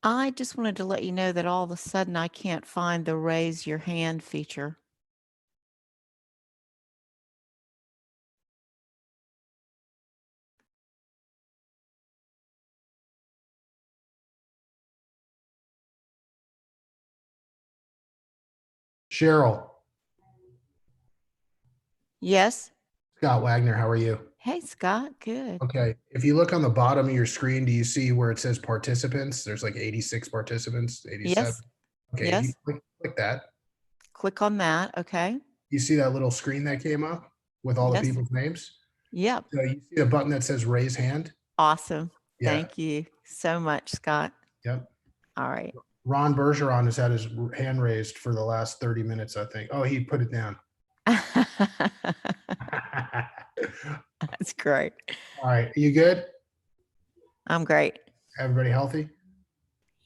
I just wanted to let you know that all of a sudden I can't find the raise your hand feature. Cheryl, Yes. Scott Wagner, how are you? Hey, Scott. Good. Okay, if you look on the bottom of your screen, do you see where it says participants? There's like 86 participants, 87. Yes. Okay, if you Yes. click that, Click on that. Okay. you see that little screen that came up with all the Yes. people's names? Yep. So you see a button that says raise hand? Awesome. Yeah, Thank you so much, Scott. yep. All right. Ron Bergeron has had his hand raised for the last 30 minutes, I think. Oh, he put it down. That's great. All right, you good? I'm great. Everybody healthy?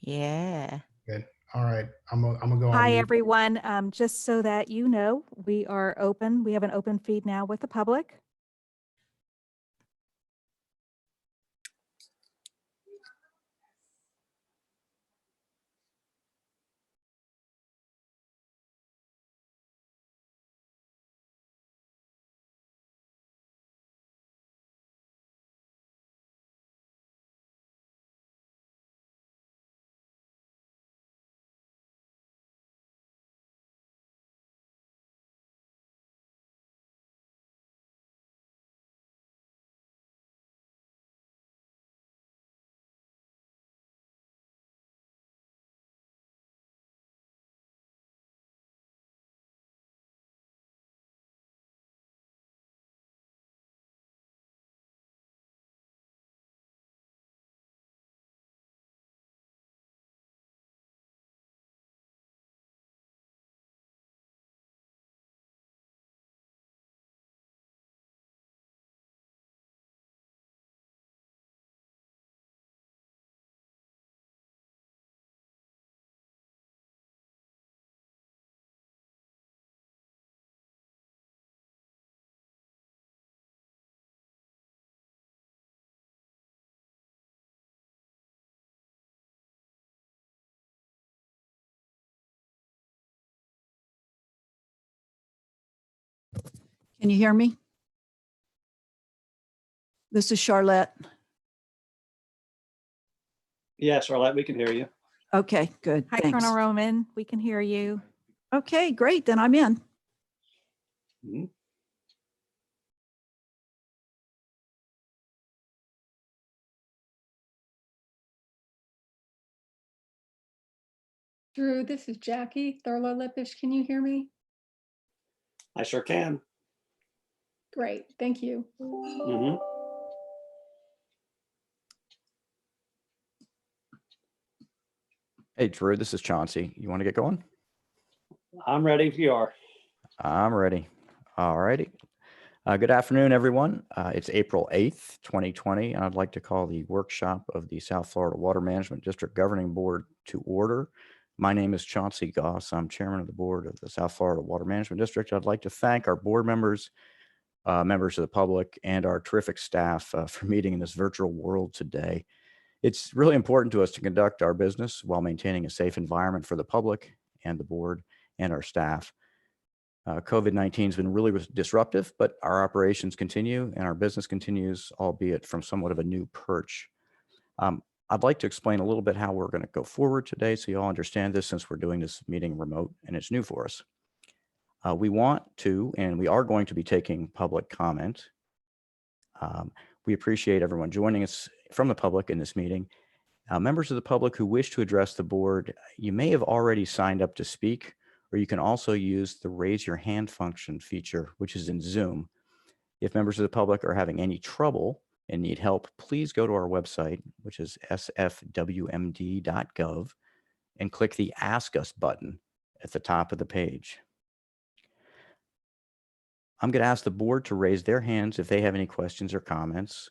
Yeah. Good. All right, I'm gonna go on Hi, mute. everyone. Just so that you know, we are open. We have an open feed now with the public. Can you hear me? This is Charlotte. Yeah, Charlotte, we can hear you. Okay, good. Hi, Thanks. Colonel Roman. We can hear you. Okay, great. Then I'm in. Mhm. Drew, this is Jackie Thurlow-Lippish. Can you hear me? I sure can. Great, thank you. Mhm. Hey, Drew, this is Chauncey. You want to get going? I'm ready if you are. I'm ready. All righty. Good afternoon, everyone. It's April 8th, 2020, and I'd like to call the workshop of the South Florida Water Management District Governing Board to order. My name is Chauncey Goss. I'm chairman of the board of the South Florida Water Management District. I'd like to thank our board members, members of the public, and our terrific staff for meeting in this virtual world today. It's really important to us to conduct our business while maintaining a safe environment for the public and the board and our staff. COVID-19 has been really disruptive, but our operations continue and our business continues, albeit from somewhat of a new perch. I'd like to explain a little bit how we're going to go forward today so you all understand this, since we're doing this meeting remote and it's new for us. We want to, and we are going to be taking public comment. We appreciate everyone joining us from the public in this meeting. Members of the public who wish to address the board, you may have already signed up to speak, or you can also use the raise your hand function feature, which is in Zoom. If members of the public are having any trouble and need help, please go to our website, which is sfwmd.gov, and click the Ask Us button at the top of the page. I'm going to ask the board to raise their hands if they have any questions or comments.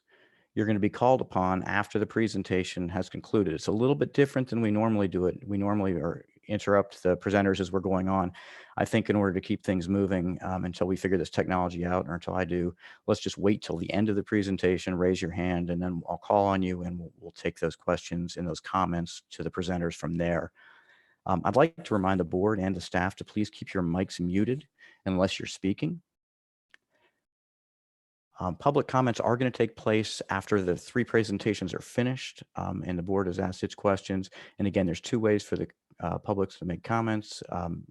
You're going to be called upon after the presentation has concluded. It's a little bit different than we normally do it. We normally are interrupt the presenters as we're going on. I think in order to keep things moving until we figure this technology out, or until I do, let's just wait till the end of the presentation, raise your hand, and then I'll call on you and we'll take those questions and those comments to the presenters from there. I'd like to remind the board and the staff to please keep your mics muted unless you're speaking. Public comments are going to take place after the 3 presentations are finished and the board has asked its questions. And again, there's 2 ways for the public to make comments.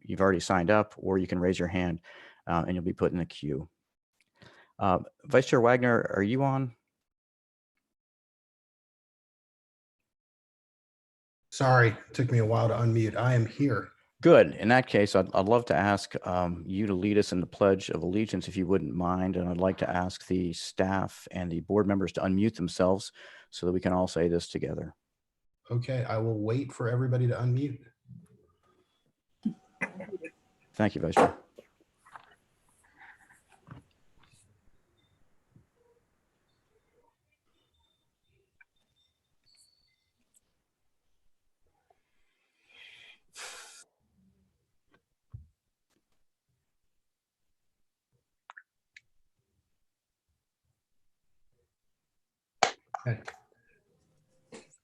You've already signed up, or you can raise your hand and you'll be put in the queue. Vice Chair Wagner, are you on? Sorry, it took me a while to unmute. I am here. Good. In that case, I'd love to ask you to lead us in the Pledge of Allegiance, if you wouldn't mind. And I'd like to ask the staff and the board members to unmute themselves so that we can all say this together. Okay, I will wait for everybody to unmute. Thank you, Vice Chair.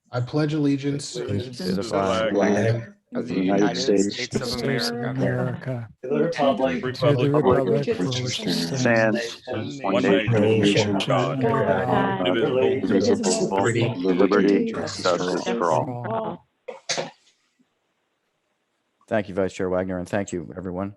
I pledge allegiance To the flag of the United States of America, To the republic to the republic which for which it stands stands one nation, under God, indivisible, with liberty and justice for all. Thank you, Vice Chair Wagner, and thank you, everyone.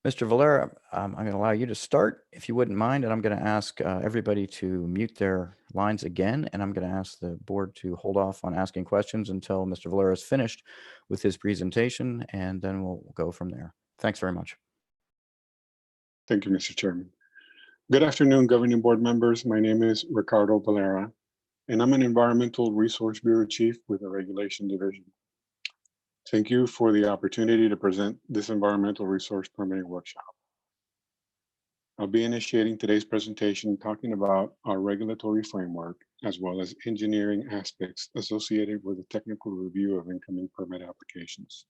Mr. Valera, I'm going to allow you to start, if you wouldn't mind, and I'm going to ask everybody to mute their lines again, and I'm going to ask the board to hold off on asking questions until Mr. Valera is finished with his presentation, and then we'll go from there. Thanks very much. Thank you, Mr. Chairman. Good afternoon, governing board members. My name is Ricardo Valera, and I'm an Environmental Resource Bureau Chief with the Regulation Division. Thank you for the opportunity to present this environmental resource permitting workshop. I'll be initiating today's presentation talking about our regulatory framework, as well as engineering aspects associated with the technical review of incoming permit applications.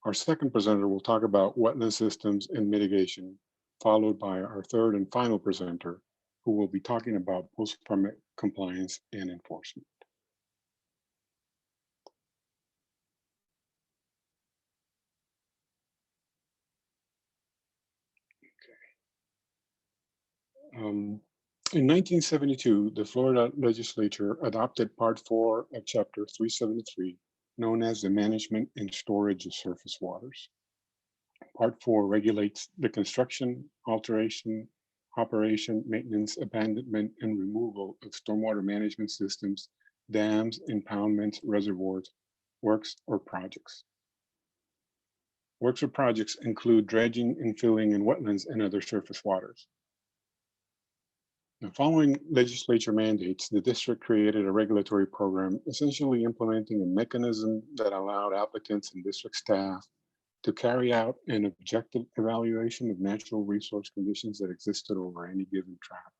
Our second presenter will talk about wetland systems and mitigation, followed by our third and final presenter, who will be talking about post-permit compliance and enforcement. In 1972, the Florida legislature adopted Part 4 of Chapter 373, known as the Management and Storage of Surface Waters. Part 4 regulates the construction, alteration, operation, maintenance, abandonment, and removal of stormwater management systems, dams, impoundments, reservoirs, works, or projects. Works or projects include dredging and filling in wetlands and other surface waters. Now, following legislature mandates, the district created a regulatory program, essentially implementing a mechanism that allowed applicants and district staff to carry out an objective evaluation of natural resource conditions that existed over any given tract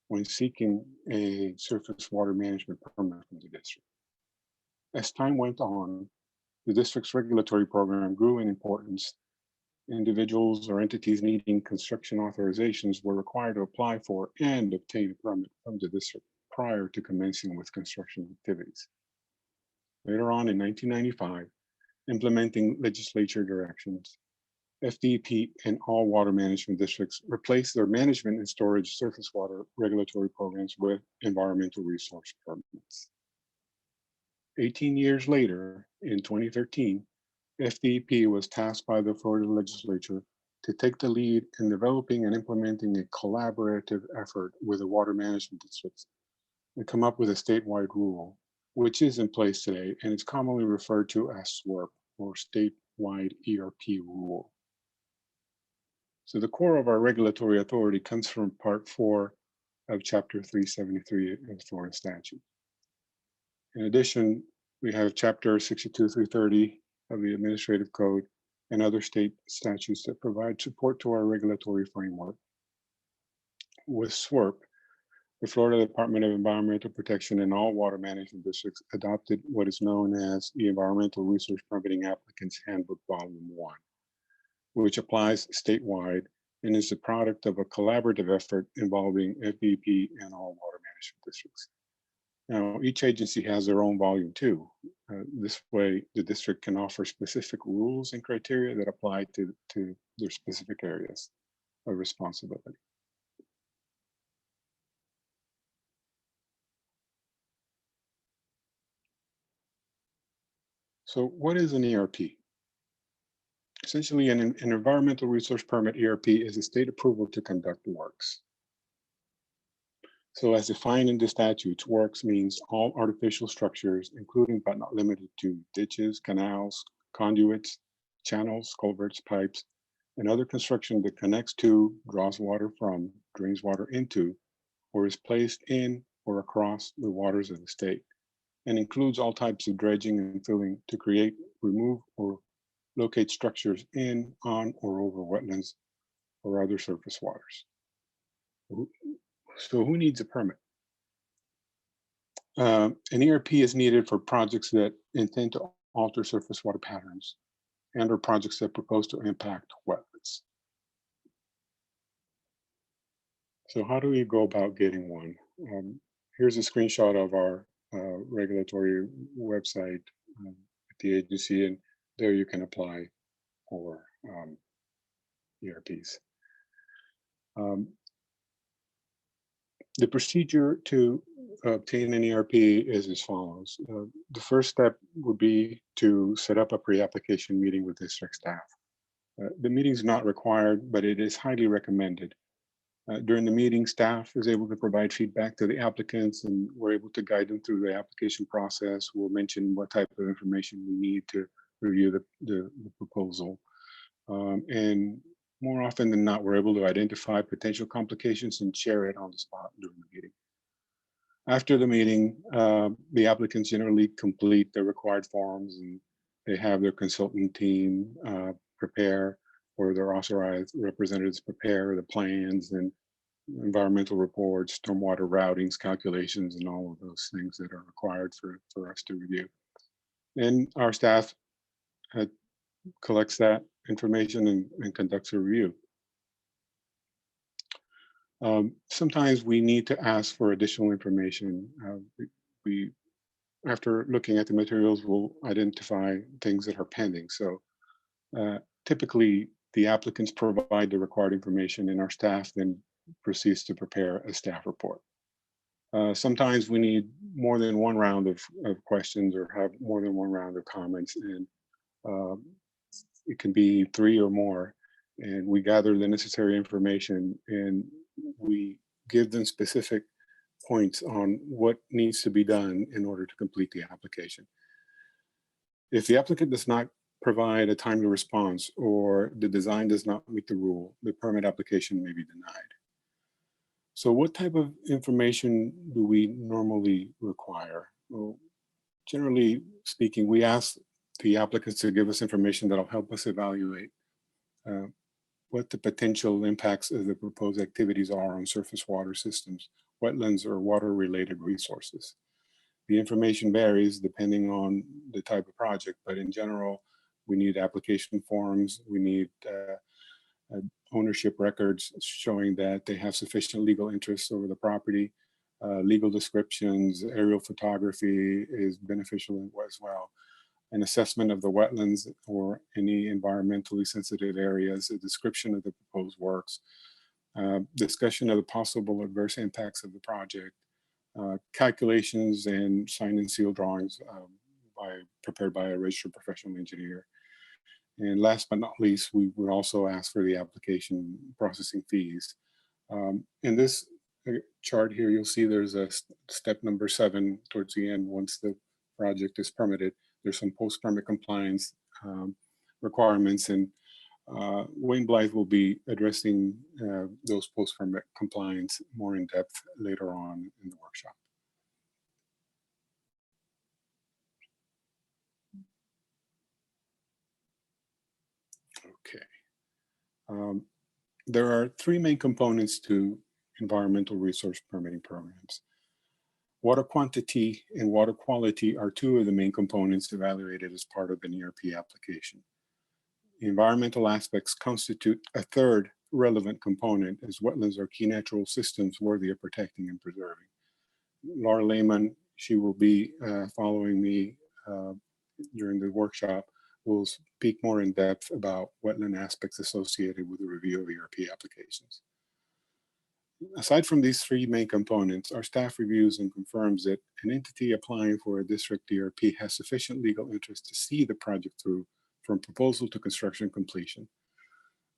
when seeking a surface water management permit from the district. As time went on, the district's regulatory program grew in importance. Individuals or entities needing construction authorizations were required to apply for and obtain a permit from the district prior to commencing with construction activities. Later on in 1995, implementing legislature directions, FDP and all water management districts replaced their management and storage surface water regulatory programs with environmental resource permits. 18 years later, in 2013, FDP was tasked by the Florida legislature to take the lead in developing and implementing a collaborative effort with the water management districts and come up with a statewide rule, which is in place today, and it's commonly referred to as SWERP, or statewide ERP rule. So the core of our regulatory authority comes from Part 4 of Chapter 373 of the Florida statute. In addition, we have Chapter 62 through 30 of the Administrative Code and other state statutes that provide support to our regulatory framework. With SWERP, the Florida Department of Environmental Protection and all water management districts adopted what is known as the Environmental Resource Permitting Applicants Handbook Volume 1, which applies statewide and is the product of a collaborative effort involving FEP and all water management districts. Now, each agency has their own volume too. This way, the district can offer specific rules and criteria that apply to their specific areas of responsibility. So what is an ERP? Essentially, an environmental resource permit ERP is a state approval to conduct works. So as defined in the statutes, works means all artificial structures, including but not limited to ditches, canals, conduits, channels, culverts, pipes, and other construction that connects to, draws water from, drains water into, or is placed in or across the waters of the state, and includes all types of dredging and filling to create, remove, or locate structures in, on, or over wetlands or other surface waters. So who needs a permit? An ERP is needed for projects that intend to alter surface water patterns and or projects that propose to impact wetlands. So how do we go about getting one? Here's a screenshot of our regulatory website at the agency, and there you can apply for ERPs. The procedure to obtain an ERP is as follows. The first step would be to set up a pre-application meeting with district staff. The meeting is not required, but it is highly recommended. During the meeting, staff is able to provide feedback to the applicants, and we're able to guide them through the application process. We'll mention what type of information we need to review the proposal. And more often than not, we're able to identify potential complications and share it on the spot during the meeting. After the meeting, the applicants generally complete the required forms, and they have their consultant team prepare, or their authorized representatives prepare the plans and environmental reports, stormwater routings, calculations, and all of those things that are required for us to review. And our staff collects that information and conducts a review. Sometimes we need to ask for additional information. We, after looking at the materials, will identify things that are pending. So typically, the applicants provide the required information, and our staff then proceeds to prepare a staff report. Sometimes we need more than one round of questions, or have more than one round of comments, and it can be 3 or more. And we gather the necessary information, and we give them specific points on what needs to be done in order to complete the application. If the applicant does not provide a timely response, or the design does not meet the rule, the permit application may be denied. So what type of information do we normally require? Well, generally speaking, we ask the applicants to give us information that'll help us evaluate what the potential impacts of the proposed activities are on surface water systems, wetlands, or water-related resources. The information varies depending on the type of project, but in general, we need application forms, we need ownership records showing that they have sufficient legal interest over the property, legal descriptions, aerial photography is beneficial as well, an assessment of the wetlands or any environmentally sensitive areas, a description of the proposed works, discussion of the possible adverse impacts of the project, calculations and sign and seal drawings prepared by a registered professional engineer. And last but not least, we would also ask for the application processing fees. In this chart here, you'll see there's a step number 7 towards the end. Once the project is permitted, there's some post-permit compliance requirements, and Wayne Blythe will be addressing those post-permit compliance more in depth later on in the workshop. Okay. There are 3 main components to environmental resource permitting programs. Water quantity and water quality are two of the main components evaluated as part of an ERP application. Environmental aspects constitute a third relevant component, as wetlands are key natural systems worthy of protecting and preserving. Laura Lehman, she will be following me during the workshop, will speak more in depth about wetland aspects associated with the review of ERP applications. Aside from these three main components, our staff reviews and confirms that an entity applying for a district ERP has sufficient legal interest to see the project through from proposal to construction completion.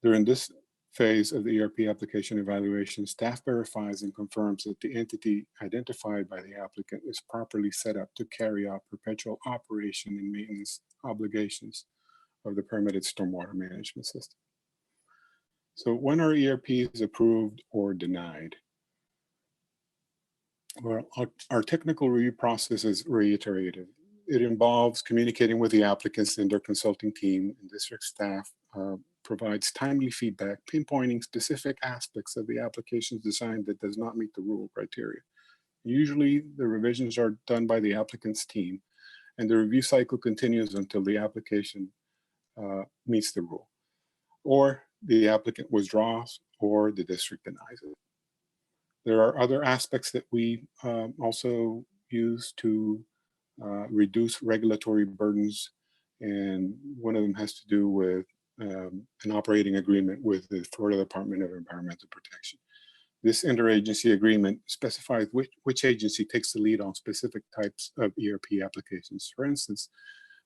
During this phase of the ERP application evaluation, staff verifies and confirms that the entity identified by the applicant is properly set up to carry out perpetual operation and maintenance obligations of the permitted stormwater management system. So when are ERPs approved or denied? Well, our technical review process is reiterated. It involves communicating with the applicants and their consulting team, and district staff provides timely feedback, pinpointing specific aspects of the application's design that does not meet the rule criteria. Usually the revisions are done by the applicant's team, and the review cycle continues until the application meets the rule, or the applicant withdraws, or the district denies it. There are other aspects that we also use to reduce regulatory burdens, and one of them has to do with an operating agreement with the Florida Department of Environmental Protection. This interagency agreement specifies which agency takes the lead on specific types of ERP applications. For instance,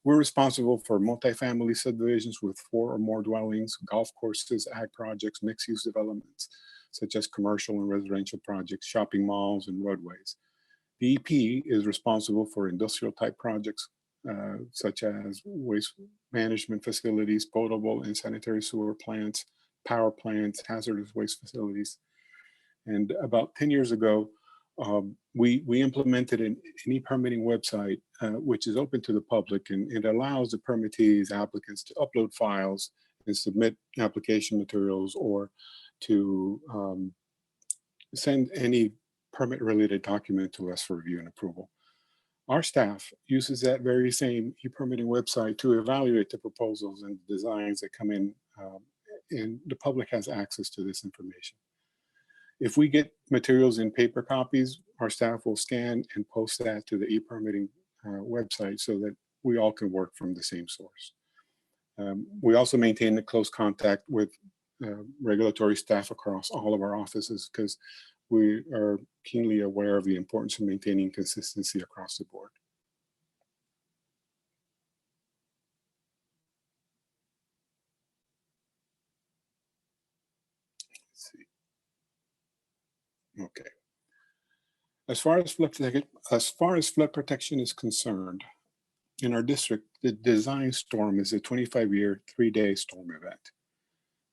we're responsible for multifamily subdivisions with 4 or more dwellings, golf courses, ag projects, mixed-use developments, such as commercial and residential projects, shopping malls, and roadways. The EP is responsible for industrial type projects, such as waste management facilities, potable and sanitary sewer plants, power plants, hazardous waste facilities. And about 10 years ago, we implemented an e-permitting website, which is open to the public, and it allows the permittees, applicants to upload files and submit application materials, or to send any permit-related document to us for review and approval. Our staff uses that very same e-permitting website to evaluate the proposals and designs that come in, and the public has access to this information. If we get materials in paper copies, our staff will scan and post that to the e-permitting website so that we all can work from the same source. We also maintain a close contact with regulatory staff across all of our offices, because we are keenly aware of the importance of maintaining consistency across the board. Let's see. Okay. As far as flood protection is concerned, in our district, the design storm is a 25-year, 3-day storm event.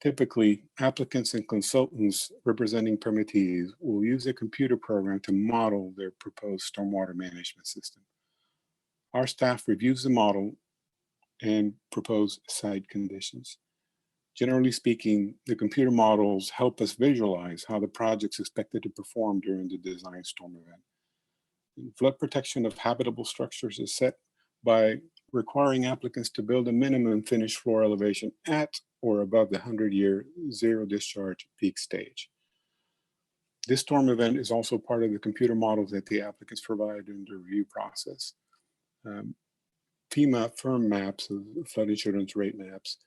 Typically, applicants and consultants representing permittees will use a computer program to model their proposed stormwater management system. Our staff reviews the model and propose site conditions. Generally speaking, the computer models help us visualize how the project's expected to perform during the design storm event. And flood protection of habitable structures is set by requiring applicants to build a minimum finished floor elevation at or above the 100-year zero discharge peak stage. This storm event is also part of the computer models that the applicants provide in the review process. FEMA firm maps, flood insurance rate maps,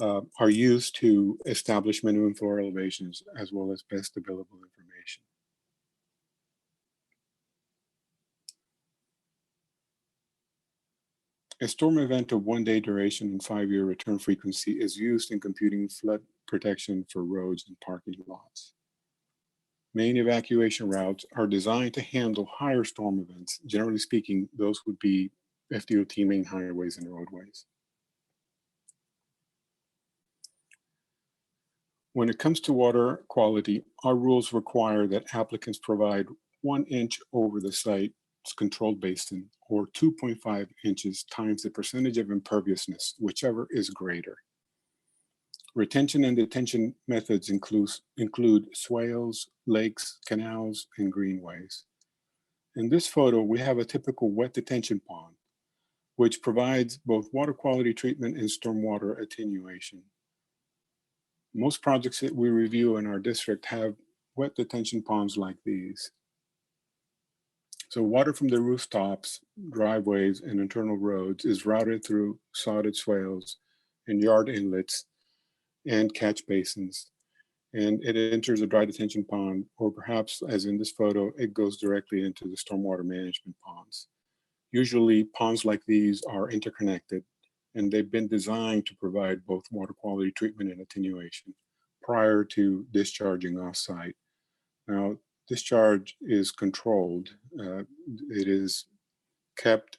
are used to establish minimum floor elevations as well as best available information. A storm event of 1-day duration and 5-year return frequency is used in computing flood protection for roads and parking lots. Main evacuation routes are designed to handle higher storm events. Generally speaking, those would be FDOT main highways and roadways. When it comes to water quality, our rules require that applicants provide 1 inch over the site's controlled basin, or 2.5 inches times the percentage of imperviousness, whichever is greater. Retention and detention methods include swales, lakes, canals, and greenways. In this photo, we have a typical wet detention pond, which provides both water quality treatment and stormwater attenuation. Most projects that we review in our district have wet detention ponds like these. So water from the rooftops, driveways, and internal roads is routed through sodded swales and yard inlets and catch basins, and it enters a dry detention pond, or perhaps, as in this photo, it goes directly into the stormwater management ponds. Usually, ponds like these are interconnected, and they've been designed to provide both water quality treatment and attenuation prior to discharging off-site. Now, discharge is controlled. It is kept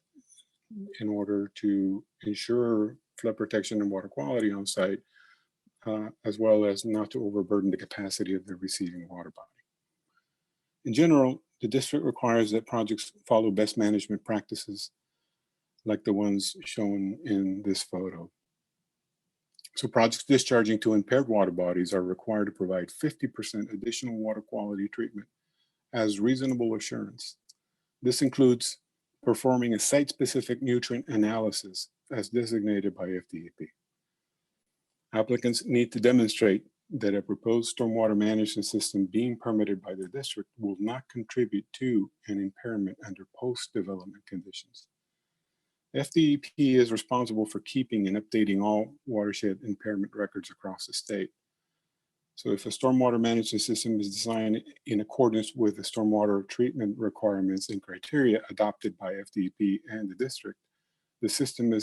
in order to ensure flood protection and water quality on site, as well as not to overburden the capacity of the receiving water body. In general, the district requires that projects follow best management practices like the ones shown in this photo. So projects discharging to impaired water bodies are required to provide 50% additional water quality treatment as reasonable assurance. This includes performing a site-specific nutrient analysis as designated by FDEP. Applicants need to demonstrate that a proposed stormwater management system being permitted by the district will not contribute to an impairment under post-development conditions. FDEP is responsible for keeping and updating all watershed impairment records across the state. So if a stormwater management system is designed in accordance with the stormwater treatment requirements and criteria adopted by FDEP and the district, the system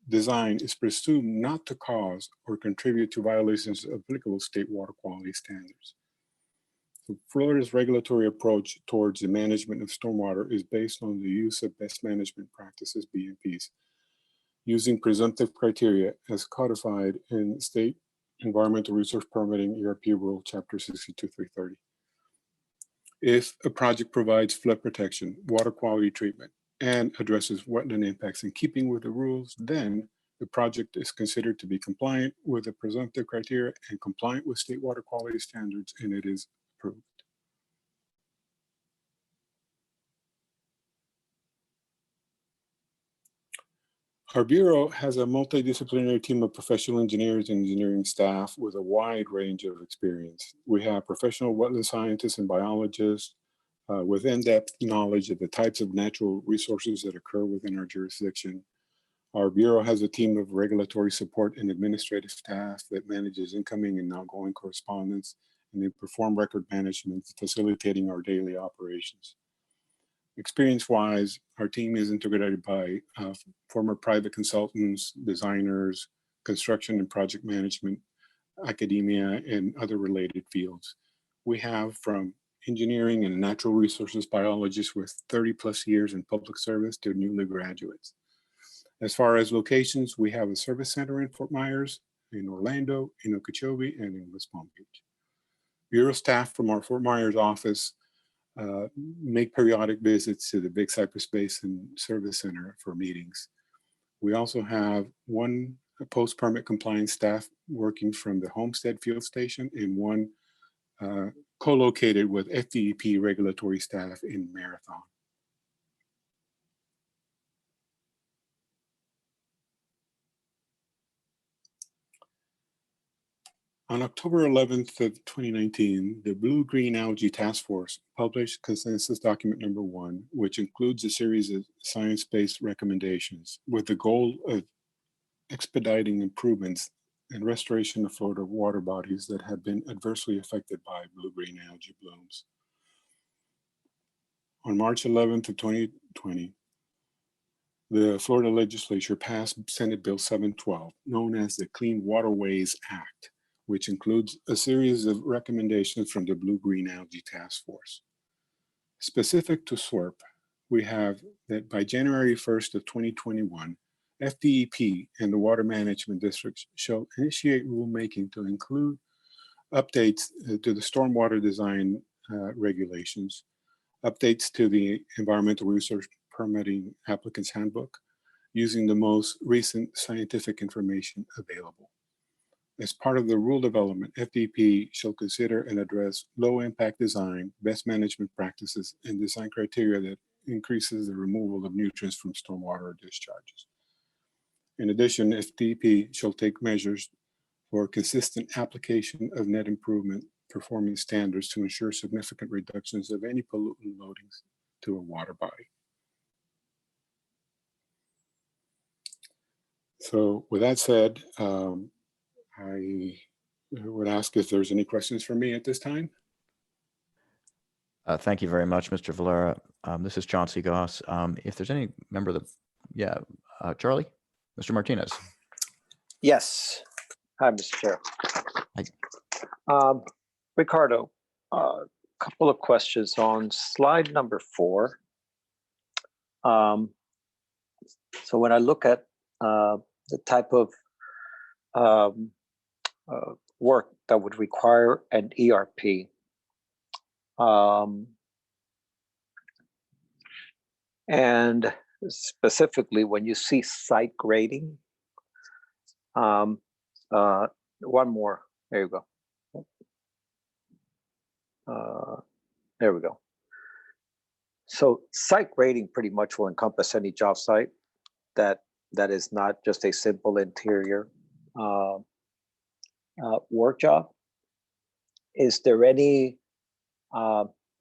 design is presumed not to cause or contribute to violations of applicable state water quality standards. So Florida's regulatory approach towards the management of stormwater is based on the use of best management practices, BMPs, using presumptive criteria as codified in State Environmental Resource Permitting ERP Rule Chapter 62.330. If a project provides flood protection, water quality treatment, and addresses wetland impacts in keeping with the rules, then the project is considered to be compliant with the presumptive criteria and compliant with state water quality standards, and it is approved. Our Bureau has a multidisciplinary team of professional engineers and engineering staff with a wide range of experience. We have professional wetland scientists and biologists with in-depth knowledge of the types of natural resources that occur within our jurisdiction. Our Bureau has a team of regulatory support and administrative staff that manages incoming and outgoing correspondence, and they perform record management, facilitating our daily operations. Experience-wise, our team is integrated by former private consultants, designers, construction and project management, academia, and other related fields. We have from engineering and natural resources biologists with 30+ years in public service to newly graduates. As far as locations, we have a service center in Fort Myers, in Orlando, in Okeechobee, and in West Palm Beach. Bureau staff from our Fort Myers office make periodic visits to the Big Cypress Basin Service Center for meetings. We also have one post-permit compliance staff working from the Homestead Field Station and one co-located with FDEP regulatory staff in Marathon. On October 11th of 2019, the Blue-Green Algae Task Force published Consensus Document Number 1, which includes a series of science-based recommendations with the goal of expediting improvements and restoration of Florida water bodies that have been adversely affected by blue-green algae blooms. On March 11th of 2020, the Florida legislature passed Senate Bill 712, known as the Clean Waterways Act, which includes a series of recommendations from the Blue-Green Algae Task Force. Specific to SWRP, we have that by January 1st of 2021, FDEP and the water management districts shall initiate rulemaking to include updates to the stormwater design regulations, updates to the Environmental Resource Permitting Applicant's Handbook, using the most recent scientific information available. As part of the rule development, FDP shall consider and address low impact design, best management practices, and design criteria that increases the removal of nutrients from stormwater discharges. In addition, FDP shall take measures for consistent application of net improvement performance standards to ensure significant reductions of any pollutant loadings to a water body. So with that said, I would ask if there's any questions for me at this time. Thank you very much, Mr. Valera. This is Chauncey Goss. If there's any member of the, Charlie, Mr. Martinez. Yes. Hi, Mr. Chair. Hi. Ricardo, a couple of questions on slide number 4. So when I look at the type of work that would require an ERP, and specifically when you see site grading, one more, there you go. There we go. So site grading pretty much will encompass any job site that is not just a simple interior work job. Is there any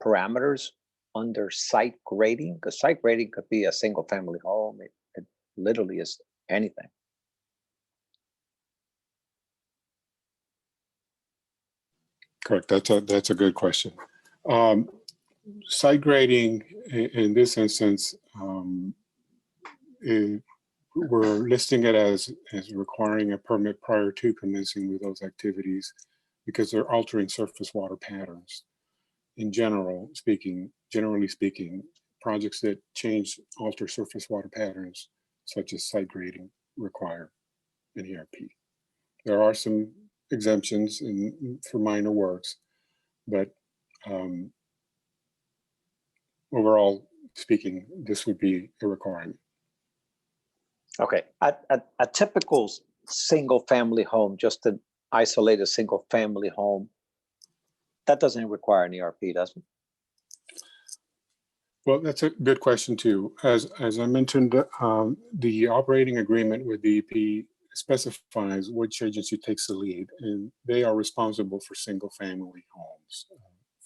parameters under site grading? Because site grading could be a single family home. It literally is anything. Correct. That's a good question. Site grading in this instance, we're listing it as requiring a permit prior to commencing with those activities because they're altering surface water patterns. Generally speaking, projects that alter surface water patterns, such as site grading, require an ERP. There are some exemptions for minor works, but overall speaking, this would be a requirement. Okay, a typical single family home, just an isolated single family home, that doesn't require an ERP, does it? Well, that's a good question too. As I mentioned, the operating agreement with the EP specifies which agency takes the lead, and they are responsible for single family homes.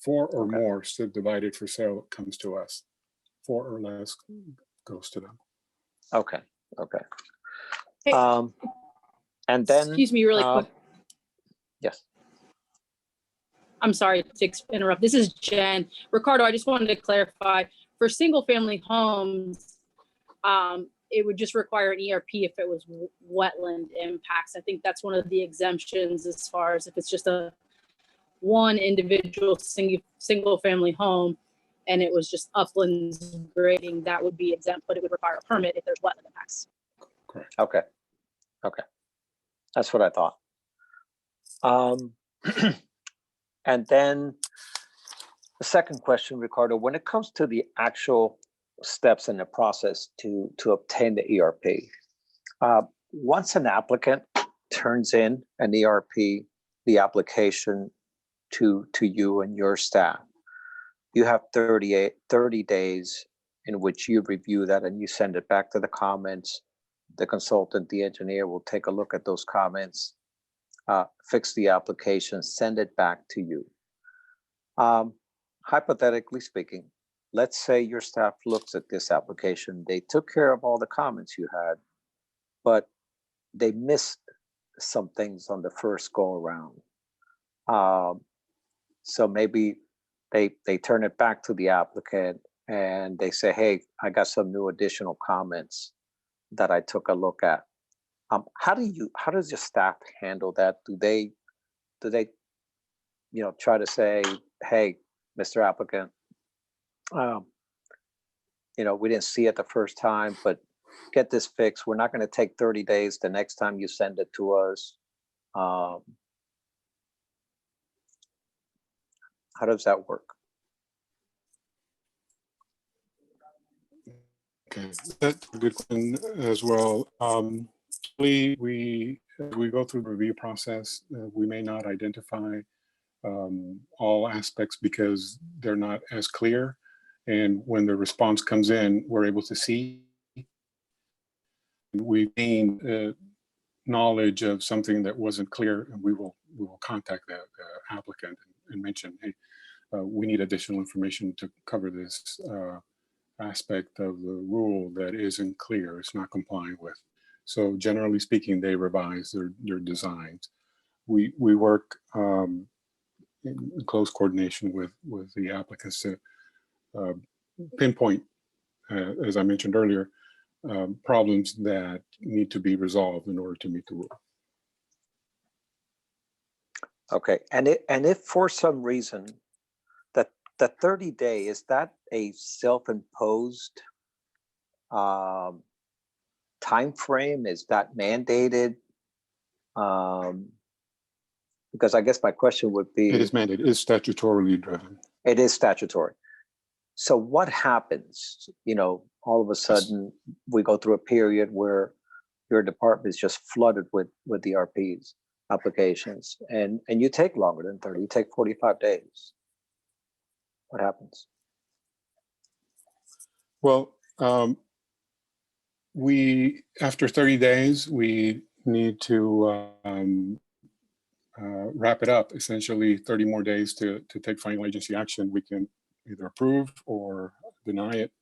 4 or more subdivided for sale comes to us. 4 or less goes to them. Okay. Hey, And then, excuse me really quick. yes. I'm sorry to interrupt. This is Jen. Ricardo, I just wanted to clarify, for single family homes, it would just require an ERP if it was wetland impacts. I think that's one of the exemptions as far as if it's just one individual single family home and it was just uplands grading, that would be exempt, but it would require a permit if there's wetland impacts. Correct. Okay. That's what I thought. And then the second question, Ricardo, when it comes to the actual steps in the process to obtain the ERP, once an applicant turns in an ERP, the application to you and your staff, you have 30 days in which you review that and you send it back to the comments. The consultant, the engineer will take a look at those comments, fix the application, send it back to you. Hypothetically speaking, let's say your staff looks at this application, they took care of all the comments you had, but they missed some things on the first go around. So maybe they turn it back to the applicant and they say, hey, I got some new additional comments that I took a look at. How does your staff handle that? Do they try to say, hey, Mr. Applicant, we didn't see it the first time, but get this fixed. We're not going to take 30 days the next time you send it to us. How does that work? Okay, that's a good question as well. as we go through the review process, we may not identify all aspects because they're not as clear. And when the response comes in, we're able to see. We gain knowledge of something that wasn't clear, and we will contact the applicant and mention, hey, we need additional information to cover this aspect of the rule that isn't clear, it's not complying with. So generally speaking, they revise their designs. We work in close coordination with the applicants to pinpoint, as I mentioned earlier, problems that need to be resolved in order to meet the rule. Okay, and if for some reason the 30-day, is that a self-imposed time frame? Is that mandated? Because I guess my question would be, It is mandated, it is statutorily driven. it is statutory. So what happens, you know, all of a sudden we go through a period where your department is just flooded with ERPs applications, and you take longer than 30, you take 45 days. What happens? Well, after 30 days, we need to wrap it up. Essentially 30 more days to take final agency action. We can either approve or deny it.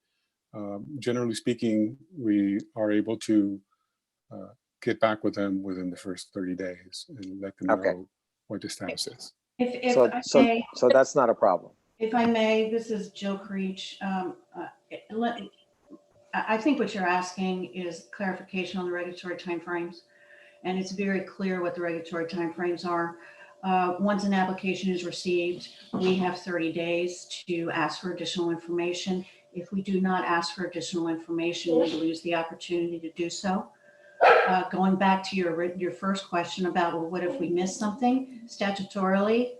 Generally speaking, we are able to get back with them within the first 30 days and let them know what the status is. So that's not a problem. If I may, this is Jill Creech. I think what you're asking is clarification on the regulatory timeframes, and it's very clear what the regulatory timeframes are. Once an application is received, we have 30 days to ask for additional information. If we do not ask for additional information, we lose the opportunity to do so. Going back to your first question about, well, what if we miss something statutorily?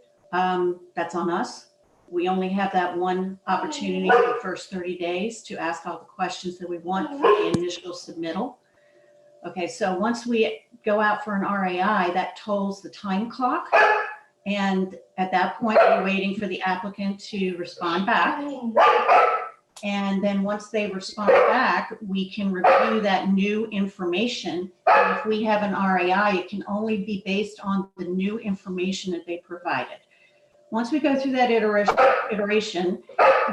That's on us. We only have that one opportunity for the first 30 days to ask all the questions that we want for the initial submittal. Okay, so once we go out for an RAI, that tolls the time clock. And at that point, we're waiting for the applicant to respond back. And then once they respond back, we can review that new information. And if we have an RAI, it can only be based on the new information that they provided. Once we go through that iteration,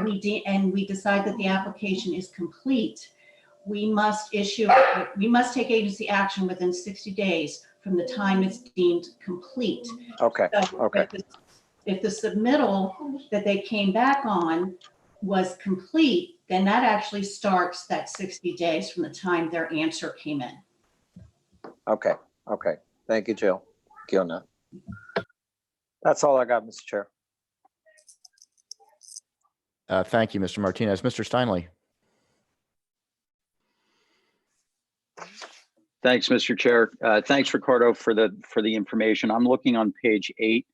we decide that the application is complete, we must take agency action within 60 days from the time it's deemed complete. Okay. So Okay. If the submittal that they came back on was complete, then that actually starts that 60 days from the time their answer came in. Okay. Okay. Thank you, Jill. Gilna. That's all I got, Mr. Chair. Thank you, Mr. Martinez. Mr. Steinley. Thanks, Mr. Chair. Thanks, Ricardo, for the information. I'm looking on page 8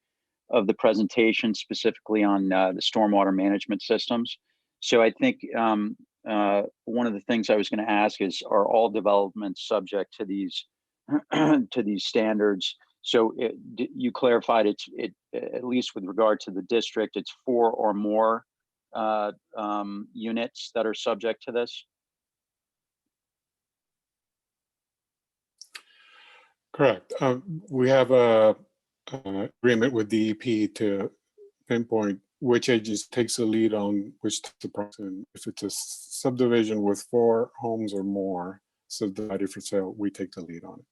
of the presentation, specifically on the stormwater management systems. So I think one of the things I was going to ask is, are all developments subject to these to these standards? So you clarified it at least with regard to the district, it's 4 or more units that are subject to this. Correct. We have a agreement with DEP to pinpoint which agency takes the lead on which type of process. If it's a subdivision with 4 homes or more subdivided for sale, we take the lead on it.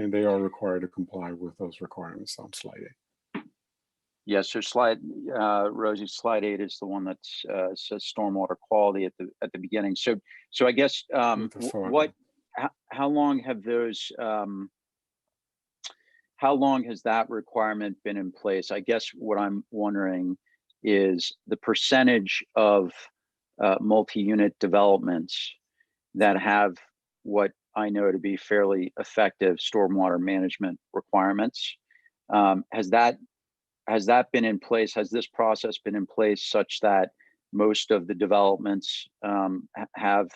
And they are required to comply with those requirements on slide 8. Yes, so Rosie, slide 8 is the one that says stormwater quality at the beginning. So I guess how long have those how long has that requirement been in place? I guess what I'm wondering is the percentage of multi-unit developments that have what I know to be fairly effective stormwater management requirements. Has that been in place? Has this process been in place such that most of the developments have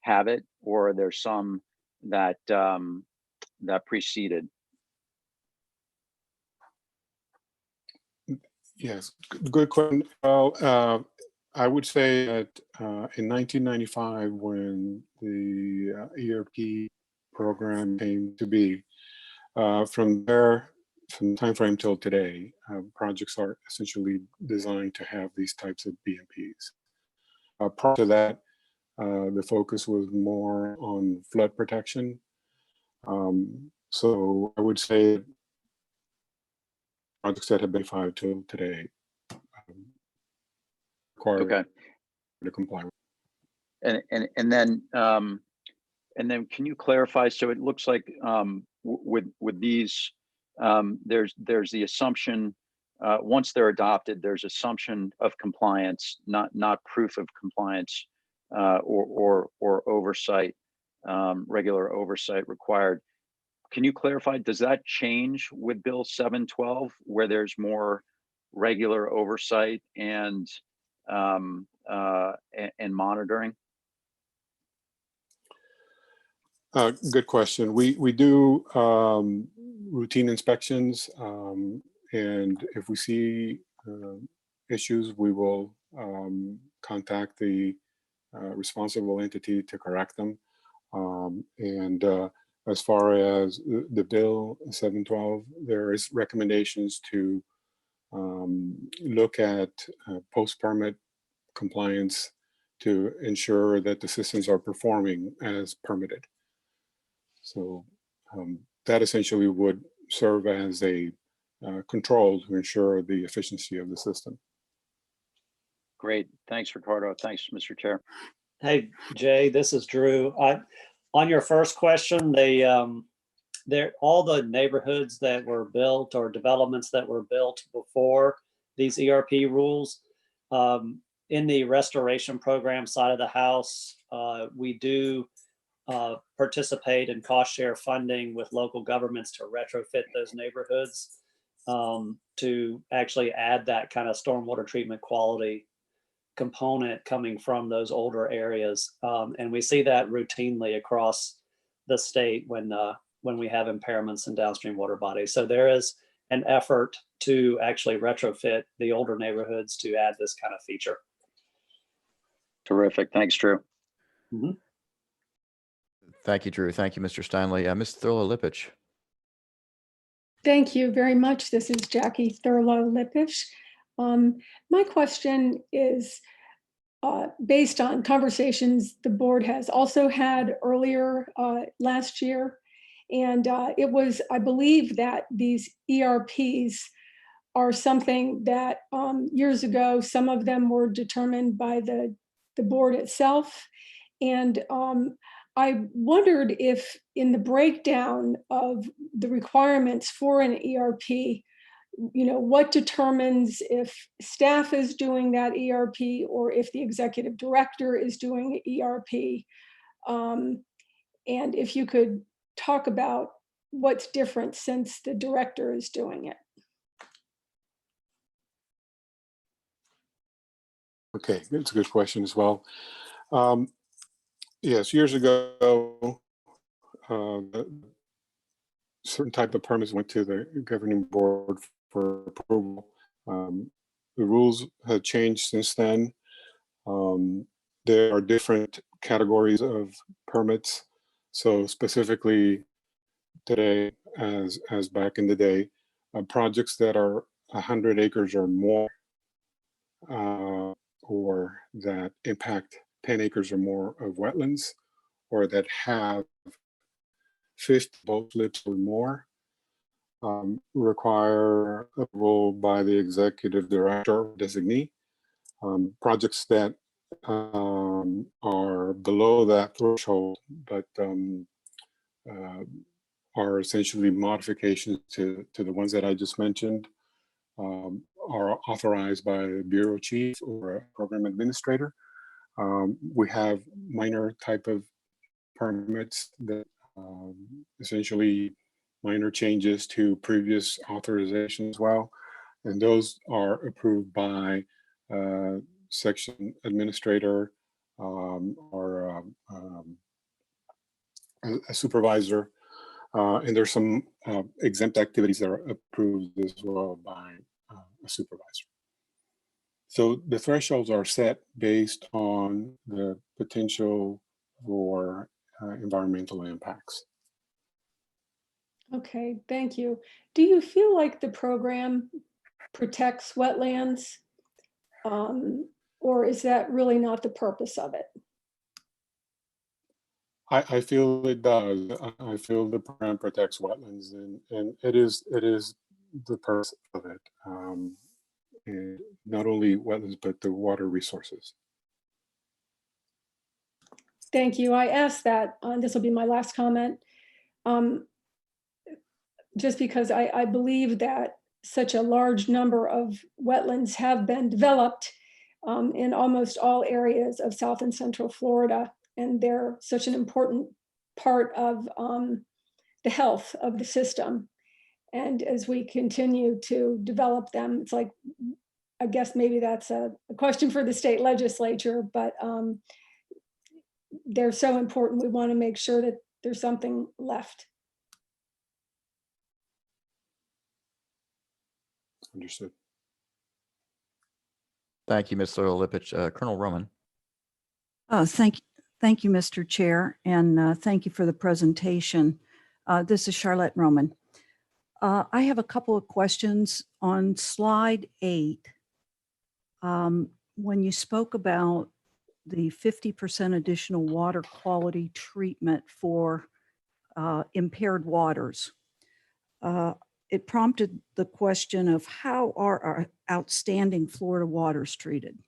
it, or are there some that that preceded? Yes, good question. Well, I would say that in 1995, when the ERP program came to be, from there, from the time frame till today, projects are essentially designed to have these types of BMPs. Prior to that, the focus was more on flood protection. So I would say projects that have been filed till today require to comply with. And then can you clarify? So it looks like with these, there's the assumption once they're adopted, there's assumption of compliance, not proof of compliance or oversight, regular oversight required. Can you clarify? Does that change with Bill 712, where there's more regular oversight and monitoring? Good question. We do routine inspections, and if we see issues, we will contact the responsible entity to correct them. As far as the Bill 712, there is recommendations to look at post-permit compliance to ensure that the systems are performing as permitted. So that essentially would serve as a control to ensure the efficiency of the system. Great. Thanks, Ricardo. Thanks, Mr. Chair. Hey, Jay, this is Drew. On your first question, all the neighborhoods that were built or developments that were built before these ERP rules, in the restoration program side of the house, we do participate in cost share funding with local governments to retrofit those neighborhoods to actually add that kind of stormwater treatment quality component coming from those older areas. And we see that routinely across the state when we have impairments in downstream water bodies. So there is an effort to actually retrofit the older neighborhoods to add this kind of feature. Terrific. Thanks, Drew. Mm-hmm. Thank you, Drew. Thank you, Mr. Steinley. Ms. Thurlow-Lippisch. Thank you very much. This is Jackie Thurlow-Lippisch. My question is based on conversations the board has also had earlier last year. And it was, I believe that these ERPs are something that years ago, some of them were determined by the board itself. And I wondered if in the breakdown of the requirements for an ERP, what determines if staff is doing that ERP or if the executive director is doing the ERP? And if you could talk about what's different since the director is doing it. Okay, that's a good question as well. Yes, years ago, certain type of permits went to the governing board for approval. The rules have changed since then. There are different categories of permits. So specifically today, as back in the day, projects that are 100 acres or more, or that impact 10 acres or more of wetlands, or that have 50 boat slips or more, require approval by the executive director or designee. Projects that are below that threshold, but are essentially modifications to the ones that I just mentioned, are authorized by a bureau chief or a program administrator. We have minor type of permits that essentially minor changes to previous authorization as well. And those are approved by section administrator or a supervisor. And there's some exempt activities that are approved as well by a supervisor. So the thresholds are set based on the potential for environmental impacts. Okay, thank you. Do you feel like the program protects wetlands? Or is that really not the purpose of it? I feel it does. I feel the program protects wetlands, and it is the purpose of it. And not only wetlands, but the water resources. Thank you. I asked that, this will be my last comment, just because I believe that such a large number of wetlands have been developed in almost all areas of South and Central Florida, and they're such an important part of the health of the system. And as we continue to develop them, it's like, I guess maybe that's a question for the state legislature, but they're so important. We want to make sure that there's something left. Understood. Thank you, Mr. Lipich. Colonel Roman. Thank you, Mr. Chair, and thank you for the presentation. This is Charlotte Roman. I have a couple of questions on slide 8. When you spoke about the 50% additional water quality treatment for impaired waters, it prompted the question of how are our outstanding Florida waters treated?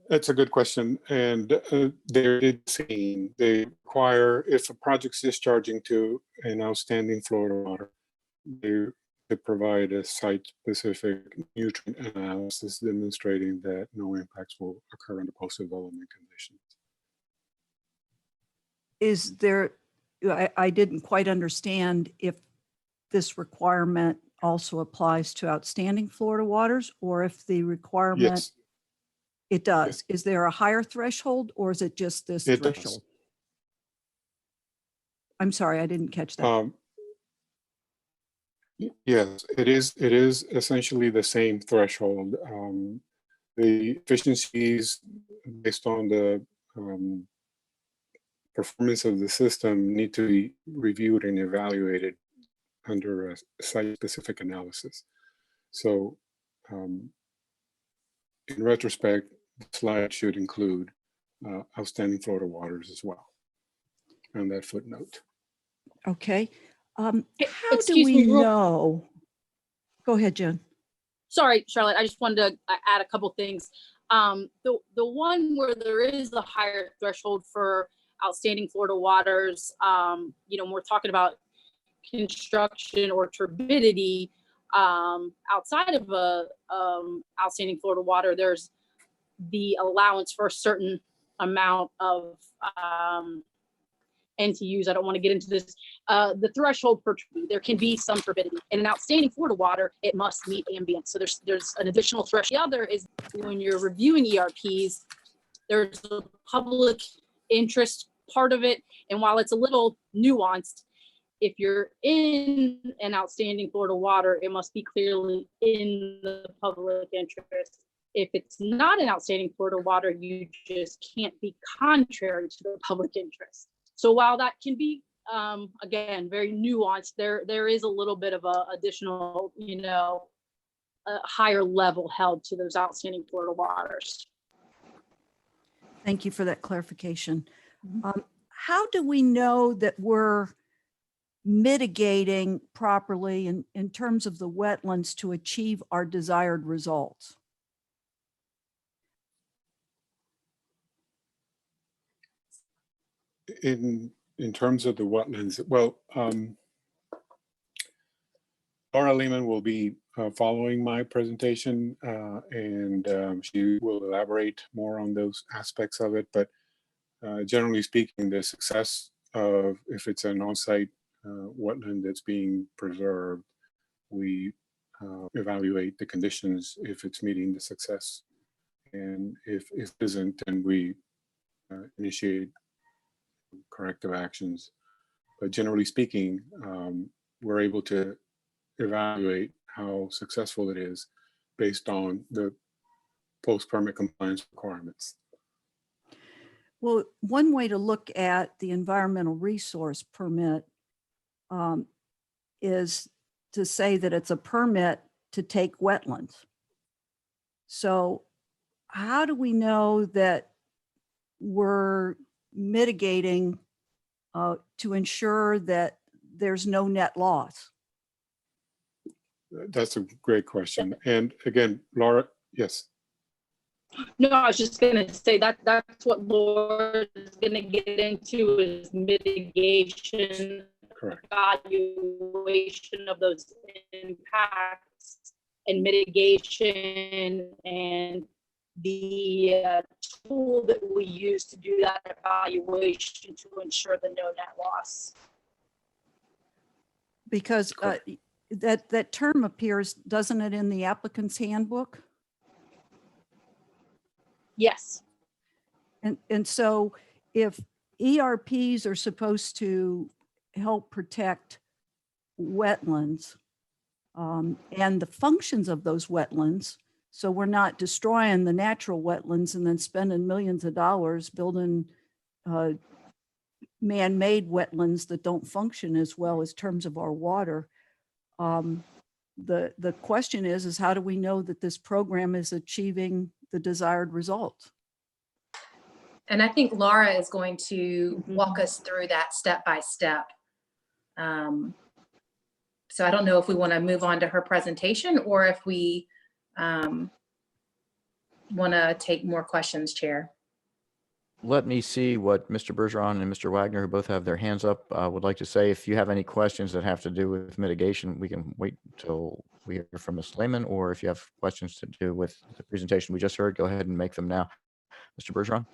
That's a good question. And they're seen. They require, if a project's discharging to an outstanding Florida water, they provide a site-specific nutrient analysis demonstrating that no impacts will occur under post-development conditions. Is there, I didn't quite understand if this requirement also applies to outstanding Florida waters, or if the requirement, yes, it does. Is there a higher threshold, or is it just this threshold? Does. I'm sorry, I didn't catch that. Yes, it is essentially the same threshold. The efficiencies based on the performance of the system need to be reviewed and evaluated under a site-specific analysis. So in retrospect, the slide should include outstanding Florida waters as well on that footnote. Okay. How do Excuse we me, know? Go ahead, Jen. Sorry, Charlotte, I just wanted to add a couple things. The one where there is a higher threshold for outstanding Florida waters, when we're talking about construction or turbidity, outside of a outstanding Florida water, there's the allowance for a certain amount of NTUs. I don't want to get into this. The threshold for there can be some turbidity. In an outstanding Florida water, it must meet ambient. So there's an additional threshold. The other is when you're reviewing ERPs, there's a public interest part of it. And while it's a little nuanced, if you're in an outstanding Florida water, it must be clearly in the public interest. If it's not an outstanding Florida water, you just can't be contrary to the public interest. So while that can be, again, very nuanced, there is a little bit of a additional, a higher level held to those outstanding Florida waters. Thank you for that clarification. How do we know that we're mitigating properly in terms of the wetlands to achieve our desired results? In terms of the wetlands, well, Laura Lehman will be following my presentation, and she will elaborate more on those aspects of it. But generally speaking, the success of, if it's an on-site wetland that's being preserved, we evaluate the conditions if it's meeting the success, and if it isn't, then we initiate corrective actions. But generally speaking, we're able to evaluate how successful it is based on the post-permit compliance requirements. Well, one way to look at the environmental resource permit is to say that it's a permit to take wetlands. So how do we know that we're mitigating to ensure that there's no net loss? That's a great question. And again, Laura, yes. No, I was just gonna say that's what Laura is gonna get into is mitigation, Correct. evaluation of those impacts and mitigation and the tool that we use to do that evaluation to ensure the no net loss. Because that term appears, doesn't it, in the applicant's handbook? Yes. And so if ERPs are supposed to help protect wetlands and the functions of those wetlands, so we're not destroying the natural wetlands and then spending millions of dollars building man-made wetlands that don't function as well as terms of our water. The question is how do we know that this program is achieving the desired result? And I think Laura is going to walk us through that step by step. So I don't know if we want to move on to her presentation or if we want to take more questions, Chair. Let me see what Mr. Bergeron and Mr. Wagner, who both have their hands up, would like to say. If you have any questions that have to do with mitigation, we can wait till we hear from Ms. Lehman, or if you have questions to do with the presentation we just heard, go ahead and make them now. Mr. Bergeron?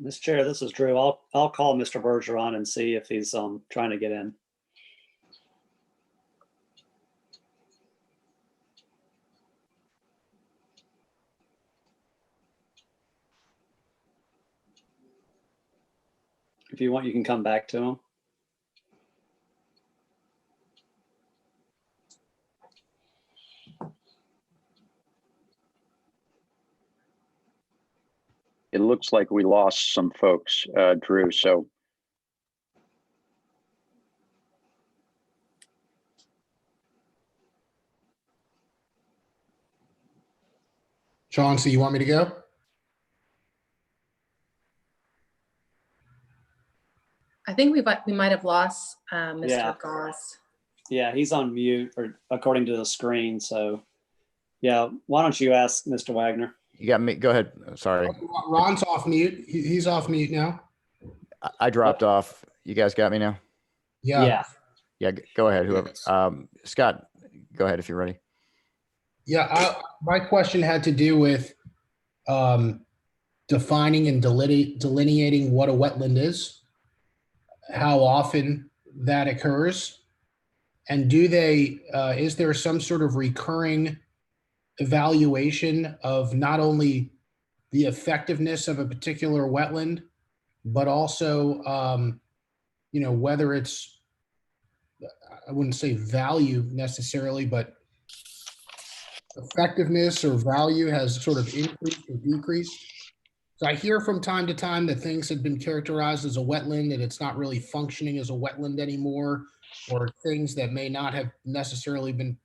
Mr. Chair, this is Drew. I'll call Mr. Bergeron and see if he's trying to get in. If you want, you can come back to him. It looks like we lost some folks, Drew, so. Chauncey, you want me to go? I think we might have lost Mr. Yeah. Goss. Yeah, he's on mute, or according to the screen. So, yeah, why don't you ask Mr. Wagner? You got me. Go ahead. Sorry. Ron's off mute. He's off mute now. I dropped off. You guys got me now? Yeah. Yeah, go ahead. Whoever. Scott, go ahead if you're ready. Yeah, my question had to do with defining and delineating what a wetland is, how often that occurs, and is there some sort of recurring evaluation of not only the effectiveness of a particular wetland, but also, whether it's, I wouldn't say value necessarily, but effectiveness or value has sort of increased or decreased. So I hear from time to time that things have been characterized as a wetland and it's not really functioning as a wetland anymore, or things that may not have necessarily been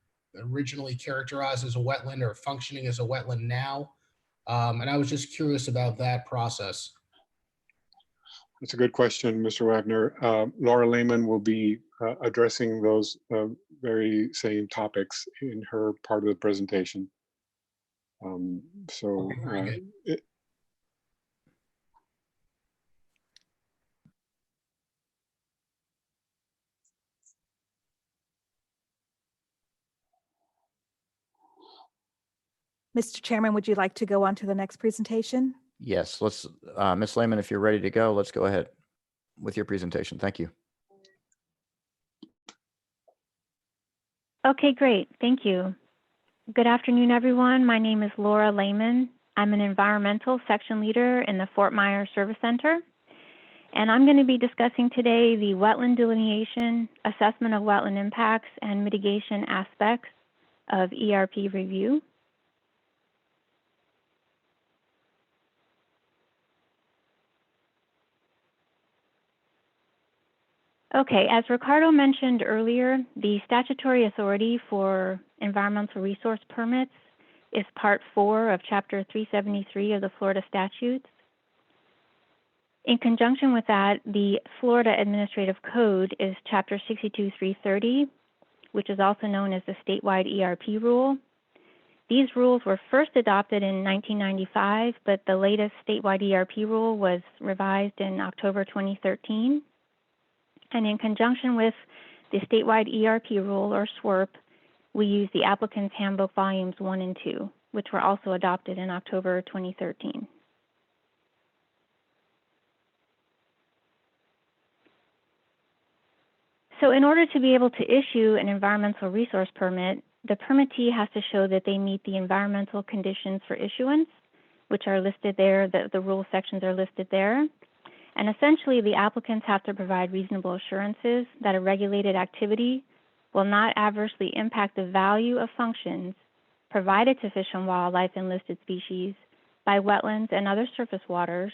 originally characterized as a wetland or functioning as a wetland now. And I was just curious about that process. That's a good question, Mr. Wagner. Laura Lehman will be addressing those very same topics in her part of the presentation. Mr. Chairman, would you like to go on to the next presentation? Yes, let's, Ms. Lehman, if you're ready to go, let's go ahead with your presentation. Thank you. Okay, great. Thank you. Good afternoon, everyone. My name is Laura Lehman. I'm an environmental section leader in the Fort Myers Service Center. And I'm going to be discussing today the wetland delineation, assessment of wetland impacts, and mitigation aspects of ERP review. Okay, as Ricardo mentioned earlier, the statutory authority for environmental resource permits is Part 4 of Chapter 373 of the Florida statutes. In conjunction with that, the Florida Administrative Code is Chapter 62-330, which is also known as the statewide ERP rule. These rules were first adopted in 1995, but the latest statewide ERP rule was revised in October 2013. And in conjunction with the statewide ERP rule, or SWRP, we use the Applicant's Handbook Volumes 1 and 2, which were also adopted in October 2013. So in order to be able to issue an environmental resource permit, the permittee has to show that they meet the environmental conditions for issuance, which are listed there, the rule sections are listed there. And essentially, the applicants have to provide reasonable assurances that a regulated activity will not adversely impact the value of functions provided to fish and wildlife and listed species by wetlands and other surface waters.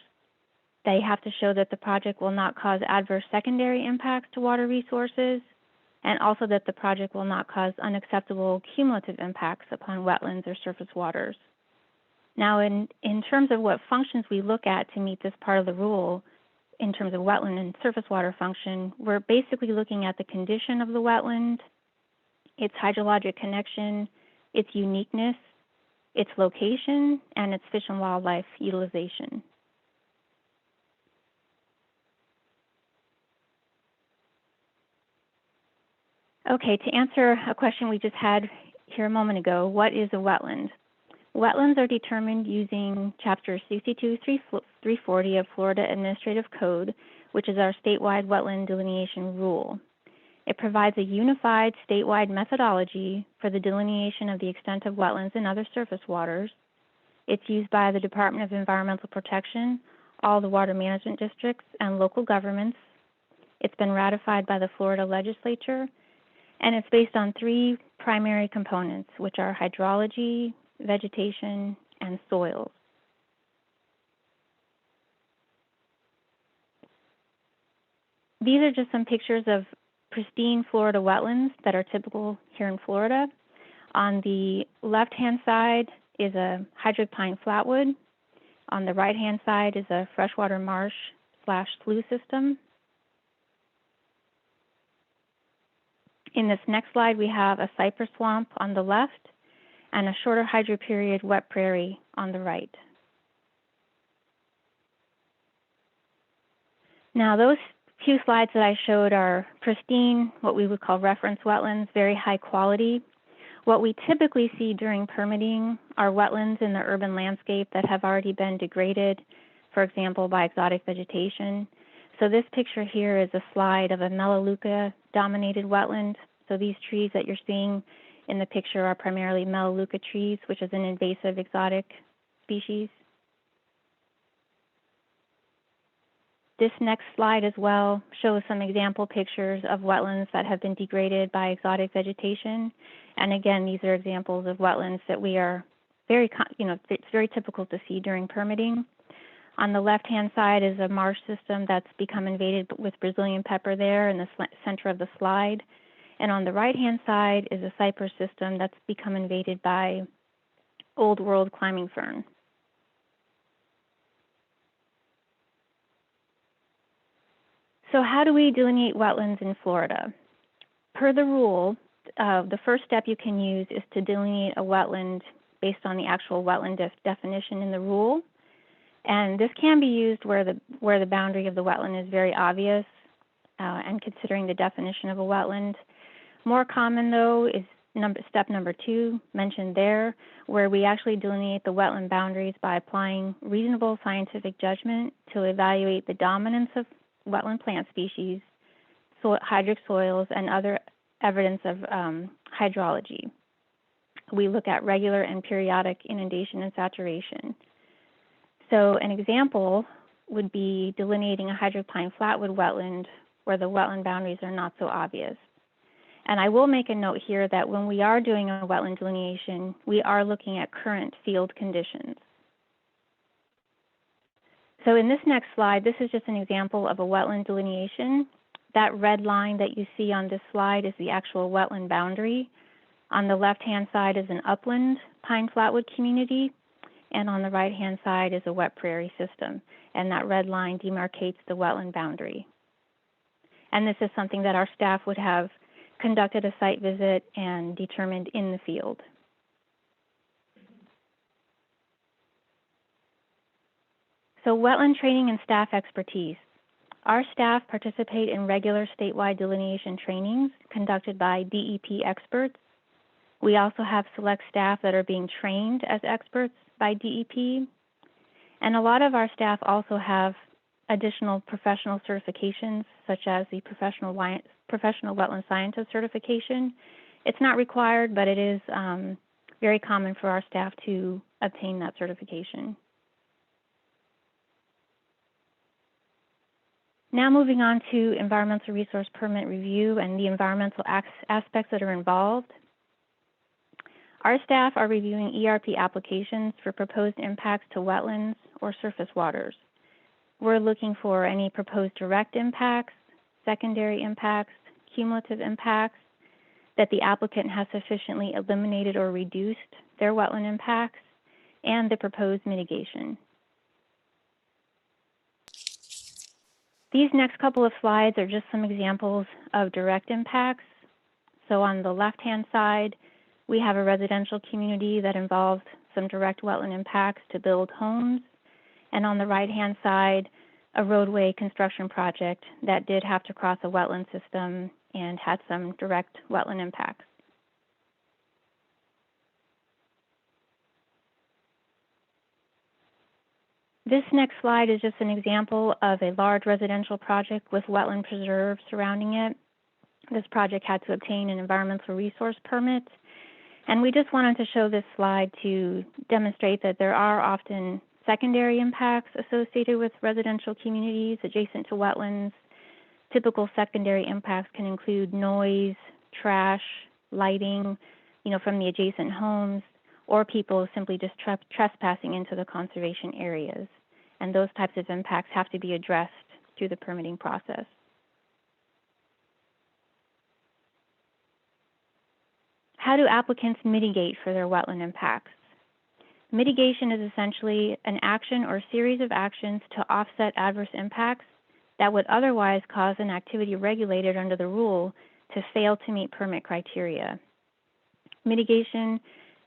They have to show that the project will not cause adverse secondary impacts to water resources, and also that the project will not cause unacceptable cumulative impacts upon wetlands or surface waters. Now, in terms of what functions we look at to meet this part of the rule, in terms of wetland and surface water function, we're basically looking at the condition of the wetland, its hydrologic connection, its uniqueness, its location, and its fish and wildlife utilization. Okay, to answer a question we just had here a moment ago, what is a wetland? Wetlands are determined using Chapter 62-340 of Florida Administrative Code, which is our statewide wetland delineation rule. It provides a unified statewide methodology for the delineation of the extent of wetlands and other surface waters. It's used by the Department of Environmental Protection, all the water management districts, and local governments. It's been ratified by the Florida legislature, and it's based on 3 primary components, which are hydrology, vegetation, and soils. These are just some pictures of pristine Florida wetlands that are typical here in Florida. On the left-hand side is a hydric pine flatwood. On the right-hand side is a freshwater marsh / slough system. In this next slide, we have a cypress swamp on the left and a shorter hydroperiod wet prairie on the right. Now, those few slides that I showed are pristine, what we would call reference wetlands, very high quality. What we typically see during permitting are wetlands in the urban landscape that have already been degraded, for example, by exotic vegetation. So this picture here is a slide of a Melaleuca-dominated wetland. So these trees that you're seeing in the picture are primarily Melaleuca trees, which is an invasive exotic species. This next slide as well shows some example pictures of wetlands that have been degraded by exotic vegetation. And again, these are examples of wetlands that we are it's very typical to see during permitting. On the left-hand side is a marsh system that's become invaded with Brazilian pepper there in the center of the slide. And on the right-hand side is a cypress system that's become invaded by old world climbing fern. So how do we delineate wetlands in Florida? Per the rule, the first step you can use is to delineate a wetland based on the actual wetland definition in the rule. And this can be used where the boundary of the wetland is very obvious and considering the definition of a wetland. More common, though, is step number 2, mentioned there, where we actually delineate the wetland boundaries by applying reasonable scientific judgment to evaluate the dominance of wetland plant species, hydric soils, and other evidence of hydrology. We look at regular and periodic inundation and saturation. So an example would be delineating a hydric pine flatwood wetland where the wetland boundaries are not so obvious. And I will make a note here that when we are doing a wetland delineation, we are looking at current field conditions. So in this next slide, this is just an example of a wetland delineation. That red line that you see on this slide is the actual wetland boundary. On the left-hand side is an upland pine flatwood community, and on the right-hand side is a wet prairie system. And that red line demarcates the wetland boundary. And this is something that our staff would have conducted a site visit and determined in the field. So wetland training and staff expertise. Our staff participate in regular statewide delineation trainings conducted by DEP experts. We also have select staff that are being trained as experts by DEP. And a lot of our staff also have additional professional certifications, such as the Professional Wetland Scientist certification. It's not required, but it is very common for our staff to obtain that certification. Now moving on to environmental resource permit review and the environmental aspects that are involved. Our staff are reviewing ERP applications for proposed impacts to wetlands or surface waters. We're looking for any proposed direct impacts, secondary impacts, cumulative impacts, that the applicant has sufficiently eliminated or reduced their wetland impacts, and the proposed mitigation. These next couple of slides are just some examples of direct impacts. So on the left-hand side, we have a residential community that involves some direct wetland impacts to build homes. And on the right-hand side, a roadway construction project that did have to cross a wetland system and had some direct wetland impacts. This next slide is just an example of a large residential project with wetland preserves surrounding it. This project had to obtain an environmental resource permit. And we just wanted to show this slide to demonstrate that there are often secondary impacts associated with residential communities adjacent to wetlands. Typical secondary impacts can include noise, trash, lighting, from the adjacent homes, or people simply just trespassing into the conservation areas. And those types of impacts have to be addressed through the permitting process. How do applicants mitigate for their wetland impacts? Mitigation is essentially an action or series of actions to offset adverse impacts that would otherwise cause an activity regulated under the rule to fail to meet permit criteria. Mitigation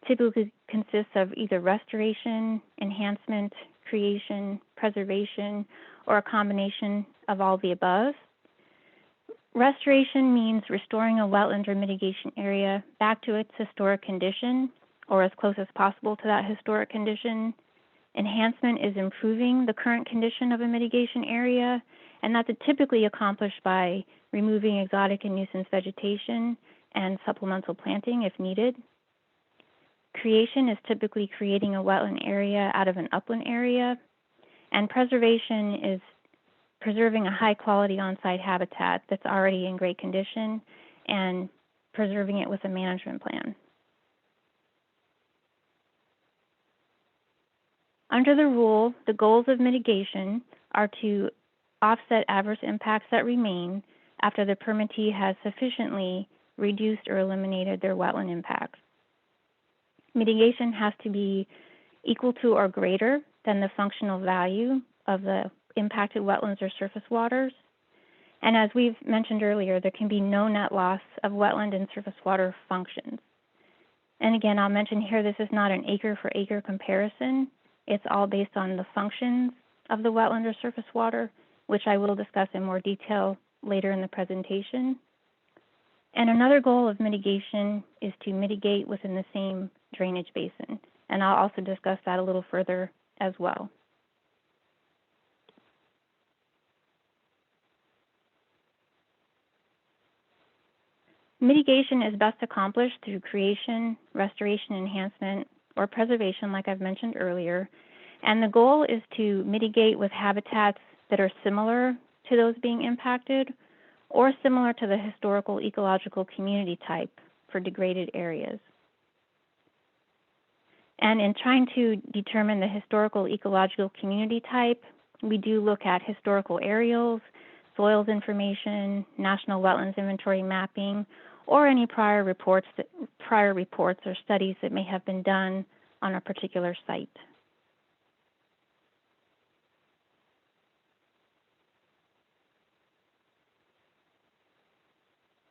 typically consists of either restoration, enhancement, creation, preservation, or a combination of all the above. Restoration means restoring a wetland or mitigation area back to its historic condition, or as close as possible to that historic condition. Enhancement is improving the current condition of a mitigation area, and that's typically accomplished by removing exotic and nuisance vegetation and supplemental planting if needed. Creation is typically creating a wetland area out of an upland area, and preservation is preserving a high-quality on-site habitat that's already in great condition and preserving it with a management plan. Under the rule, the goals of mitigation are to offset adverse impacts that remain after the permittee has sufficiently reduced or eliminated their wetland impacts. Mitigation has to be equal to or greater than the functional value of the impacted wetlands or surface waters. And as we've mentioned earlier, there can be no net loss of wetland and surface water functions. And again, I'll mention here, this is not an acre for acre comparison. It's all based on the functions of the wetland or surface water, which I will discuss in more detail later in the presentation. And another goal of mitigation is to mitigate within the same drainage basin. And I'll also discuss that a little further as well. Mitigation is best accomplished through creation, restoration, enhancement, or preservation, like I've mentioned earlier. And the goal is to mitigate with habitats that are similar to those being impacted or similar to the historical ecological community type for degraded areas. And in trying to determine the historical ecological community type, we do look at historical aerials, soils information, national wetlands inventory mapping, or any prior reports or studies that may have been done on a particular site.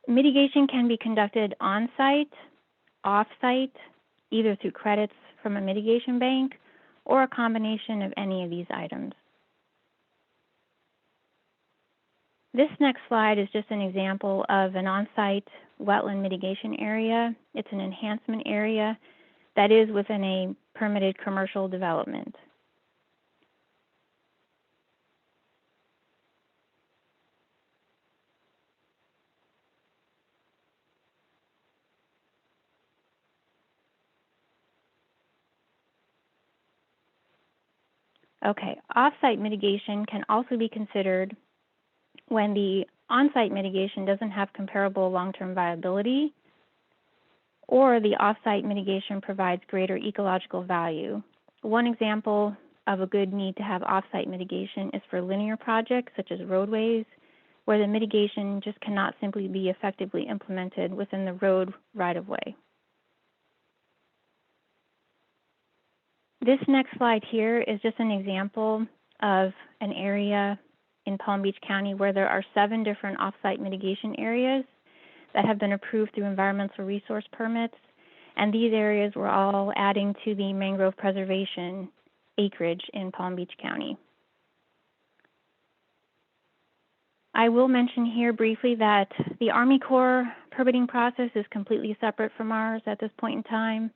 Mitigation can be conducted on-site, off-site, either through credits from a mitigation bank or a combination of any of these items. This next slide is just an example of an on-site wetland mitigation area. It's an enhancement area that is within a permitted commercial development. Okay, off-site mitigation can also be considered when the on-site mitigation doesn't have comparable long-term viability, or the off-site mitigation provides greater ecological value. One example of a good need to have off-site mitigation is for linear projects such as roadways, where the mitigation just cannot simply be effectively implemented within the road right-of-way. This next slide here is just an example of an area in Palm Beach County where there are 7 different off-site mitigation areas that have been approved through environmental resource permits. And these areas were all adding to the mangrove preservation acreage in Palm Beach County. I will mention here briefly that the Army Corps permitting process is completely separate from ours at this point in time.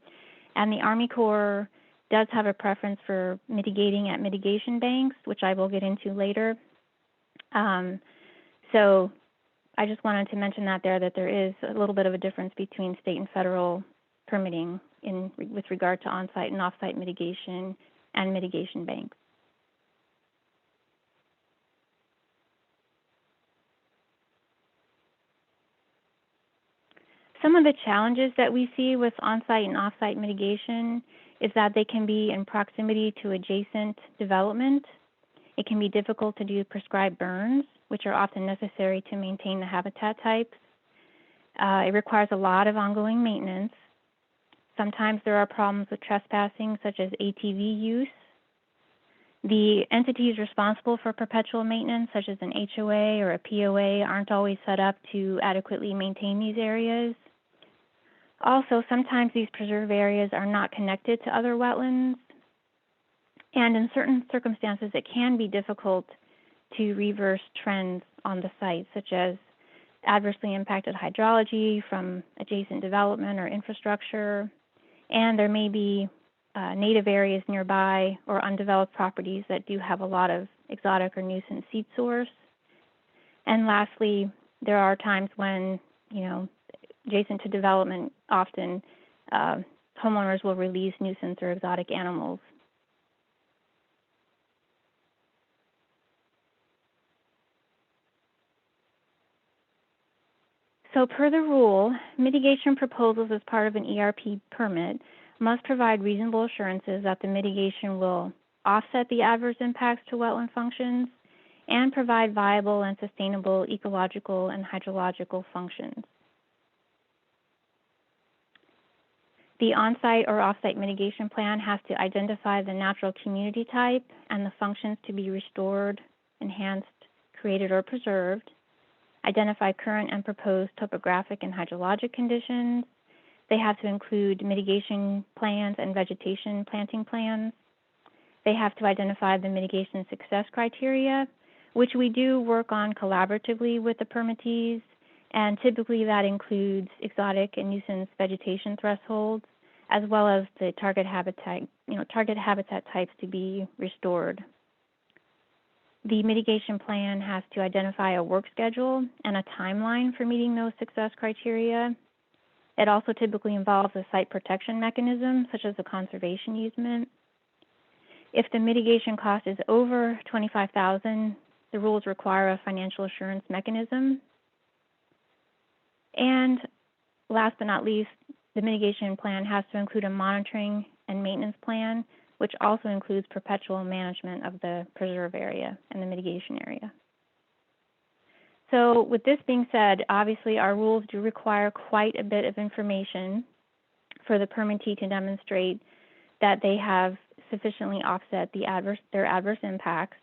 And the Army Corps does have a preference for mitigating at mitigation banks, which I will get into later. So I just wanted to mention that there is a little bit of a difference between state and federal permitting with regard to on-site and off-site mitigation and mitigation banks. Some of the challenges that we see with on-site and off-site mitigation is that they can be in proximity to adjacent development. It can be difficult to do prescribed burns, which are often necessary to maintain the habitat types. It requires a lot of ongoing maintenance. Sometimes there are problems with trespassing, such as ATV use. The entities responsible for perpetual maintenance, such as an HOA or a POA, aren't always set up to adequately maintain these areas. Also, sometimes these preserve areas are not connected to other wetlands. And in certain circumstances, it can be difficult to reverse trends on the site, such as adversely impacted hydrology from adjacent development or infrastructure. And there may be native areas nearby or undeveloped properties that do have a lot of exotic or nuisance seed source. And lastly, there are times when, adjacent to development, often homeowners will release nuisance or exotic animals. So per the rule, mitigation proposals as part of an ERP permit must provide reasonable assurances that the mitigation will offset the adverse impacts to wetland functions and provide viable and sustainable ecological and hydrological functions. The on-site or off-site mitigation plan has to identify the natural community type and the functions to be restored, enhanced, created, or preserved. identify current and proposed topographic and hydrologic conditions. They have to include mitigation plans and vegetation planting plans. They have to identify the mitigation success criteria, which we do work on collaboratively with the permittees, and typically that includes exotic and nuisance vegetation thresholds, as well as the target habitat types to be restored. The mitigation plan has to identify a work schedule and a timeline for meeting those success criteria. It also typically involves a site protection mechanism, such as a conservation easement. If the mitigation cost is over $25,000, the rules require a financial assurance mechanism. And last but not least, the mitigation plan has to include a monitoring and maintenance plan, which also includes perpetual management of the preserve area and the mitigation area. So with this being said, obviously our rules do require quite a bit of information for the permittee to demonstrate that they have sufficiently offset their adverse impacts.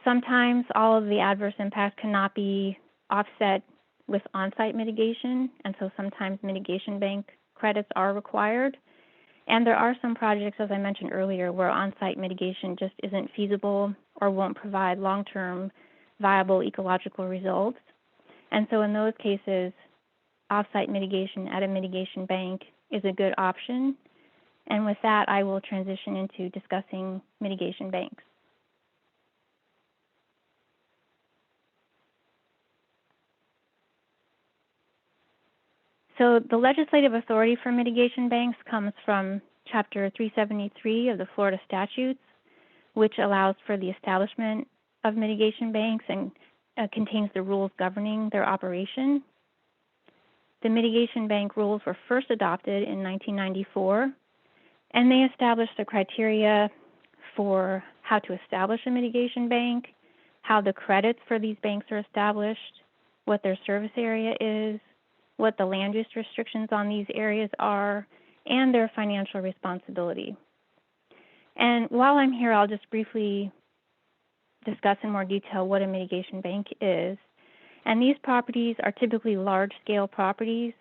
Sometimes all of the adverse impacts cannot be offset with on-site mitigation, and so sometimes mitigation bank credits are required. And there are some projects, as I mentioned earlier, where on-site mitigation just isn't feasible or won't provide long-term viable ecological results. And so in those cases, off-site mitigation at a mitigation bank is a good option. And with that, I will transition into discussing mitigation banks. So the legislative authority for mitigation banks comes from Chapter 373 of the Florida statutes, which allows for the establishment of mitigation banks and contains the rules governing their operation. The mitigation bank rules were first adopted in 1994, and they established the criteria for how to establish a mitigation bank, how the credits for these banks are established, what their service area is, what the land use restrictions on these areas are, and their financial responsibility. And while I'm here, I'll just briefly discuss in more detail what a mitigation bank is. And these properties are typically large-scale properties.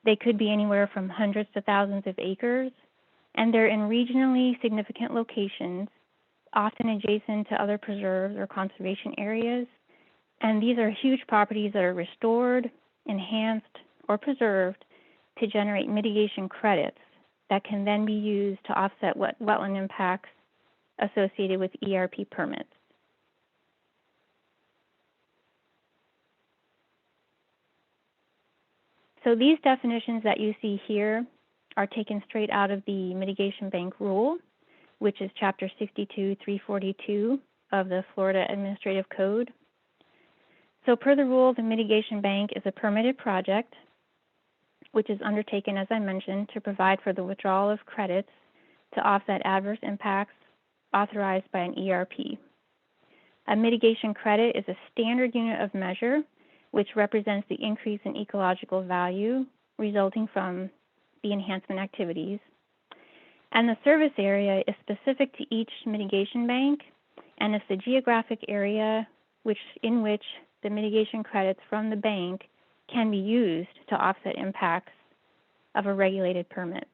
They could be anywhere from hundreds to thousands of acres, and they're in regionally significant locations, often adjacent to other preserves or conservation areas. And these are huge properties that are restored, enhanced, or preserved to generate mitigation credits that can then be used to offset wetland impacts associated with ERP permits. So these definitions that you see here are taken straight out of the Mitigation Bank Rule, which is Chapter 62-342 of the Florida Administrative Code. So per the rule, the mitigation bank is a permitted project which is undertaken, as I mentioned, to provide for the withdrawal of credits to offset adverse impacts authorized by an ERP. A mitigation credit is a standard unit of measure which represents the increase in ecological value resulting from the enhancement activities. And the service area is specific to each mitigation bank, and it's the geographic area in which the mitigation credits from the bank can be used to offset impacts of a regulated permit.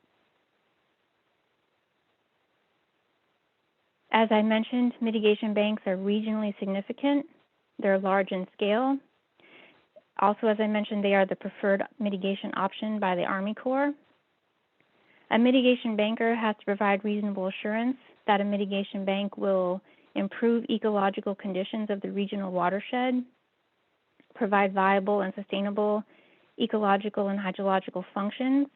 As I mentioned, mitigation banks are regionally significant. They're large in scale. Also, as I mentioned, they are the preferred mitigation option by the Army Corps. A mitigation banker has to provide reasonable assurance that a mitigation bank will improve ecological conditions of the regional watershed, provide viable and sustainable ecological and hydrological functions,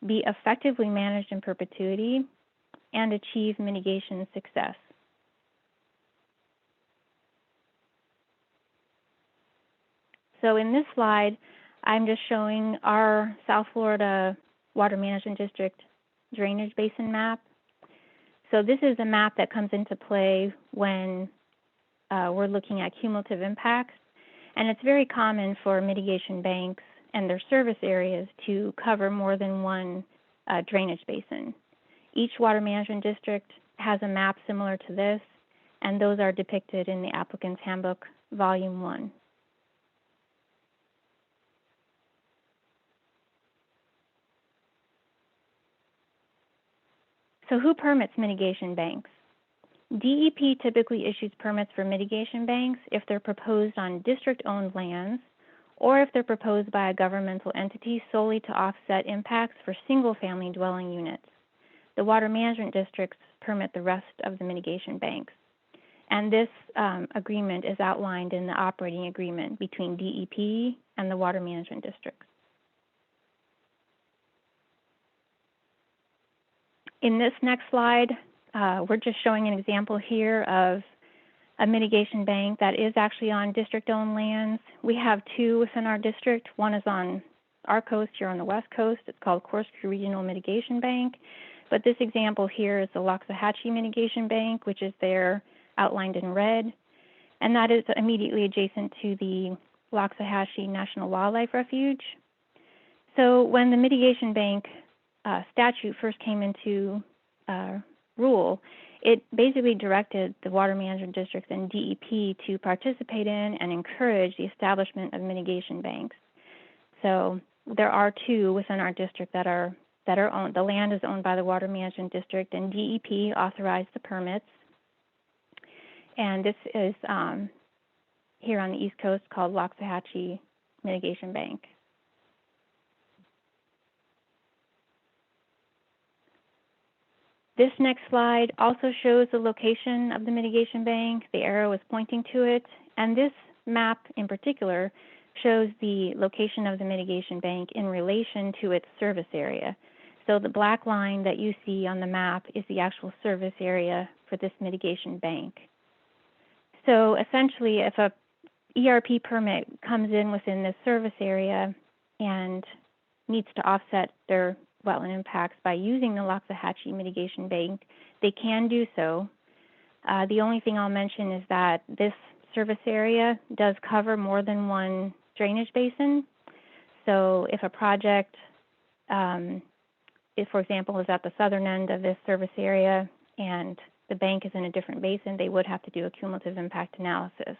be effectively managed in perpetuity, and achieve mitigation success. So in this slide, I'm just showing our South Florida Water Management District drainage basin map. So this is a map that comes into play when we're looking at cumulative impacts. And it's very common for mitigation banks and their service areas to cover more than one drainage basin. Each water management district has a map similar to this, and those are depicted in the Applicant's Handbook, Volume 1. So who permits mitigation banks? DEP typically issues permits for mitigation banks if they're proposed on district-owned lands or if they're proposed by a governmental entity solely to offset impacts for single-family dwelling units. The water management districts permit the rest of the mitigation banks. And this agreement is outlined in the operating agreement between DEP and the water management districts. In this next slide, we're just showing an example here of a mitigation bank that is actually on district-owned lands. We have two within our district. One is on our coast here on the west coast. It's called Corkscrew Regional Mitigation Bank. But this example here is the Loxahatchee Mitigation Bank, which is there outlined in red. And that is immediately adjacent to the Loxahatchee National Wildlife Refuge. So when the mitigation bank statute first came into rule, it basically directed the water management districts and DEP to participate in and encourage the establishment of mitigation banks. So there are two within our district that are owned. The land is owned by the water management district, and DEP authorized the permits. And this is here on the East Coast called Loxahatchee Mitigation Bank. This next slide also shows the location of the mitigation bank. The arrow is pointing to it. And this map in particular shows the location of the mitigation bank in relation to its service area. So the black line that you see on the map is the actual service area for this mitigation bank. So essentially, if a ERP permit comes in within this service area and needs to offset their wetland impacts by using the Loxahatchee Mitigation Bank, they can do so. The only thing I'll mention is that this service area does cover more than one drainage basin. So if a project, if for example, is at the southern end of this service area and the bank is in a different basin, they would have to do a cumulative impact analysis.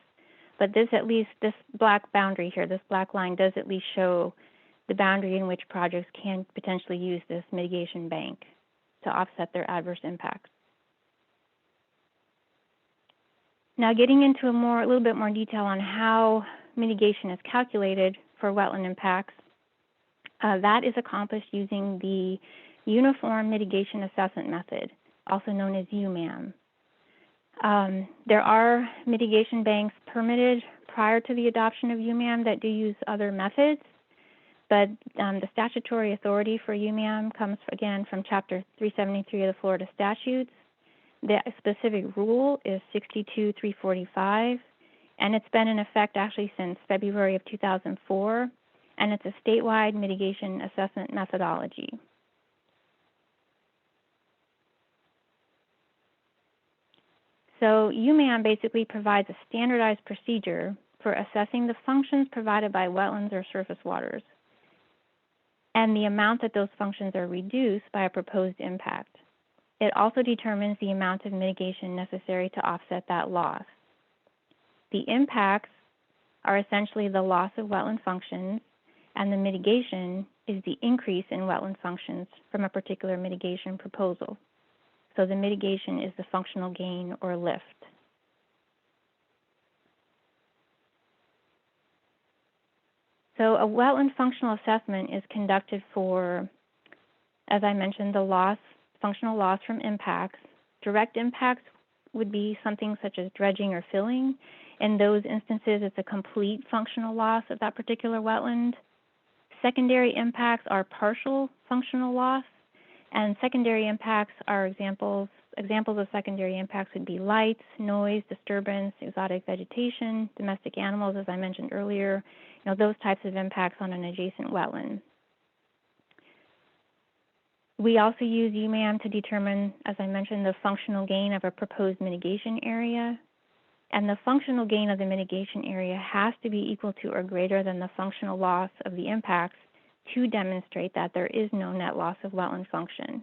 But this, at least, this black boundary here, this black line does at least show the boundary in which projects can potentially use this mitigation bank to offset their adverse impacts. Now, getting into a little bit more detail on how mitigation is calculated for wetland impacts, that is accomplished using the Uniform Mitigation Assessment Method, also known as UMAM. There are mitigation banks permitted prior to the adoption of UMAM that do use other methods, but the statutory authority for UMAM comes again from Chapter 373 of the Florida Statutes. The specific rule is 62-345, and it's been in effect actually since February of 2004, and it's a statewide mitigation assessment methodology. So UMAM basically provides a standardized procedure for assessing the functions provided by wetlands or surface waters and the amount that those functions are reduced by a proposed impact. It also determines the amount of mitigation necessary to offset that loss. The impacts are essentially the loss of wetland functions, and the mitigation is the increase in wetland functions from a particular mitigation proposal. So the mitigation is the functional gain or lift. So a wetland functional assessment is conducted for, as I mentioned, the loss, functional loss from impacts. Direct impacts would be something such as dredging or filling. In those instances, it's a complete functional loss of that particular wetland. Secondary impacts are partial functional loss, and secondary impacts are examples of secondary impacts would be lights, noise, disturbance, exotic vegetation, domestic animals, as I mentioned earlier, those types of impacts on an adjacent wetland. We also use UMAM to determine, as I mentioned, the functional gain of a proposed mitigation area. And the functional gain of the mitigation area has to be equal to or greater than the functional loss of the impacts to demonstrate that there is no net loss of wetland function.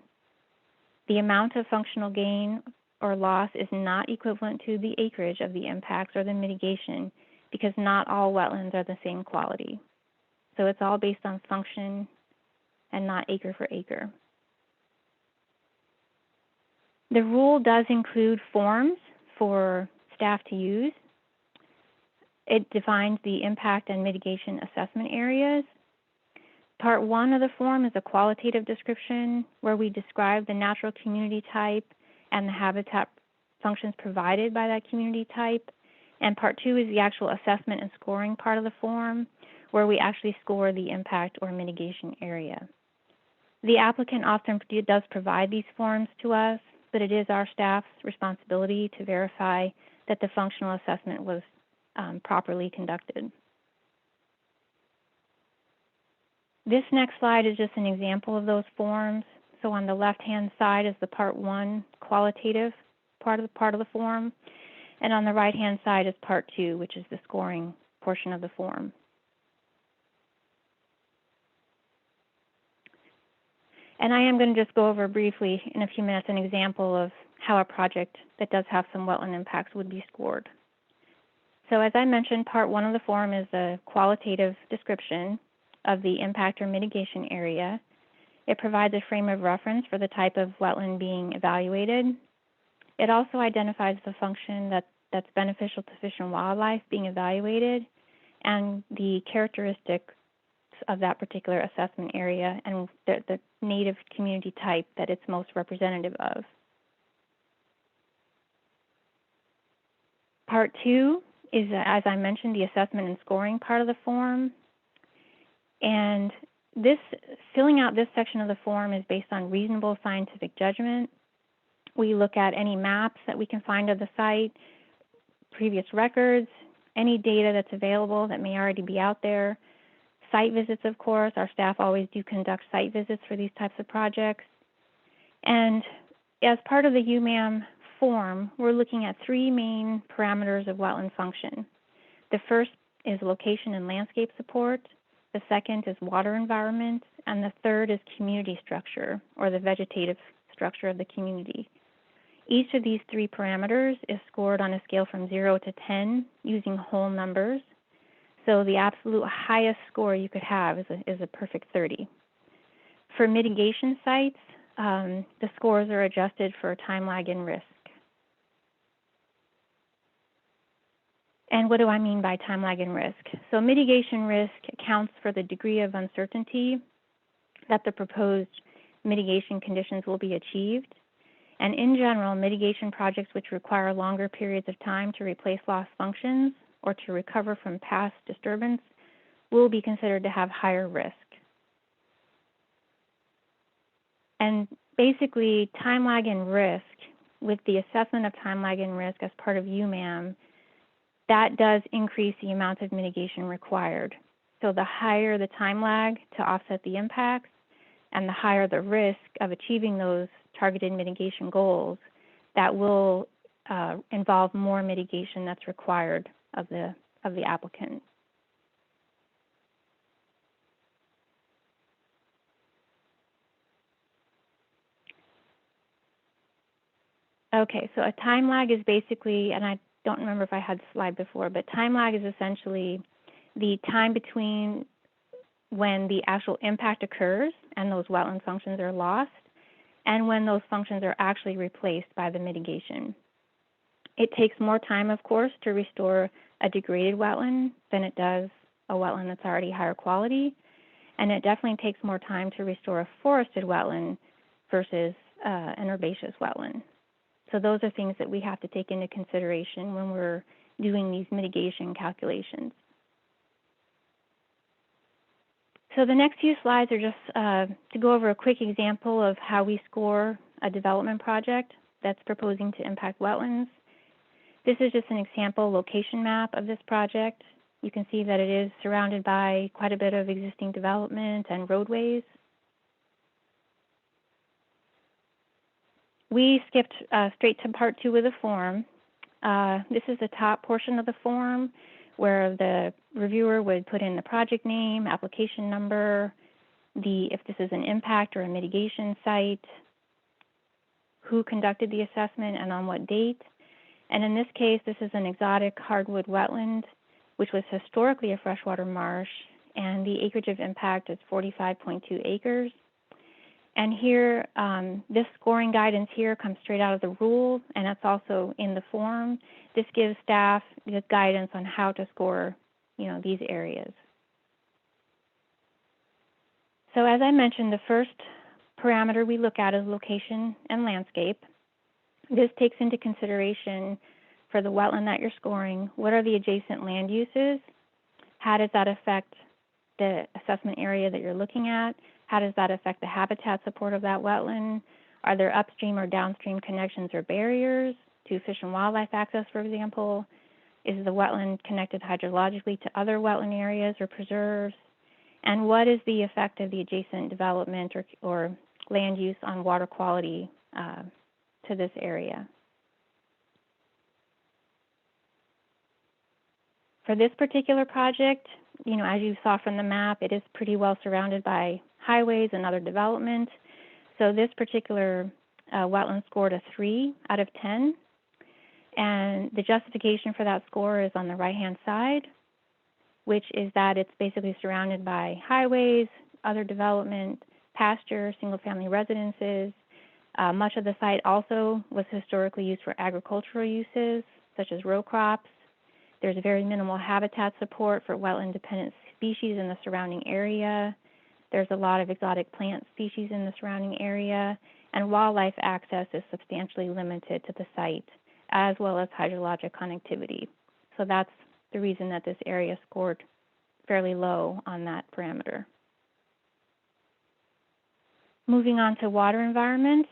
The amount of functional gain or loss is not equivalent to the acreage of the impacts or the mitigation because not all wetlands are the same quality. So it's all based on function and not acre for acre. The rule does include forms for staff to use. It defines the impact and mitigation assessment areas. Part 1 of the form is a qualitative description where we describe the natural community type and the habitat functions provided by that community type. And Part 2 is the actual assessment and scoring part of the form where we actually score the impact or mitigation area. The applicant often does provide these forms to us, but it is our staff's responsibility to verify that the functional assessment was properly conducted. This next slide is just an example of those forms. So on the left-hand side is the Part 1 qualitative part of the form, and on the right-hand side is Part 2, which is the scoring portion of the form. And I am going to just go over briefly in a few minutes an example of how a project that does have some wetland impacts would be scored. So as I mentioned, Part 1 of the form is a qualitative description of the impact or mitigation area. It provides a frame of reference for the type of wetland being evaluated. It also identifies the function that's beneficial to fish and wildlife being evaluated and the characteristics of that particular assessment area and the native community type that it's most representative of. Part 2 is, as I mentioned, the assessment and scoring part of the form. And filling out this section of the form is based on reasonable scientific judgment. We look at any maps that we can find of the site, previous records, any data that's available that may already be out there. Site visits, of course. Our staff always do conduct site visits for these types of projects. And as part of the UMAM form, we're looking at 3 main parameters of wetland function. The first is location and landscape support. The second is water environment, and the third is community structure, or the vegetative structure of the community. Each of these 3 parameters is scored on a scale from 0 to 10 using whole numbers. So the absolute highest score you could have is a perfect 30. For mitigation sites, the scores are adjusted for time lag and risk. And what do I mean by time lag and risk? So mitigation risk accounts for the degree of uncertainty that the proposed mitigation conditions will be achieved. And in general, mitigation projects which require longer periods of time to replace lost functions or to recover from past disturbance will be considered to have higher risk. And basically, time lag and risk, with the assessment of time lag and risk as part of UMAM, that does increase the amount of mitigation required. So the higher the time lag to offset the impacts and the higher the risk of achieving those targeted mitigation goals, that will involve more mitigation that's required of the applicant. Okay, so a time lag is basically, and I don't remember if I had the slide before, but time lag is essentially the time between when the actual impact occurs and those wetland functions are lost and when those functions are actually replaced by the mitigation. It takes more time, of course, to restore a degraded wetland than it does a wetland that's already higher quality, and it definitely takes more time to restore a forested wetland versus an herbaceous wetland. So those are things that we have to take into consideration when we're doing these mitigation calculations. So the next few slides are just to go over a quick example of how we score a development project that's proposing to impact wetlands. This is just an example location map of this project. You can see that it is surrounded by quite a bit of existing development and roadways. We skipped straight to part 2 of the form. This is the top portion of the form where the reviewer would put in the project name, application number, if this is an impact or a mitigation site, who conducted the assessment and on what date. And in this case, this is an exotic hardwood wetland, which was historically a freshwater marsh, and the acreage of impact is 45.2 acres. And here, this scoring guidance here comes straight out of the rules, and it's also in the form. This gives staff the guidance on how to score, these areas. So as I mentioned, the first parameter we look at is location and landscape. This takes into consideration for the wetland that you're scoring, what are the adjacent land uses? How does that affect the assessment area that you're looking at? How does that affect the habitat support of that wetland? Are there upstream or downstream connections or barriers to fish and wildlife access, for example? Is the wetland connected hydrologically to other wetland areas or preserves? And what is the effect of the adjacent development or land use on water quality to this area? For this particular project, as you saw from the map, it is pretty well surrounded by highways and other development. So this particular wetland scored a 3 out of 10. And the justification for that score is on the right-hand side, which is that it's basically surrounded by highways, other development, pasture, single-family residences. Much of the site also was historically used for agricultural uses, such as row crops. There's very minimal habitat support for wetland-dependent species in the surrounding area. There's a lot of exotic plant species in the surrounding area, and wildlife access is substantially limited to the site, as well as hydrologic connectivity. So that's the reason that this area scored fairly low on that parameter. Moving on to water environment,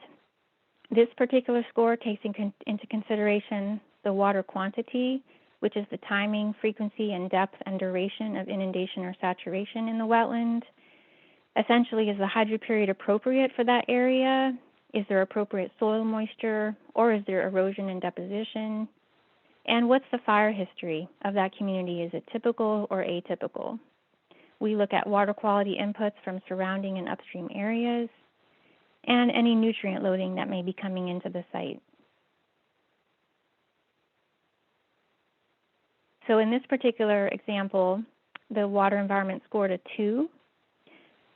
this particular score takes into consideration the water quantity, which is the timing, frequency, and depth and duration of inundation or saturation in the wetland. Essentially, is the hydro period appropriate for that area? Is there appropriate soil moisture, or is there erosion and deposition? And what's the fire history of that community? Is it typical or atypical? We look at water quality inputs from surrounding and upstream areas, and any nutrient loading that may be coming into the site. So in this particular example, the water environment scored a 2.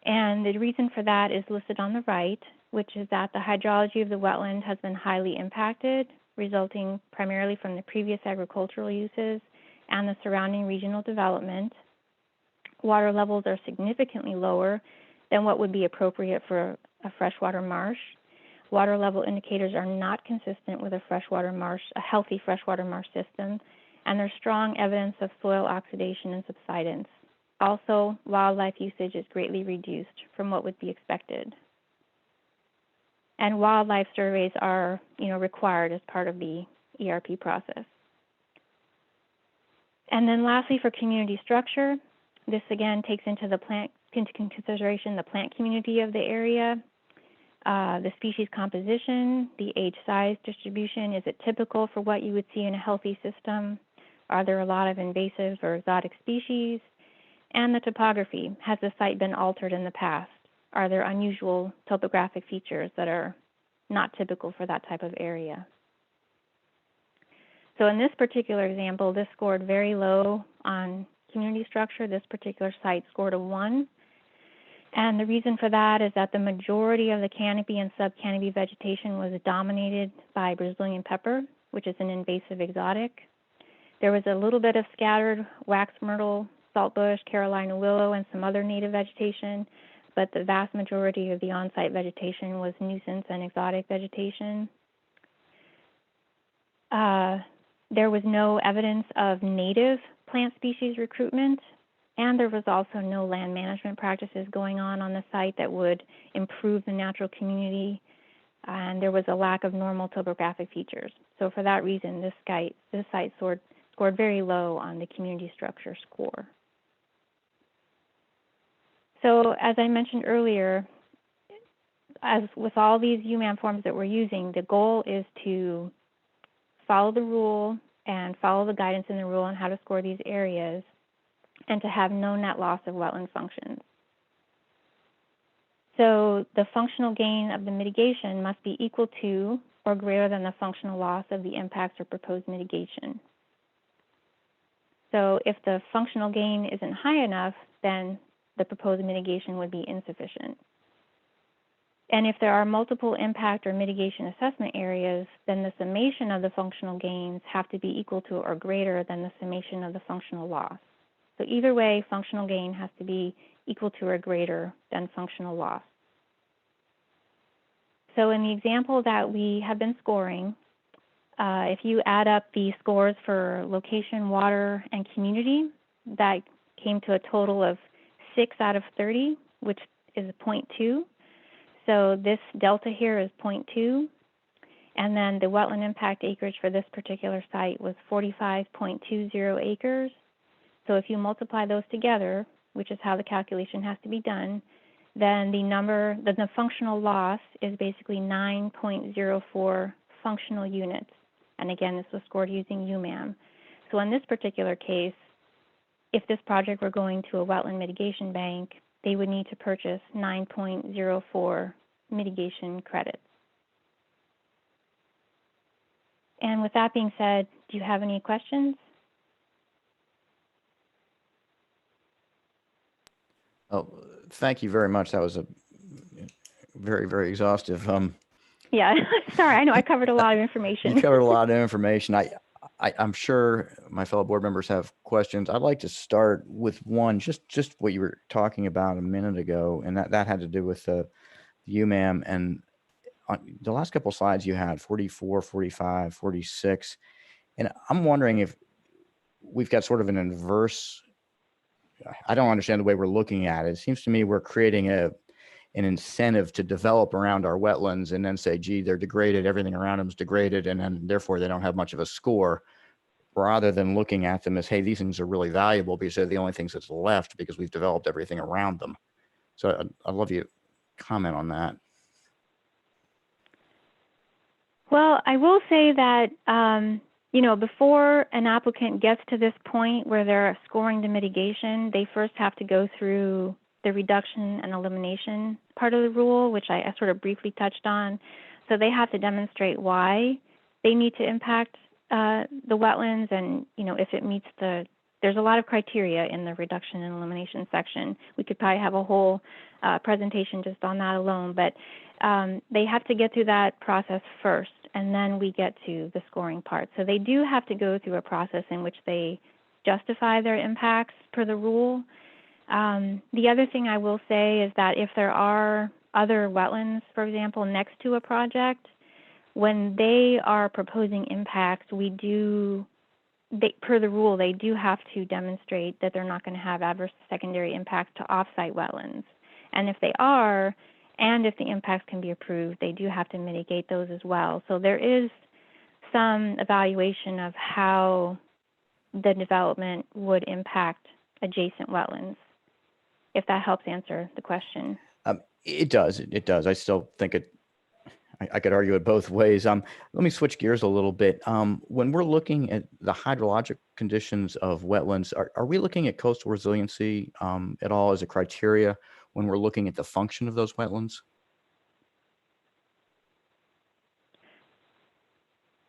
And the reason for that is listed on the right, which is that the hydrology of the wetland has been highly impacted, resulting primarily from the previous agricultural uses and the surrounding regional development. Water levels are significantly lower than what would be appropriate for a freshwater marsh. Water level indicators are not consistent with a freshwater marsh, a healthy freshwater marsh system, and there's strong evidence of soil oxidation and subsidence. Also, wildlife usage is greatly reduced from what would be expected. And wildlife surveys are, required as part of the ERP process. And then lastly, for community structure, this again takes into consideration the plant community of the area, the species composition, the age size distribution. Is it typical for what you would see in a healthy system? Are there a lot of invasive or exotic species? And the topography. Has the site been altered in the past? Are there unusual topographic features that are not typical for that type of area? So in this particular example, this scored very low on community structure. This particular site scored a 1. And the reason for that is that the majority of the canopy and sub-canopy vegetation was dominated by Brazilian pepper, which is an invasive exotic. There was a little bit of scattered wax myrtle, saltbush, Carolina willow, and some other native vegetation, but the vast majority of the on-site vegetation was nuisance and exotic vegetation. There was no evidence of native plant species recruitment, and there was also no land management practices going on the site that would improve the natural community, and there was a lack of normal topographic features. So for that reason, this site scored very low on the community structure score. So as I mentioned earlier, as with all these UMAM forms that we're using, the goal is to follow the rule and follow the guidance in the rule on how to score these areas, and to have no net loss of wetland functions. So the functional gain of the mitigation must be equal to or greater than the functional loss of the impacts or proposed mitigation. So if the functional gain isn't high enough, then the proposed mitigation would be insufficient. And if there are multiple impact or mitigation assessment areas, then the summation of the functional gains have to be equal to or greater than the summation of the functional loss. So either way, functional gain has to be equal to or greater than functional loss. So in the example that we have been scoring, if you add up the scores for location, water, and community, that came to a total of 6 out of 30, which is 0.2. So this delta here is 0.2. And then the wetland impact acreage for this particular site was 45.20 acres. So if you multiply those together, which is how the calculation has to be done, then the functional loss is basically 9.04 functional units. And again, this was scored using UMAM. So in this particular case, if this project were going to a wetland mitigation bank, they would need to purchase 9.04 mitigation credits. And with that being said, do you have any questions? Oh, thank you very much. That was a very, very exhaustive. Yeah, sorry, I know I covered a lot of information. You covered a lot of information. I'm sure my fellow board members have questions. I'd like to start with one, just what you were talking about a minute ago, and that had to do with the UMAM. And on the last couple of slides you had, 44, 45, 46. And I'm wondering if we've got sort of an inverse, I don't understand the way we're looking at it. It seems to me we're creating an incentive to develop around our wetlands and then say, gee, they're degraded, everything around them is degraded, and then therefore they don't have much of a score, rather than looking at them as, hey, these things are really valuable because they're the only things that's left because we've developed everything around them. So I'd love you to comment on that. Well, I will say that, before an applicant gets to this point where they're scoring the mitigation, they first have to go through the reduction and elimination part of the rule, which I sort of briefly touched on. So they have to demonstrate why they need to impact the wetlands, and if it meets there's a lot of criteria in the reduction and elimination section. We could probably have a whole presentation just on that alone, but they have to get through that process first, and then we get to the scoring part. So they do have to go through a process in which they justify their impacts per the rule. The other thing I will say is that if there are other wetlands, for example, next to a project, when they are proposing impacts, per the rule, they do have to demonstrate that they're not going to have adverse secondary impacts to offsite wetlands. And if they are, and if the impacts can be approved, they do have to mitigate those as well. So there is some evaluation of how the development would impact adjacent wetlands, if that helps answer the question. It does. It does. I still think I could argue it both ways. Let me switch gears a little bit. When we're looking at the hydrologic conditions of wetlands, are we looking at coastal resiliency at all as a criteria when we're looking at the function of those wetlands?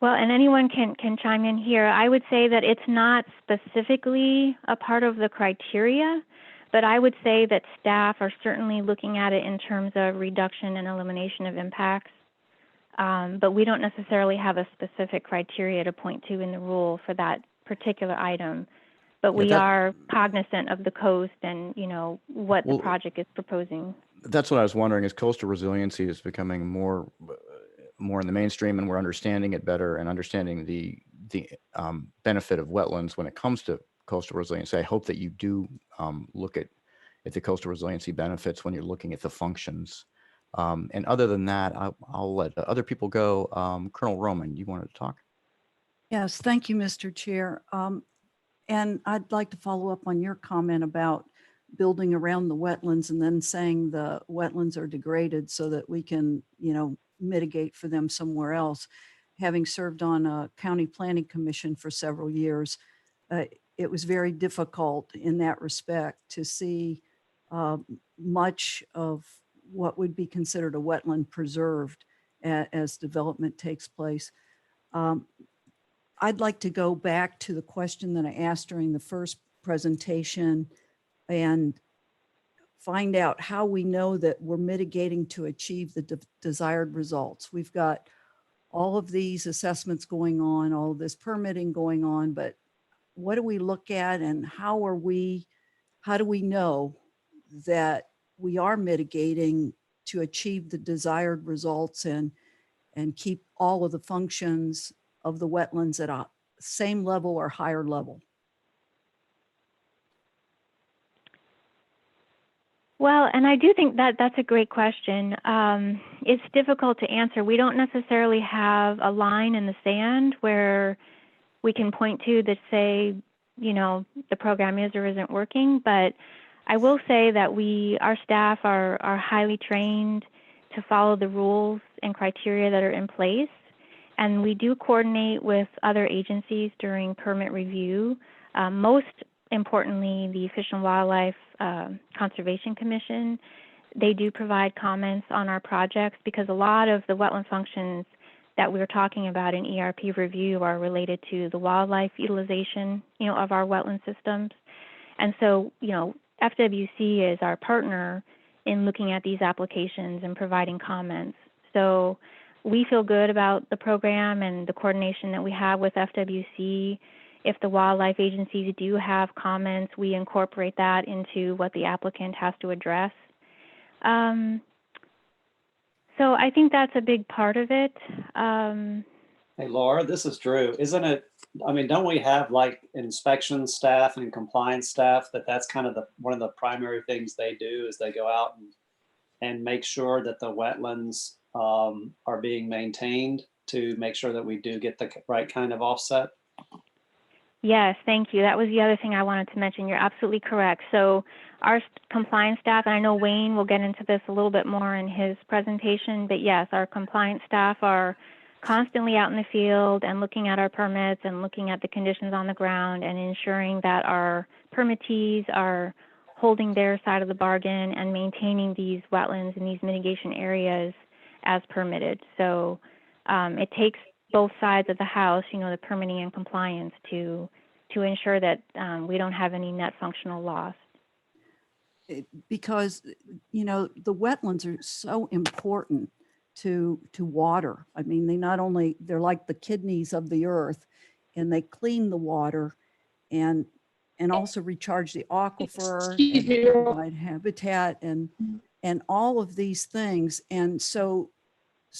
Well, and anyone can chime in here. I would say that it's not specifically a part of the criteria, but I would say that staff are certainly looking at it in terms of reduction and elimination of impacts. But we don't necessarily have a specific criteria to point to in the rule for that particular item. But we are cognizant of the coast and, what the project is proposing. That's what I was wondering, is coastal resiliency is becoming more in the mainstream, and we're understanding it better and understanding the benefit of wetlands when it comes to coastal resiliency. I hope that you do look at the coastal resiliency benefits when you're looking at the functions. And other than that, I'll let other people go. Colonel Roman, you wanted to talk? Yes, thank you, Mr. Chair. And I'd like to follow up on your comment about building around the wetlands and then saying the wetlands are degraded so that we can, mitigate for them somewhere else. Having served on a county planning commission for several years, it was very difficult in that respect to see much of what would be considered a wetland preserved as development takes place. I'd like to go back to the question that I asked during the first presentation and find out how we know that we're mitigating to achieve the desired results. We've got all of these assessments going on, all of this permitting going on, but what do we look at and how do we know that we are mitigating to achieve the desired results and keep all of the functions of the wetlands at a same level or higher level? Well, and I do think that that's a great question. It's difficult to answer. We don't necessarily have a line in the sand where we can point to that say, you know, the program is or isn't working. But I will say that our staff are highly trained to follow the rules and criteria that are in place. And we do coordinate with other agencies during permit review. Most importantly, the Fish and Wildlife Conservation Commission. They do provide comments on our projects because a lot of the wetland functions that we were talking about in ERP review are related to the wildlife utilization, you know, of our wetland systems. And so, you know, FWC is our partner in looking at these applications and providing comments. So we feel good about the program and the coordination that we have with FWC. If the wildlife agencies do have comments, we incorporate that into what the applicant has to address. So I think that's a big part of it. Hey, Laura, this is Drew. Isn't it, I mean, don't we have like inspection staff and compliance staff that's kind of one of the primary things they do is they go out and make sure that the wetlands are being maintained to make sure that we do get the right kind of offset? Yes, thank you. That was the other thing I wanted to mention. You're absolutely correct. So our compliance staff, and I know Wayne will get into this a little bit more in his presentation, but yes, our compliance staff are constantly out in the field and looking at our permits and looking at the conditions on the ground and ensuring that our permittees are holding their side of the bargain and maintaining these wetlands and these mitigation areas as permitted. So it takes both sides of the house, you know, the permitting and compliance to ensure that we don't have any net functional loss. Because, you know, the wetlands are so important to water. I mean, they're like the kidneys of the earth, and they clean the water and also recharge the aquifer and provide habitat and all of these things. And so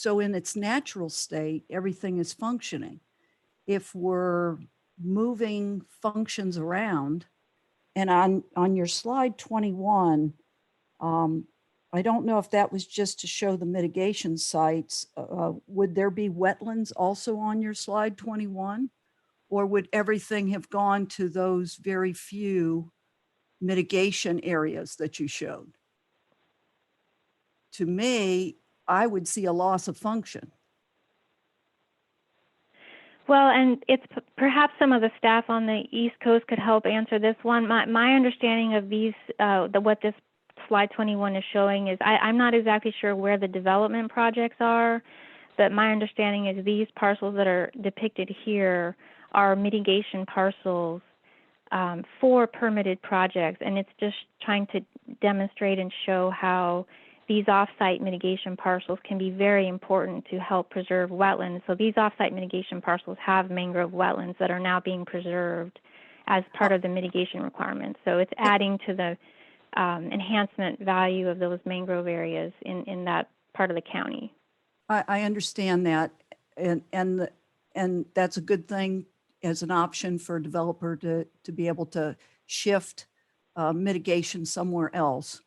in its natural state, everything is functioning. If we're moving functions around, and on your slide 21, I don't know if that was just to show the mitigation sites. Would there be wetlands also on your slide 21? Or would everything have gone to those very few mitigation areas that you showed? To me, I would see a loss of function. Well, and it's perhaps some of the staff on the East Coast could help answer this one. My understanding of these, what this slide 21 is showing is, I'm not exactly sure where the development projects are, but my understanding is these parcels that are depicted here are mitigation parcels for permitted projects. And it's just trying to demonstrate and show how these off-site mitigation parcels can be very important to help preserve wetlands. So these off-site mitigation parcels have mangrove wetlands that are now being preserved as part of the mitigation requirements. So it's adding to the enhancement value of those mangrove areas in that part of the county. I understand that, and that's a good thing as an option for a developer to be able to shift mitigation somewhere else.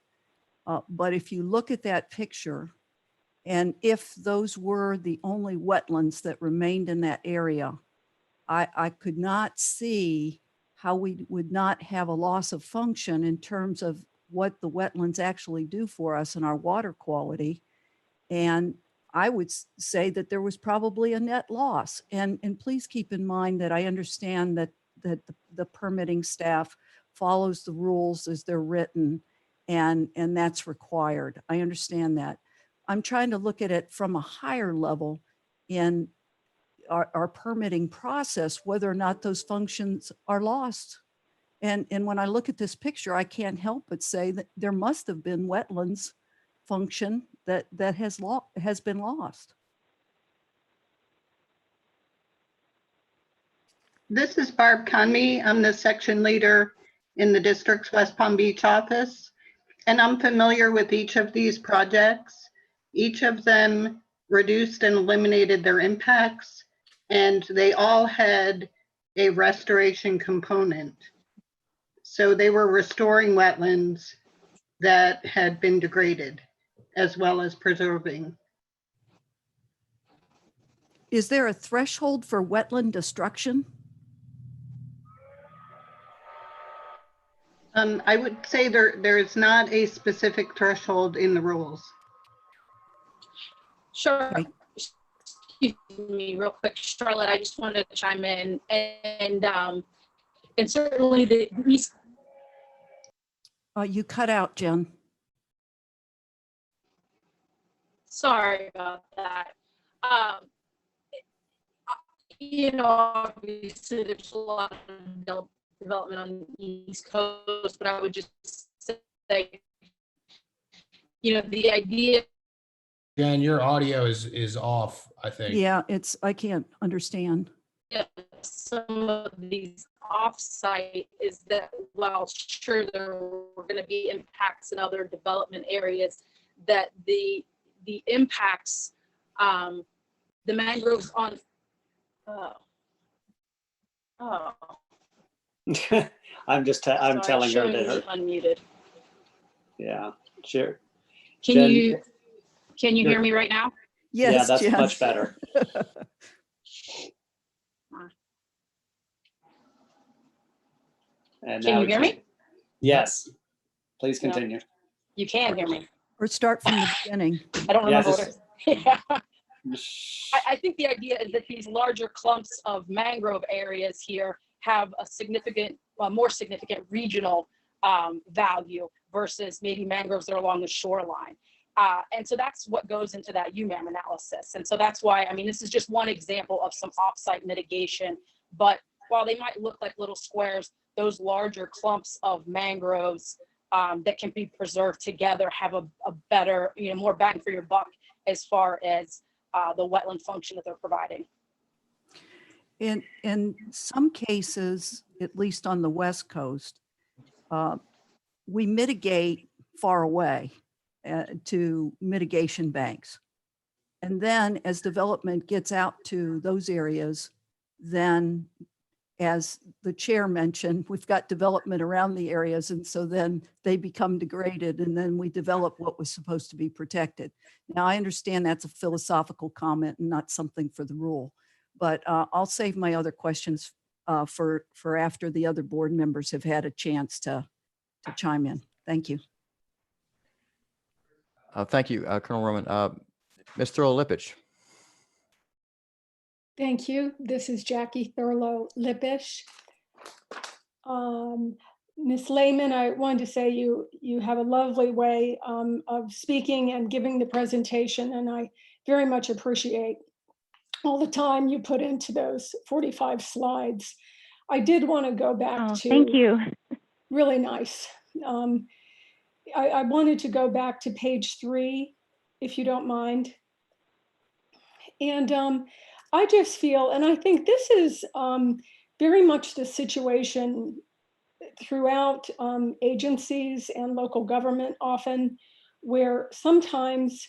But if you look at that picture, and if those were the only wetlands that remained in that area, I could not see how we would not have a loss of function in terms of what the wetlands actually do for us and our water quality. And I would say that there was probably a net loss. And please keep in mind that I understand that the permitting staff follows the rules as they're written, and that's required. I understand that. I'm trying to look at it from a higher level in our permitting process, whether or not those functions are lost. And when I look at this picture, I can't help but say that there must have been wetlands function that has been lost. This is Barb Conmee. I'm the section leader in the district's West Palm Beach office, and I'm familiar with each of these projects. Each of them reduced and eliminated their impacts, and they all had a restoration component. So they were restoring wetlands that had been degraded, as well as preserving. Is there a threshold for wetland destruction? I would say there is not a specific threshold in the rules. Sure. Excuse me, real quick, Charlotte. I just wanted to chime in, and certainly the East. You cut out, Jen. Sorry about that. You know, obviously there's a lot of development on the East Coast, but I would just say, you know, the idea. Jen, your audio is off, I think. Yeah, I can't understand. Yeah, some of these off-site is that while sure there were going to be impacts in other development areas, that the impacts, the mangroves on. I'm Sorry, telling her showing that me her. Unmuted. Yeah, sure. Can Jen, you hear me right now? Yes, yeah, that's Jen. much better. And Can now you hear me? Yes. Please continue. You can hear me. Or start from the beginning. I don't remember Yes, what I think the idea is that these larger clumps of mangrove areas here have a significant, more significant regional value versus maybe mangroves that are along the shoreline. And so that's what goes into that UMAM analysis. And so that's why, I mean, this is just one example of some offsite mitigation, but while they might look like little squares, those larger clumps of mangroves that can be preserved together have a better, you know, more bang for your buck as far as the wetland function that they're providing. In some cases, at least on the West Coast, we mitigate far away to mitigation banks. And then as development gets out to those areas, then as the chair mentioned, we've got development around the areas. And so then they become degraded and then we develop what was supposed to be protected. Now I understand that's a philosophical comment and not something for the rule, but I'll save my other questions for after the other board members have had a chance to chime in. Thank you. Thank you, Colonel Roman. Ms. Thurlow-Lippisch. Thank you. This is Jackie Thurlow-Lippisch. Ms. Lehman, I wanted to say you have a lovely way of speaking and giving the presentation, and I very much appreciate all the time you put into those 45 slides. I did want to go back to. Thank you. Really nice. I wanted to go back to page 3, if you don't mind. And I just feel, and I think this is very much the situation throughout agencies and local government often, where sometimes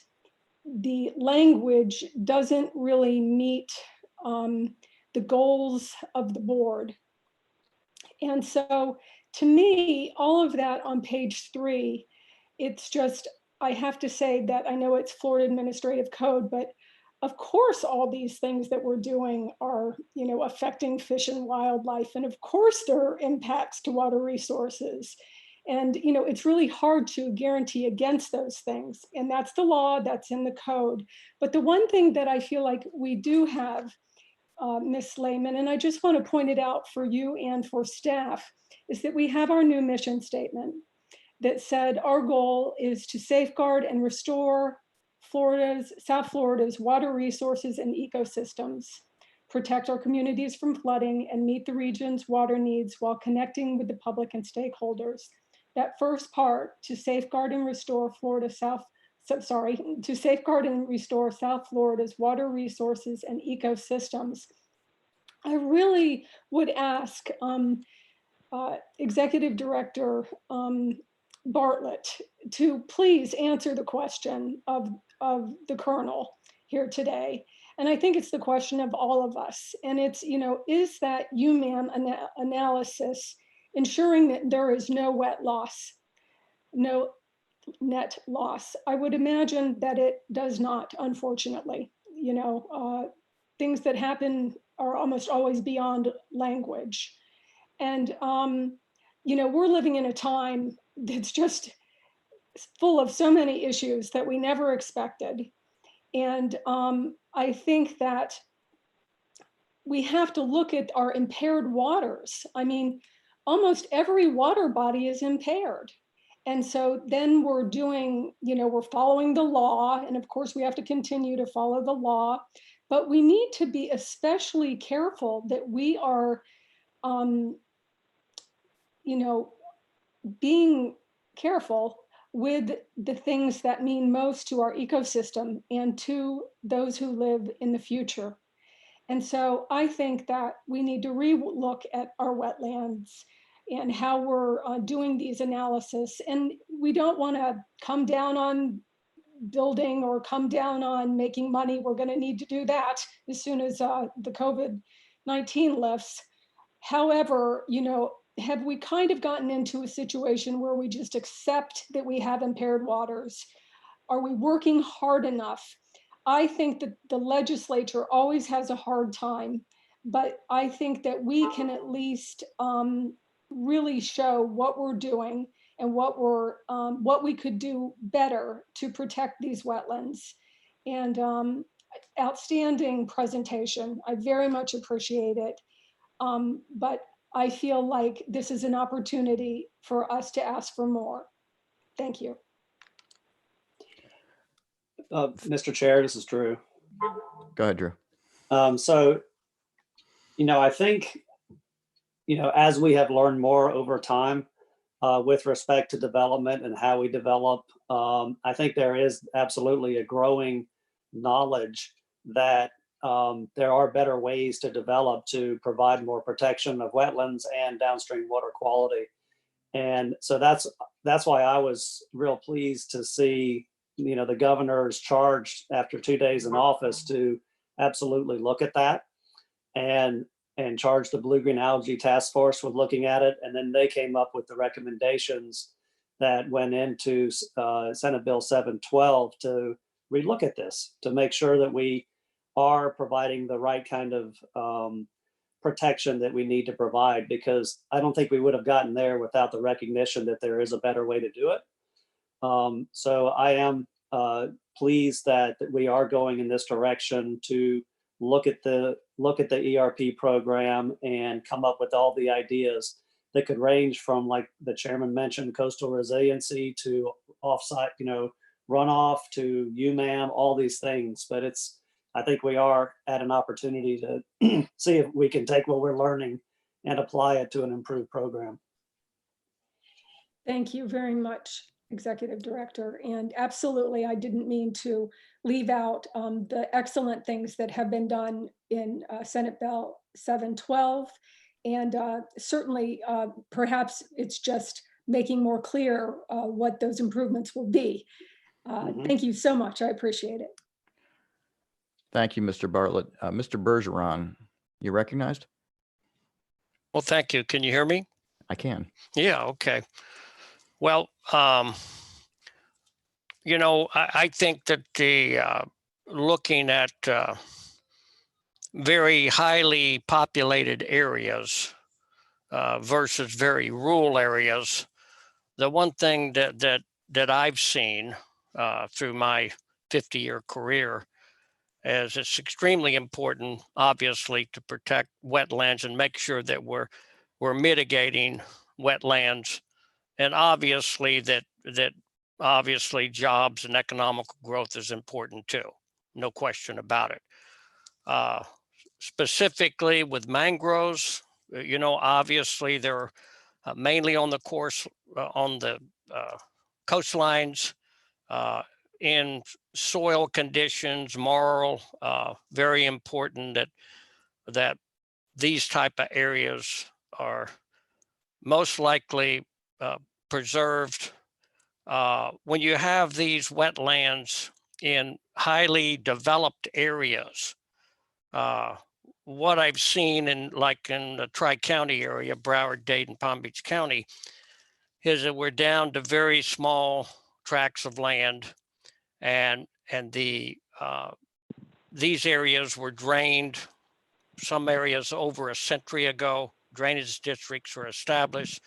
the language doesn't really meet the goals of the board. And so to me, all of that on page 3, it's just, I have to say that I know it's Florida Administrative Code, but of course, all these things that we're doing are, you know, affecting fish and wildlife. And of course, there are impacts to water resources. And, you know, it's really hard to guarantee against those things. And that's the law, that's in the code. But the one thing that I feel like we do have, Ms. Lehman, and I just want to point it out for you and for staff, is that we have our new mission statement that said our goal is to safeguard and restore South Florida's water resources and ecosystems protect our communities from flooding, and meet the region's water needs while connecting with the public and stakeholders. That first part, to safeguard and restore to safeguard and restore South Florida's water resources and ecosystems. I really would ask Executive Director Bartlett to please answer the question of the Colonel here today. And I think it's the question of all of us. And it's, is that UMAM analysis ensuring that there is no wet loss, no net loss? I would imagine that it does not, unfortunately. Things that happen are almost always beyond language. And, we're living in a time that's just full of so many issues that we never expected. And I think that we have to look at our impaired waters. I mean, almost every water body is impaired. And so then we're doing, we're following the law. And of course, we have to continue to follow the law. But we need to be especially careful that we are, being careful with the things that mean most to our ecosystem and to those who live in the future. And so I think that we need to relook at our wetlands and how we're doing these analysis. And we don't want to come down on building or come down on making money. We're going to need to do that as soon as the COVID-19 lifts. However, have we kind of gotten into a situation where we just accept that we have impaired waters? Are we working hard enough? I think that the legislature always has a hard time, but I think that we can at least really show what we're doing and what we could do better to protect these wetlands. And outstanding presentation. I very much appreciate it. But I feel like this is an opportunity for us to ask for more. Thank you. Mr. Chair, this is Drew. Go ahead, Drew. I think, as we have learned more over time with respect to development and how we develop, I think there is absolutely a growing knowledge that there are better ways to develop to provide more protection of wetlands and downstream water quality. And so that's why I was real pleased to see, the governor's charged after 2 days in office to absolutely look at that and charge the Blue-Green Algae Task Force with looking at it. And then they came up with the recommendations that went into Senate Bill 712 to relook at this, to make sure that we are providing the right kind of protection that we need to provide, because I don't think we would have gotten there without the recognition that there is a better way to do it. So I am pleased that we are going in this direction to look at the ERP program and come up with all the ideas that could range from, like the chairman mentioned, coastal resiliency to offsite, runoff to UMAM, all these things. But I think we are at an opportunity to see if we can take what we're learning and apply it to an improved program. Thank you very much, Executive Director. And absolutely, I didn't mean to leave out the excellent things that have been done in Senate Bill 712. And certainly, perhaps it's just making more clear what those improvements will be. Thank you so much. I appreciate it. Thank you, Mr. Bartlett. Mr. Bergeron, you recognized? Well, thank you. Can you hear me? I can. Yeah, okay. Well, I think that looking at very highly populated areas versus very rural areas, the one thing that I've seen through my 50-year career is it's extremely important, obviously, to protect wetlands and make sure that we're mitigating wetlands, and obviously that obviously jobs and economic growth is important too, no question about it. specifically with mangroves, obviously they're mainly on the course, on the coastlines, in soil conditions, marl, very important that these type of areas are most likely preserved. When you have these wetlands in highly developed areas, what I've seen in the Tri-County area, Broward, Dade, Palm Beach County, is that we're down to very small tracts of land, and these areas were drained, some areas over a century ago. Drainage districts were established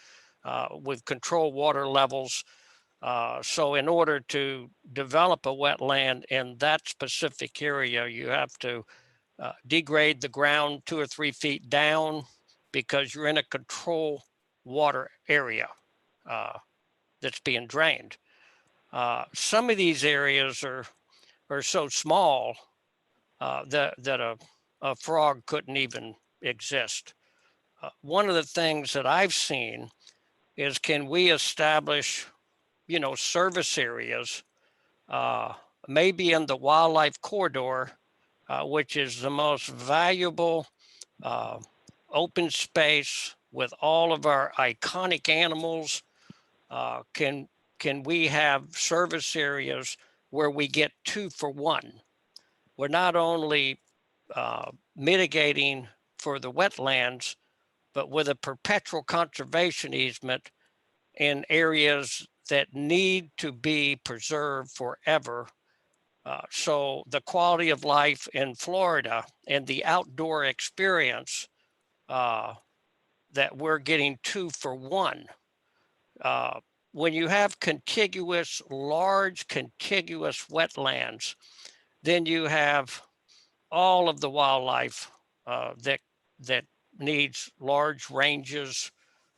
with controlled water levels. So in order to develop a wetland in that specific area, you have to degrade the ground 2 or 3 feet down because you're in a control water area that's being drained. Some of these areas are so small that a frog couldn't even exist. One of the things that I've seen is, can we establish, service areas, maybe in the wildlife corridor, which is the most valuable open space with all of our iconic animals. Can we have service areas where we get 2 for 1? We're not only mitigating for the wetlands, but with a perpetual conservation easement in areas that need to be preserved forever. So the quality of life in Florida and the outdoor experience that we're getting 2 for 1. When you have large contiguous wetlands, then you have all of the wildlife that needs large ranges,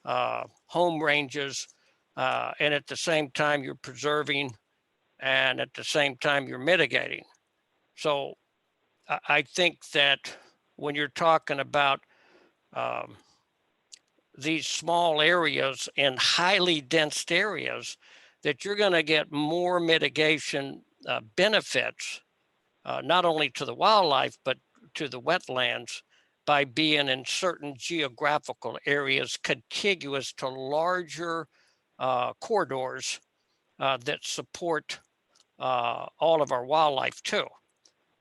home ranges, and at the same time you're preserving, and at the same time you're mitigating. So I think that when you're talking about these small areas in highly dense areas, that you're going to get more mitigation benefits, not only to the wildlife, but to the wetlands, by being in certain geographical areas contiguous to larger corridors that support all of our wildlife too.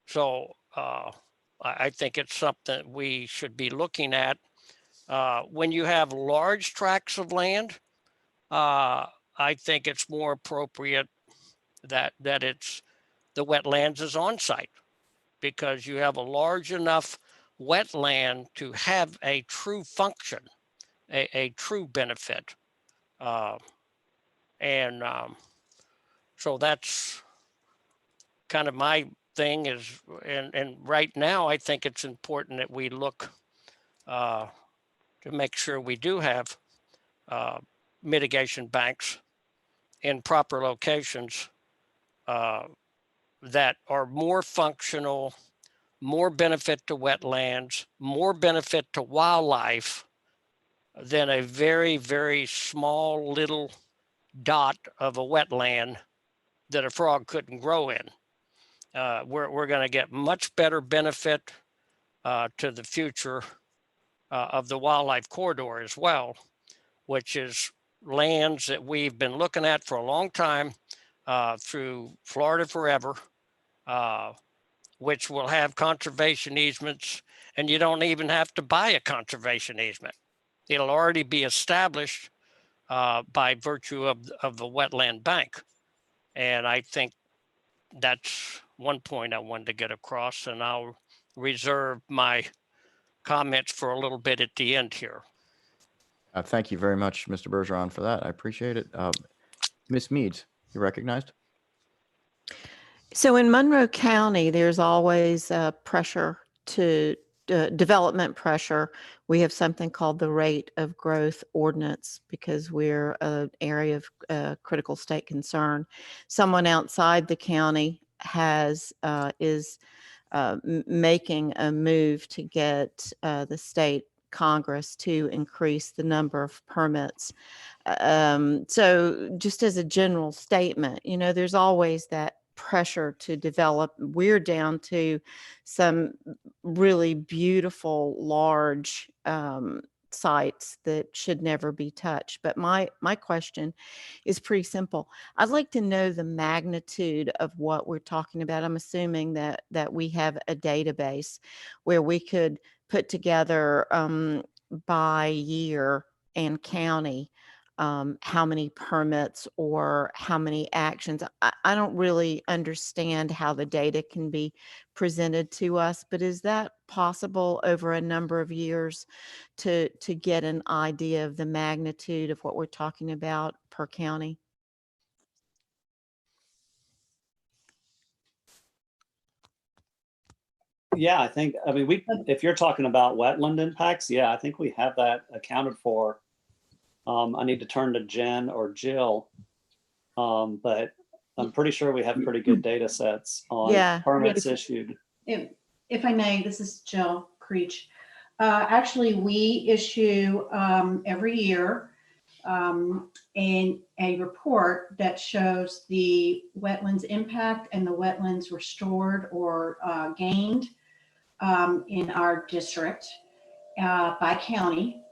So I think it's something we should be looking at. When you have large tracts of land, I think it's more appropriate that it's the wetlands is on site, because you have a large enough wetland to have a true function, a true benefit. So that's kind of my thing is, and right now I think it's important that we look to make sure we do have mitigation banks in proper locations that are more functional, more benefit to wetlands, more benefit to wildlife than a very, very small little dot of a wetland that a frog couldn't grow in. We're going to get much better benefit to the future of the wildlife corridor as well, which is lands that we've been looking at for a long time through Florida Forever, which will have conservation easements, and you don't even have to buy a conservation easement. It'll already be established by virtue of the wetland bank. And I think that's one point I wanted to get across, and I'll reserve my comments for a little bit at the end here. Thank you very much, Mr. Bergeron, for that. I appreciate it. Ms. Meads, you recognized? So in Monroe County, there's always pressure to development pressure. We have something called the rate of growth ordinance because we're an area of critical state concern. Someone outside the county is making a move to get the state Congress to increase the number of permits. So just as a general statement, you know, there's always that pressure to develop. We're down to some really beautiful, large sites that should never be touched. But my question is pretty simple. I'd like to know the magnitude of what we're talking about. I'm assuming that we have a database where we could put together by year and county how many permits or how many actions. I don't really understand how the data can be presented to us, but is that possible over a number of years to get an idea of the magnitude of what we're talking about per county? Yeah, I think, I mean, if you're talking about wetland impacts, yeah, I think we have that accounted for. I need to turn to Jen or Jill, but I'm pretty sure we have pretty good data sets on permits issued. If I may, this is Jill Creech. Actually, we issue every year a report that shows the wetlands impact and the wetlands restored or gained in our district by county.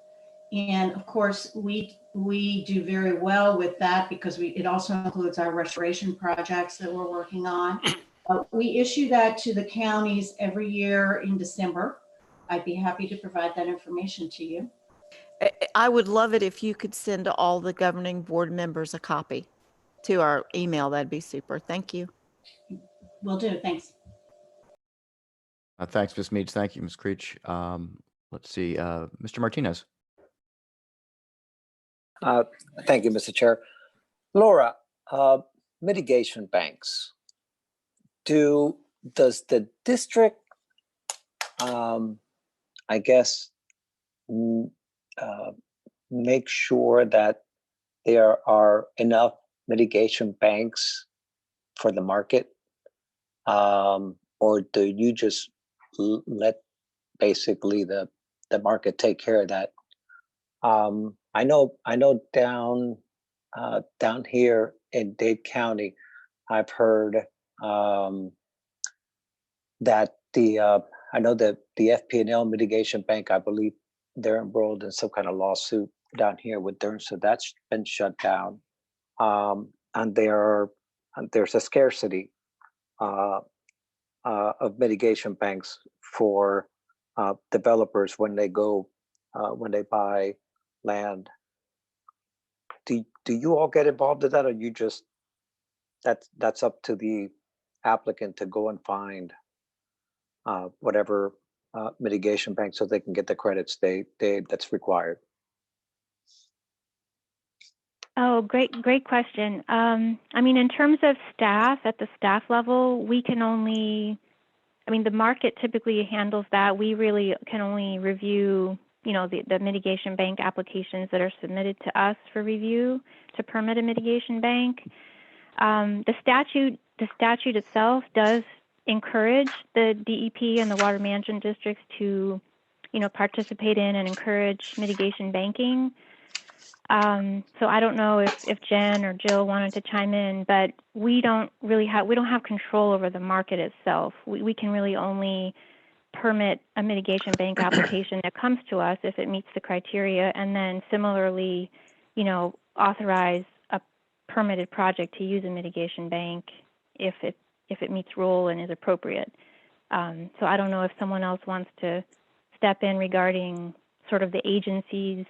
And of course, we do very well with that because it also includes our restoration projects that we're working on. We issue that to the counties every year in December. I'd be happy to provide that information to you. I would love it if you could send all the governing board members a copy to our email. That'd be super. Thank you. Will do. Thanks. Thanks, Ms. Meads. Thank you, Ms. Creech. Let's see, Mr. Martinez. Thank you, Mr. Chair. Laura, mitigation banks. Does the district, I guess, make sure that there are enough mitigation banks for the market? Or do you just let basically the market take care of that? I know down here in Dade County, I've heard that I know that the FP&L Mitigation Bank, I believe they're enrolled in some kind of lawsuit down here with Durham, so that's been shut down. And there's a scarcity of mitigation banks for developers when they buy land. Do you all get involved in that, or you just that's up to the applicant to go and find whatever mitigation bank so they can get the credits that's required? Oh, great question. I mean, in terms of staff, at the staff level, we can only, I mean, the market typically handles that. We really can only review, you know, the mitigation bank applications that are submitted to us for review to permit a mitigation bank. The statute itself does encourage the DEP and the water management districts to, you know, participate in and encourage mitigation banking. So I don't know if Jen or Jill wanted to chime in, but we don't have control over the market itself. We can really only permit a mitigation bank application that comes to us if it meets the criteria, and then similarly, you know, authorize a permitted project to use a mitigation bank if it meets rule and is appropriate. So I don't know if someone else wants to step in regarding sort of the agency's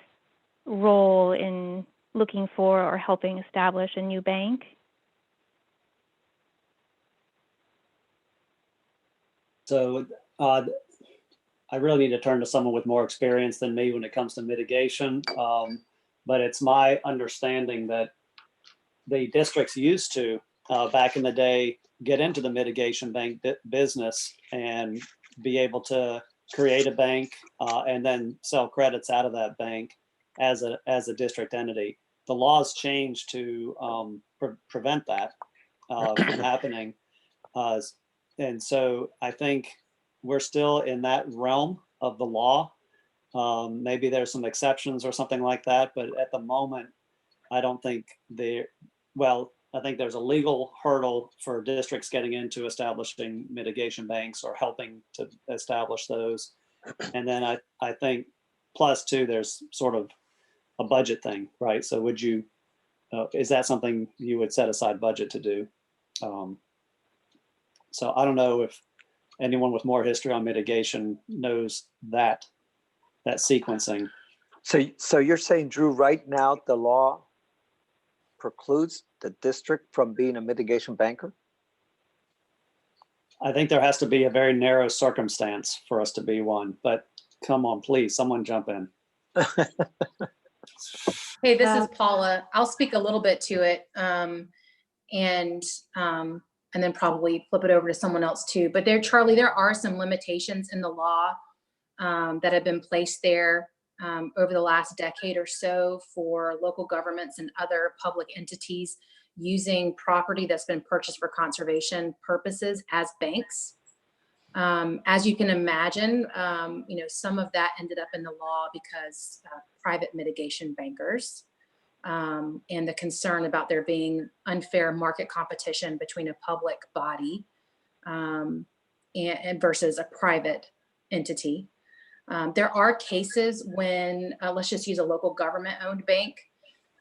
role in looking for or helping establish a new bank. So I really need to turn to someone with more experience than me when it comes to mitigation. But it's my understanding that the districts used to, back in the day, get into the mitigation bank business and be able to create a bank and then sell credits out of that bank as a district entity. The laws changed to prevent that from happening. And so I think we're still in that realm of the law. Maybe there's some exceptions or something like that, but at the moment, I don't think I think there's a legal hurdle for districts getting into establishing mitigation banks or helping to establish those. And then I think plus too, there's sort of a budget thing, right? So would you, is that something you would set aside budget to do? So I don't know if anyone with more history on mitigation knows that sequencing. So you're saying, Drew, right now the law precludes the district from being a mitigation banker? I think there has to be a very narrow circumstance for us to be one, but come on, please, someone jump in. Hey, this is Paula. I'll speak a little bit to it and then probably flip it over to someone else too. But Charlie, there are some limitations in the law that have been placed there over the last decade or so for local governments and other public entities using property that's been purchased for conservation purposes as banks. As you can imagine, some of that ended up in the law because private mitigation bankers and the concern about there being unfair market competition between a public body and versus a private entity. There are cases when, let's just use a local government owned bank.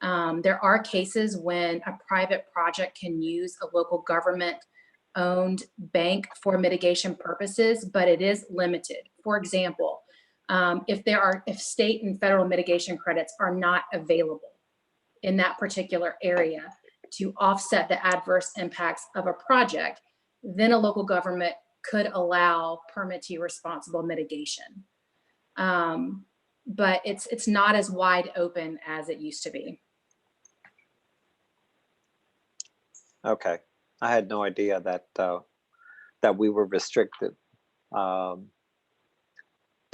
There are cases when a private project can use a local government owned bank for mitigation purposes, but it is limited. For example, if state and federal mitigation credits are not available in that particular area to offset the adverse impacts of a project, then a local government could allow permittee responsible mitigation. But it's not as wide open as it used to be. Okay, I had no idea that that we were restricted to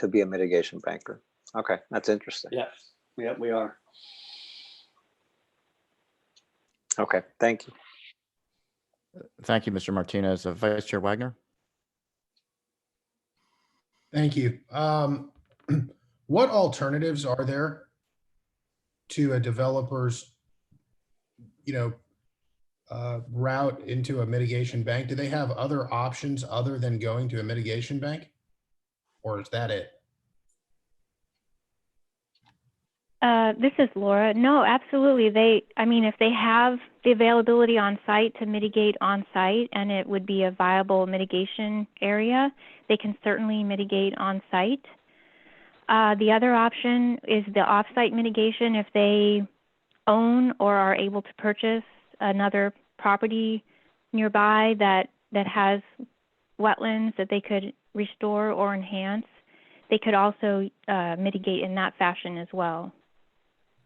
be a mitigation banker. Okay, that's interesting. Yeah, we are. Okay, thank you. Thank you, Mr. Martinez. Vice Chair Wagner. Thank you. What alternatives are there to a developer's, route into a mitigation bank? Do they have other options other than going to a mitigation bank? Or is that it? This is Laura. No, absolutely. If they have the availability on site to mitigate on site and it would be a viable mitigation area, they can certainly mitigate on site. The other option is the off-site mitigation. If they own or are able to purchase another property nearby that has wetlands that they could restore or enhance, they could also mitigate in that fashion as well.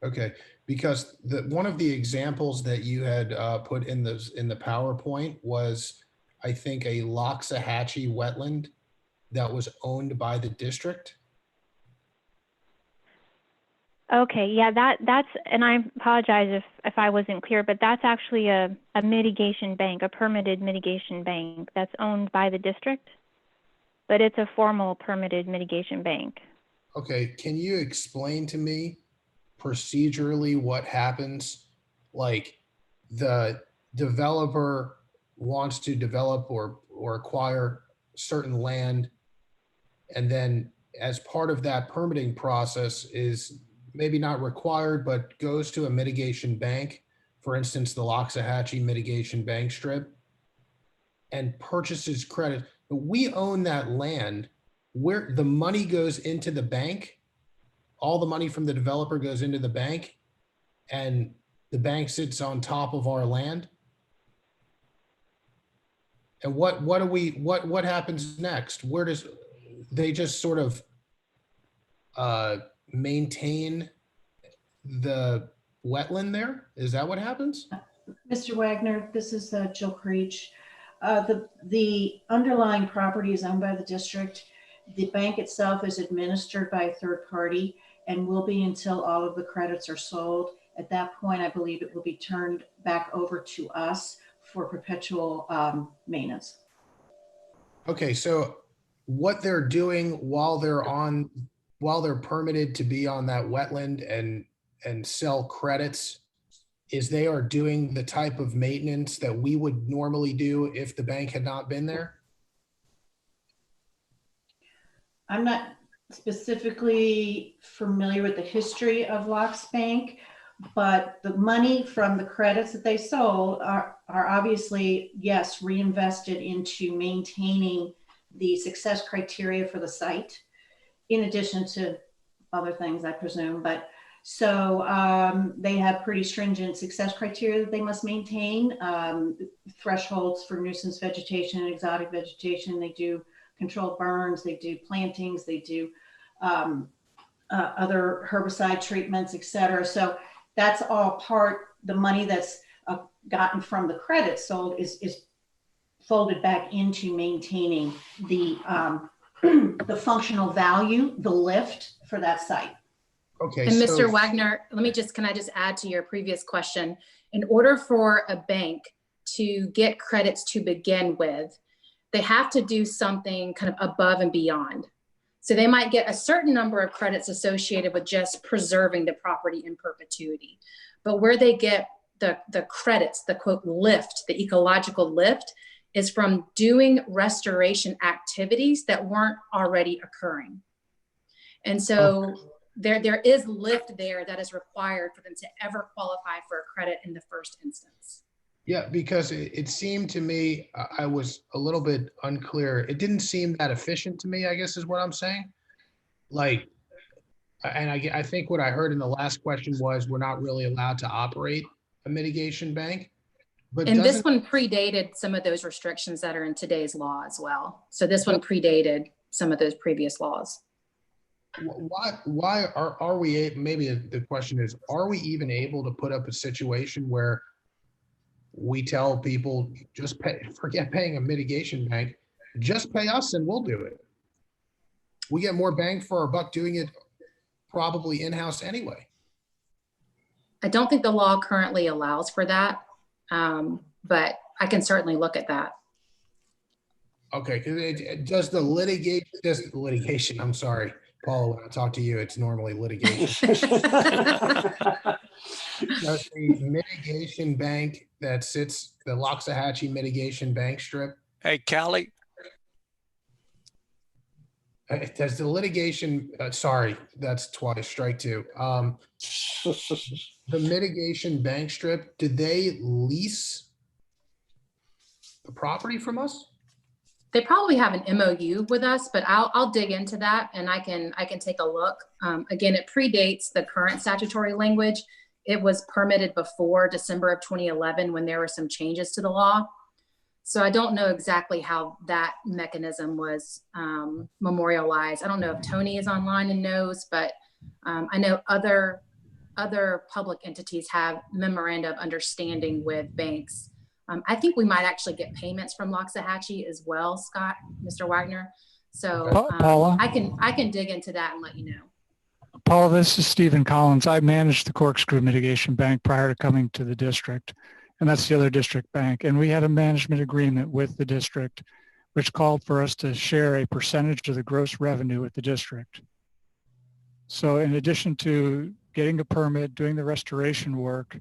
Okay, because one of the examples that you had put in the PowerPoint was, I think, a Loxahatchee wetland that was owned by the district. Okay, yeah, that's, and I apologize if I wasn't clear, but that's actually a mitigation bank, a permitted mitigation bank that's owned by the district, but it's a formal permitted mitigation bank. Okay, can you explain to me procedurally what happens? Like the developer wants to develop or acquire certain land, and then as part of that permitting process is maybe not required, but goes to a mitigation bank, for instance, the Loxahatchee mitigation bank strip, and purchases credit. But we own that land where the money goes into the bank. All the money from the developer goes into the bank, and the bank sits on top of our land. And what happens next? Where does they just sort of maintain the wetland there? Is that what happens? Mr. Wagner, this is Jill Creech. The underlying property is owned by the district. The bank itself is administered by a third party and will be until all of the credits are sold. At that point, I believe it will be turned back over to us for perpetual maintenance. Okay, so what they're doing while they're permitted to be on that wetland and sell credits is they are doing the type of maintenance that we would normally do if the bank had not been there? I'm not specifically familiar with the history of Locks Bank, but the money from the credits that they sold are obviously, yes, reinvested into maintaining the success criteria for the site, in addition to other things, I presume. But so they have pretty stringent success criteria that they must maintain, thresholds for nuisance vegetation and exotic vegetation. They do controlled burns, they do plantings, they do other herbicide treatments, et cetera. So that's all part, the money that's gotten from the credits sold is folded back into maintaining the the functional value, the lift for that site. Okay. And Mr. Wagner, can I just add to your previous question? In order for a bank to get credits to begin with, they have to do something kind of above and beyond. So they might get a certain number of credits associated with just preserving the property in perpetuity. But where they get the credits, the quote lift, the ecological lift, is from doing restoration activities that weren't already occurring. And so there is lift there that is required for them to ever qualify for a credit in the first instance. Yeah, because it seemed to me, I was a little bit unclear. It didn't seem that efficient to me, I guess is what I'm saying. Like, and I think what I heard in the last question was we're not really allowed to operate a mitigation bank. But and this one predated some of those restrictions that are in today's law as well. So this one predated some of those previous laws. Why are we, maybe the question is, are we even able to put up a situation where we tell people just forget paying a mitigation bank, just pay us and we'll do it? We get more bang for our buck doing it probably in-house anyway. I don't think the law currently allows for that, but I can certainly look at that. Okay, because does the litigation, I'm sorry, Paula, when I talk to you, it's normally litigation. Does the mitigation bank that sits, the Loxahatchee mitigation bank strip? Hey, Callie. Does the litigation, sorry, that's twice, strike two. The mitigation bank strip, do they lease the property from us? They probably have an MOU with us, but I'll dig into that and I can take a look. Again, it predates the current statutory language. It was permitted before December of 2011 when there were some changes to the law. So I don't know exactly how that mechanism was memorialized. I don't know if Tony is online and knows, but I know other public entities have memoranda of understanding with banks. I think we might actually get payments from Loxahatchee as well, Scott, Mr. Wagner. So Paula? I can dig into that and let you know. Paula, this is Stephen Collins. I managed the Corkscrew Mitigation Bank prior to coming to the district, and that's the other district bank. And we had a management agreement with the district, which called for us to share a percentage of the gross revenue with the district. So in addition to getting a permit, doing the restoration work,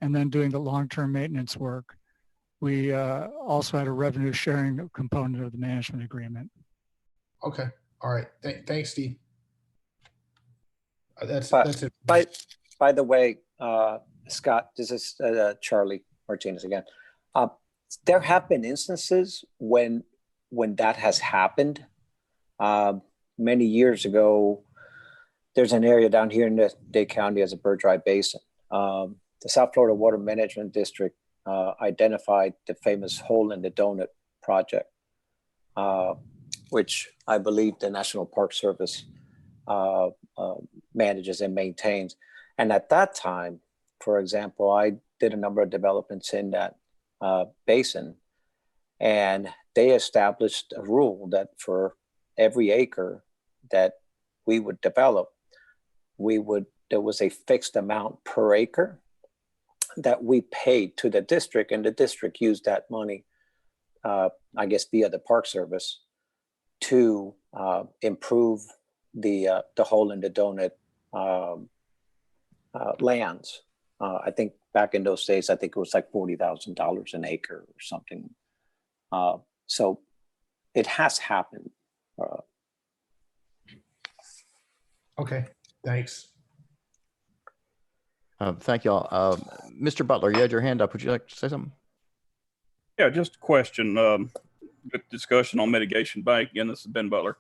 and then doing the long-term maintenance work, we also had a revenue sharing component of the management agreement. Okay. All right. Thanks, Steve. That's it. By the way, Scott, this is Charlie Martinez again. There have been instances when that has happened. Many years ago, there's an area down here in Dade County as a bird dry basin. The South Florida Water Management District identified the famous hole in the donut project, which I believe the National Park Service manages and maintains. And at that time, for example, I did a number of developments in that basin, and they established a rule that for every acre that we would develop, there was a fixed amount per acre that we paid to the district, and the district used that money I guess via the Park Service, to improve the hole in the donut lands. I think back in those days, I think it was like $40,000 an acre or something. So it has happened. Okay, thanks. Thank you all. Mr. Butler, you had your hand up. Would you like to say something? Yeah, just a question. Good discussion on mitigation bank. Again, this is Ben Butler.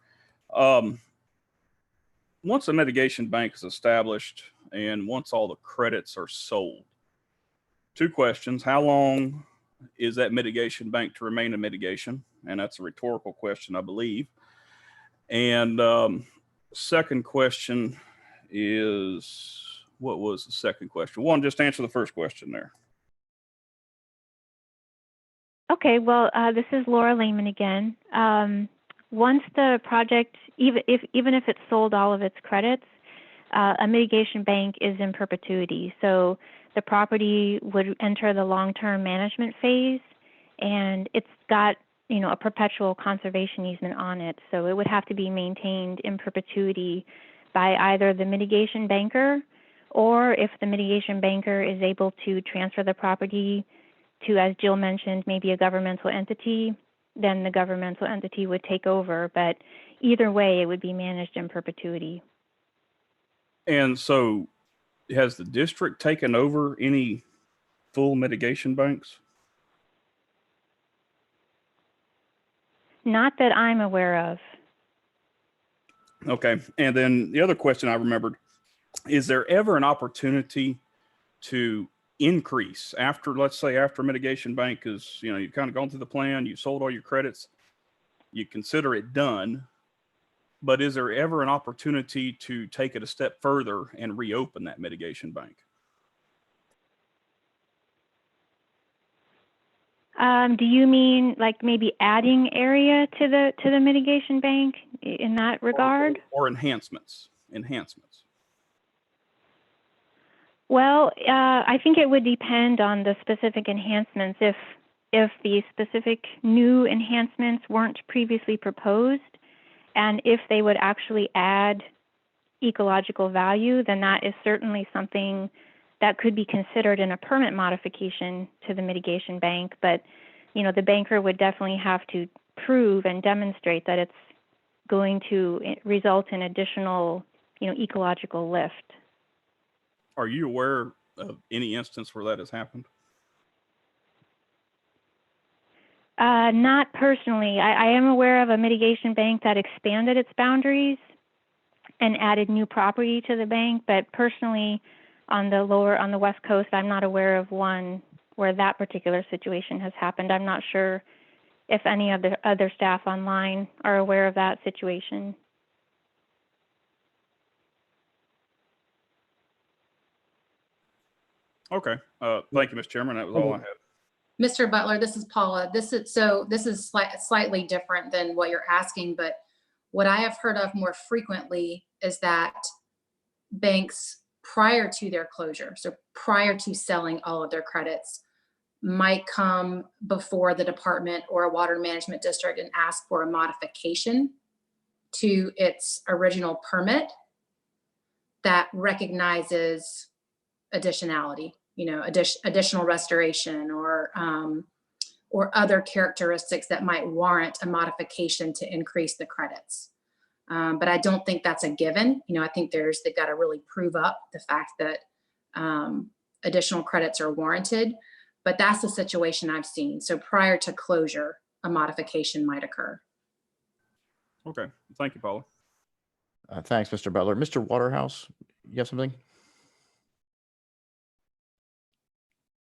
Once a mitigation bank is established and once all the credits are sold, two questions. How long is that mitigation bank to remain a mitigation? And that's a rhetorical question, I believe. And second question is, what was the second question? One, just answer the first question there. Okay, well, this is Laura Lehman again. Once the project, even if it's sold all of its credits, a mitigation bank is in perpetuity. So the property would enter the long-term management phase, and it's got, you know, a perpetual conservation easement on it. So it would have to be maintained in perpetuity by either the mitigation banker, or if the mitigation banker is able to transfer the property to, as Jill mentioned, maybe a governmental entity, then the governmental entity would take over. But either way, it would be managed in perpetuity. And so has the district taken over any full mitigation banks? Not that I'm aware of. Okay. And then the other question I remembered, is there ever an opportunity to increase after, let's say after a mitigation bank is, you know, you've kind of gone through the plan, you sold all your credits, you consider it done, but is there ever an opportunity to take it a step further and reopen that mitigation bank? Do you mean like maybe adding area to the mitigation bank in that regard? Or enhancements? Well, I think it would depend on the specific enhancements. If the specific new enhancements weren't previously proposed, and if they would actually add ecological value, then that is certainly something that could be considered in a permit modification to the mitigation bank. But, you know, the banker would definitely have to prove and demonstrate that it's going to result in additional, you know, ecological lift. Are you aware of any instance where that has happened? Not personally. I am aware of a mitigation bank that expanded its boundaries and added new property to the bank, but personally, on the West Coast, I'm not aware of one where that particular situation has happened. I'm not sure if any of the other staff online are aware of that situation. Okay. Thank you, Mr. Chairman. That was all I had. Mr. Butler, this is Paula. This is slightly different than what you're asking, but what I have heard of more frequently is that banks prior to their closure, so prior to selling all of their credits, might come before the department or a water management district and ask for a modification to its original permit that recognizes additionality, you know, additional restoration or other characteristics that might warrant a modification to increase the credits. But I don't think that's a given. You know, I think they've got to really prove up the fact that additional credits are warranted, but that's the situation I've seen. So prior to closure, a modification might occur. Okay. Thank you, Paula. Thanks, Mr. Butler. Mr. Waterhouse, you have something?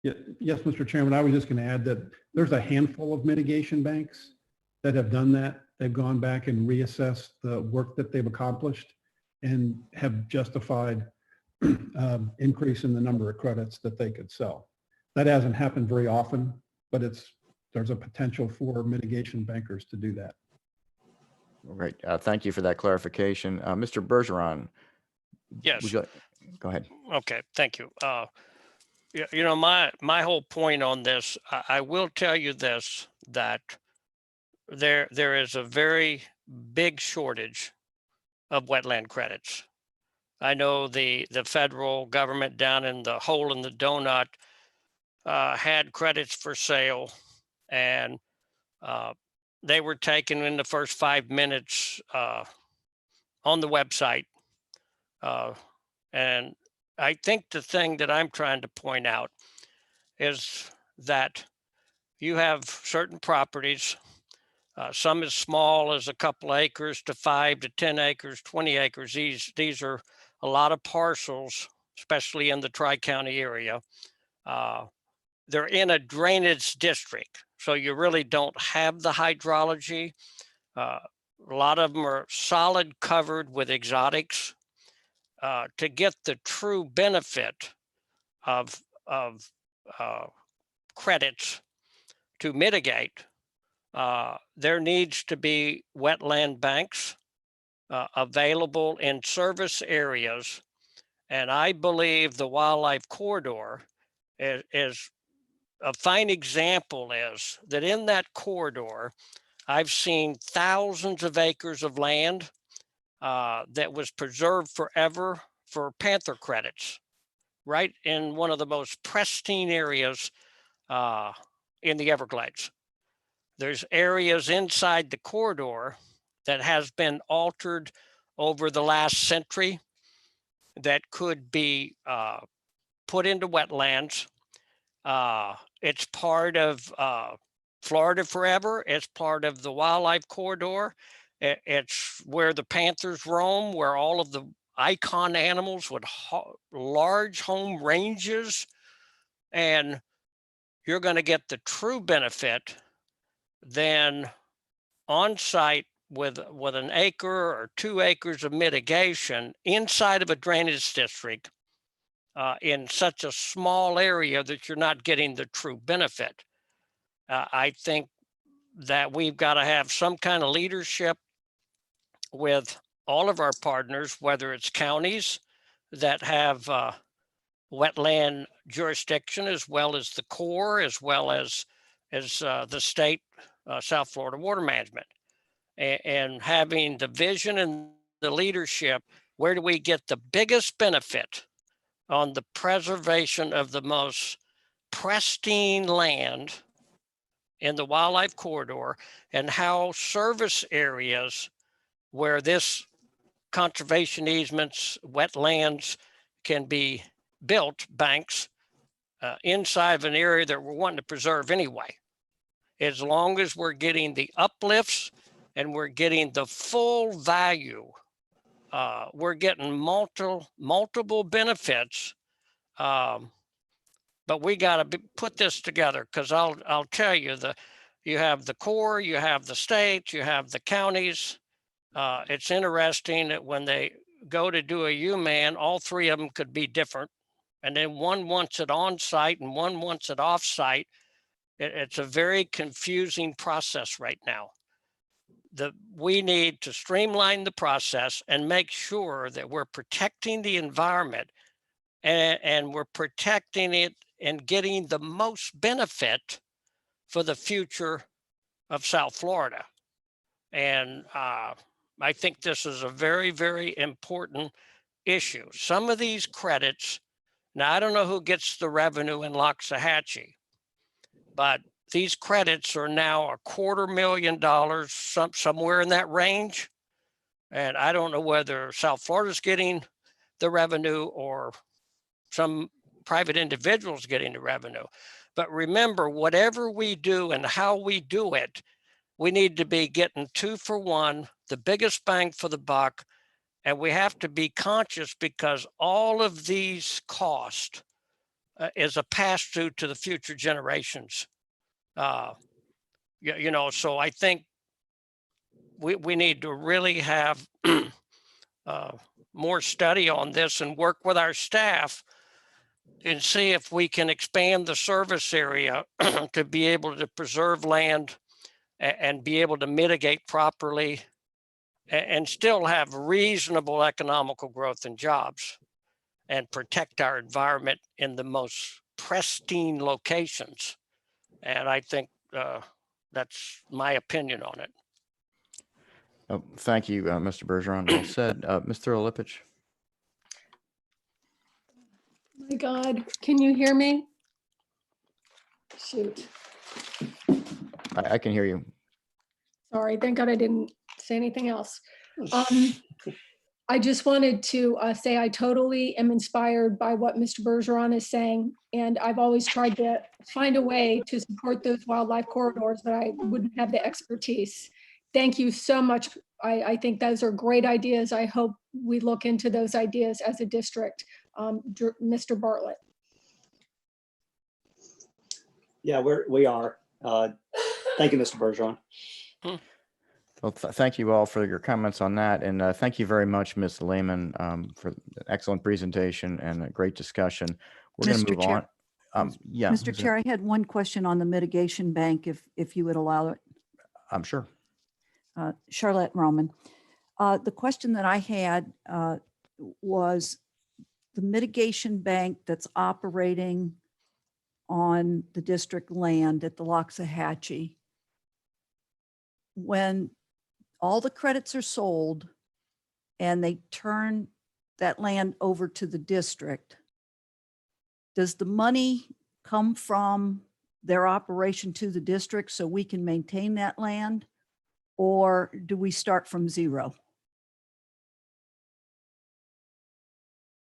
Yeah, yes, Mr. Chairman, I was just going to add that there's a handful of mitigation banks that have done that. They've gone back and reassessed the work that they've accomplished and have justified increase in the number of credits that they could sell. That hasn't happened very often, but there's a potential for mitigation bankers to do that. Great. Thank you for that clarification. Mr. Bergeron. Yes. Go ahead. Okay. Thank you. You know, my whole point on this, I will tell you this, that there is a very big shortage of wetland credits. I know the federal government down in the hole in the donut had credits for sale, and they were taken in the first 5 minutes on the website. And I think the thing that I'm trying to point out is that you have certain properties, some as small as a couple acres to 5 to 10 acres, 20 acres. These are a lot of parcels, especially in the Tri-County area. They're in a drainage district, so you really don't have the hydrology. A lot of them are solid covered with exotics. To get the true benefit of credits to mitigate, there needs to be wetland banks available in service areas. And I believe the wildlife corridor is a fine example. Is that in that corridor, I've seen thousands of acres of land that was preserved forever for panther credits, right in one of the most pristine areas in the Everglades. There's areas inside the corridor that has been altered over the last century that could be put into wetlands. It's part of Florida Forever. It's part of the wildlife corridor. It's where the panthers roam, where all of the icon animals with large home ranges. And you're going to get the true benefit then on site with an acre or 2 acres of mitigation inside of a drainage district in such a small area that you're not getting the true benefit. I think that we've got to have some kind of leadership with all of our partners, whether it's counties that have wetland jurisdiction, as well as the Corps, as well as the state, South Florida Water Management, and having the vision and the leadership. Where do we get the biggest benefit on the preservation of the most pristine land in the wildlife corridor, and how service areas where this conservation easements, wetlands can be built, banks inside of an area that we're wanting to preserve anyway. As long as we're getting the uplifts and we're getting the full value, we're getting multiple benefits. But we got to put this together, because I'll tell you, you have the Corps, you have the states, you have the counties. It's interesting that when they go to do a UMAN, all 3 of them could be different. And then one wants it on site and one wants it off site. It's a very confusing process right now. We need to streamline the process and make sure that we're protecting the environment and we're protecting it and getting the most benefit for the future of South Florida. And I think this is a very, very important issue. Some of these credits, now I don't know who gets the revenue in Loxahatchee, but these credits are now $250,000, somewhere in that range. And I don't know whether South Florida's getting the revenue or some private individuals getting the revenue. But remember, whatever we do and how we do it, we need to be getting 2 for 1, the biggest bang for the buck. And we have to be conscious, because all of these costs is a pass through to the future generations. So I think we need to really have more study on this and work with our staff and see if we can expand the service area to be able to preserve land and be able to mitigate properly and still have reasonable economical growth and jobs and protect our environment in the most pristine locations. And I think That's my opinion on it. Oh, thank you, Mr. Bergeron. Well said. Mr. Lipich. My God, can you hear me? Shoot, I can hear you. sorry, thank God I didn't say anything else. I just wanted to say I totally am inspired by what Mr. Bergeron is saying. And I've always tried to find a way to support those wildlife corridors, but I wouldn't have the expertise. Thank you so much. I think those are great ideas. I hope we look into those ideas as a district. Mr. Bartlett. Yeah, we are. Thank you, Mr. Bergeron. Well, thank you all for your comments on that. And thank you very much, Ms. Lehman, for an excellent presentation and a great discussion. We're going to move Chair. on. Yeah. Mr. Chair, I had one question on the mitigation bank, if you would allow it. I'm sure. Charlotte Roman. The question that I had was the mitigation bank that's operating on the district land at the Loxahatchee. When all the credits are sold and they turn that land over to the district, does the money come from their operation to the district so we can maintain that land? Or do we start from zero?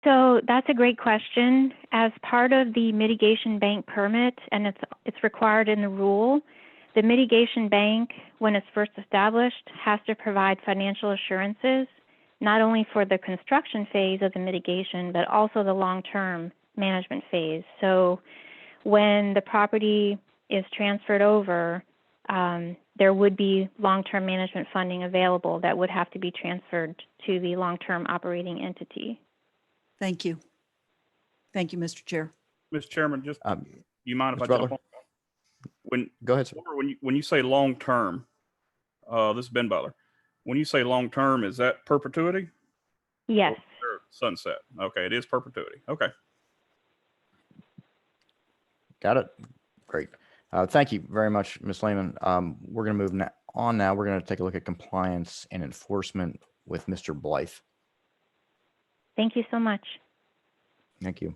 So that's a great question. As part of the mitigation bank permit, and it's required in the rule, the mitigation bank, when it's first established, has to provide financial assurances, not only for the construction phase of the mitigation, but also the long-term management phase. So when the property is transferred over, there would be long-term management funding available that would have to be transferred to the long-term operating entity. Thank you. Thank you, Mr. Chair. Mr. Chairman, just you mind if Mr. I jump Butler? on? Go ahead, sir. When you say long term, this is Ben Butler. When you say long term, is that perpetuity? Yes. Or sunset. Okay, it is perpetuity. Okay. Got it. Great. Thank you very much, Ms. Lehman. We're going to move on now. We're going to take a look at compliance and enforcement with Mr. Blythe. Thank you so much. Thank you.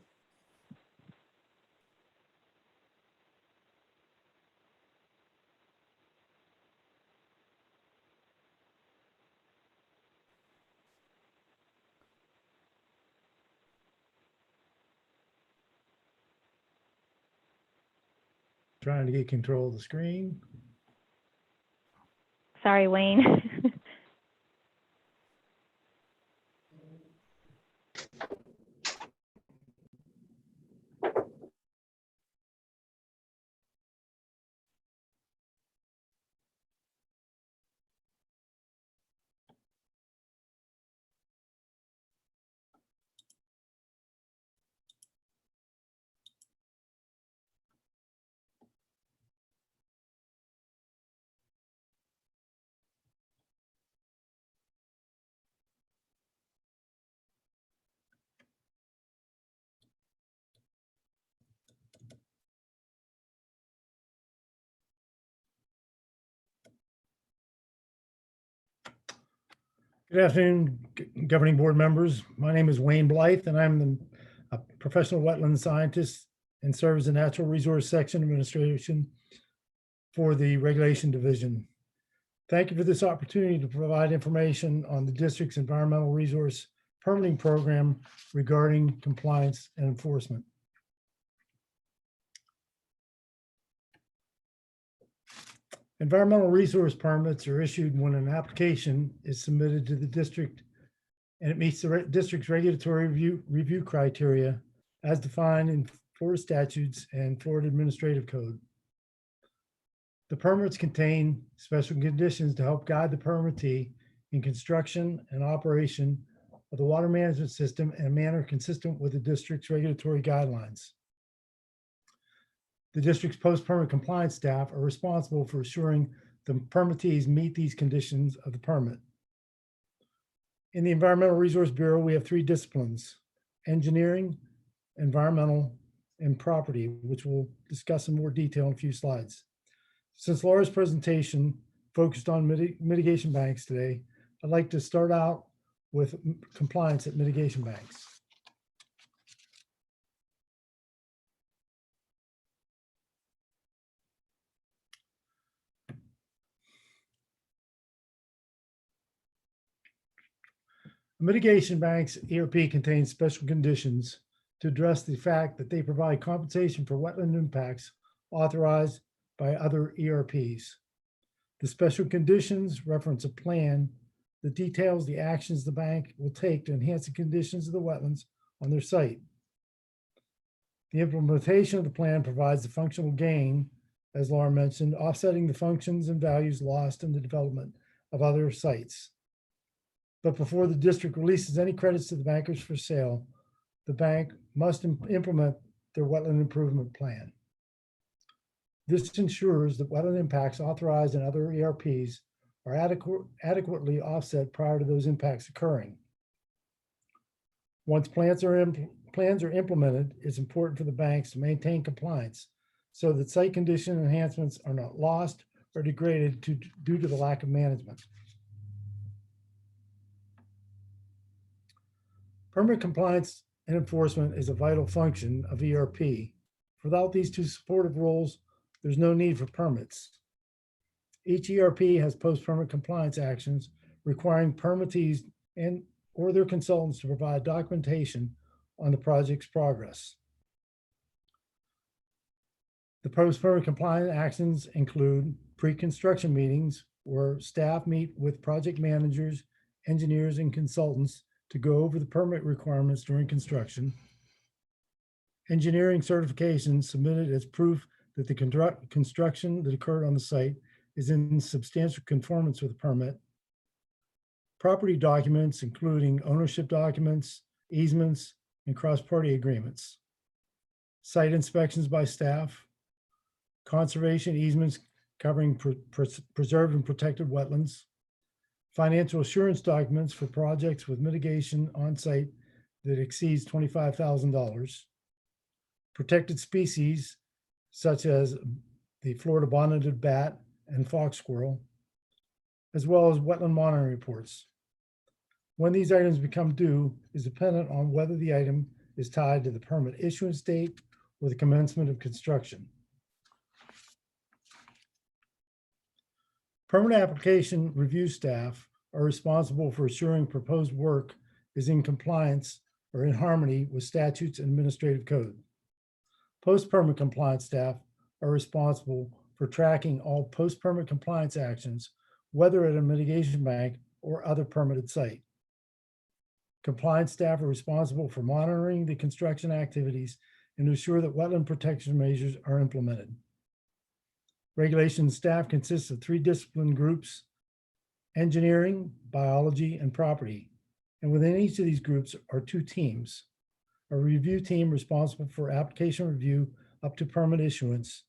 Trying to get control of the screen. Sorry, Wayne. Good afternoon, governing board members. My name is Wayne Blythe, and I'm a professional wetland scientist and serve as the Natural Resource Section Administration for the Regulation Division. Thank you for this opportunity to provide information on the district's environmental resource permitting program regarding compliance and enforcement. Environmental resource permits are issued when an application is submitted to the district and it meets the district's regulatory review criteria as defined in Florida statutes and Florida Administrative Code. The permits contain special conditions to help guide the permittee in construction and operation of the water management system in a manner consistent with the district's regulatory guidelines. The district's post-permit compliance staff are responsible for assuring the permittees meet these conditions of the permit. In the Environmental Resource Bureau, we have three disciplines: engineering, environmental, and property, which we'll discuss in more detail in a few slides. Since Laura's presentation focused on mitigation banks today, I'd like to start out with compliance at mitigation banks. Mitigation banks ERP contains special conditions to address the fact that they provide compensation for wetland impacts authorized by other ERPs. The special conditions reference a plan that details the actions the bank will take to enhance the conditions of the wetlands on their site. The implementation of the plan provides the functional gain, as Laura mentioned, offsetting the functions and values lost in the development of other sites. But before the district releases any credits to the bankers for sale, the bank must implement their wetland improvement plan. This ensures that wetland impacts authorized in other ERPs are adequately offset prior to those impacts occurring. Once plans are implemented, it's important for the banks to maintain compliance so that site condition enhancements are not lost or degraded due to the lack of management. Permit compliance and enforcement is a vital function of ERP. Without these two supportive roles, there's no need for permits. Each ERP has post-permit compliance actions requiring permittees or their consultants to provide documentation on the project's progress. The post-permit compliance actions include pre-construction meetings where staff meet with project managers, engineers, and consultants to go over the permit requirements during construction. Engineering certifications submitted as proof that the construction that occurred on the site is in substantial conformance with the permit. Property documents, including ownership documents, easements, and cross-party agreements. Site inspections by staff. Conservation easements covering preserved and protected wetlands. Financial assurance documents for projects with mitigation on site that exceeds $25,000. Protected species such as the Florida bonneted bat and fox squirrel, as well as wetland monitoring reports. When these items become due is dependent on whether the item is tied to the permit issuance date or the commencement of construction. Permit application review staff are responsible for assuring proposed work is in compliance or in harmony with statutes and administrative code. Post-permit compliance staff are responsible for tracking all post-permit compliance actions, whether at a mitigation bank or other permitted site. Compliance staff are responsible for monitoring the construction activities and ensure that wetland protection measures are implemented. Regulation staff consists of 3 discipline groups: engineering, biology, and property. And within each of these groups are 2 teams. A review team responsible for application review up to permit issuance,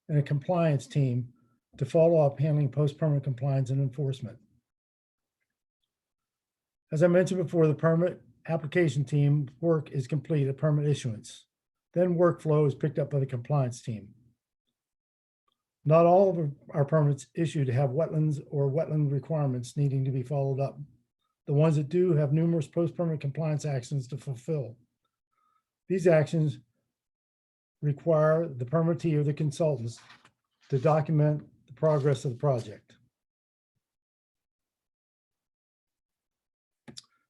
and a compliance team to follow up handling post-permit compliance and enforcement. As I mentioned before, the permit application team work is complete at permit issuance. Then workflow is picked up by the compliance team. Not all of our permits issued have wetlands or wetland requirements needing to be followed up. The ones that do have numerous post-permit compliance actions to fulfill. These actions require the permittee or the consultants to document the progress of the project.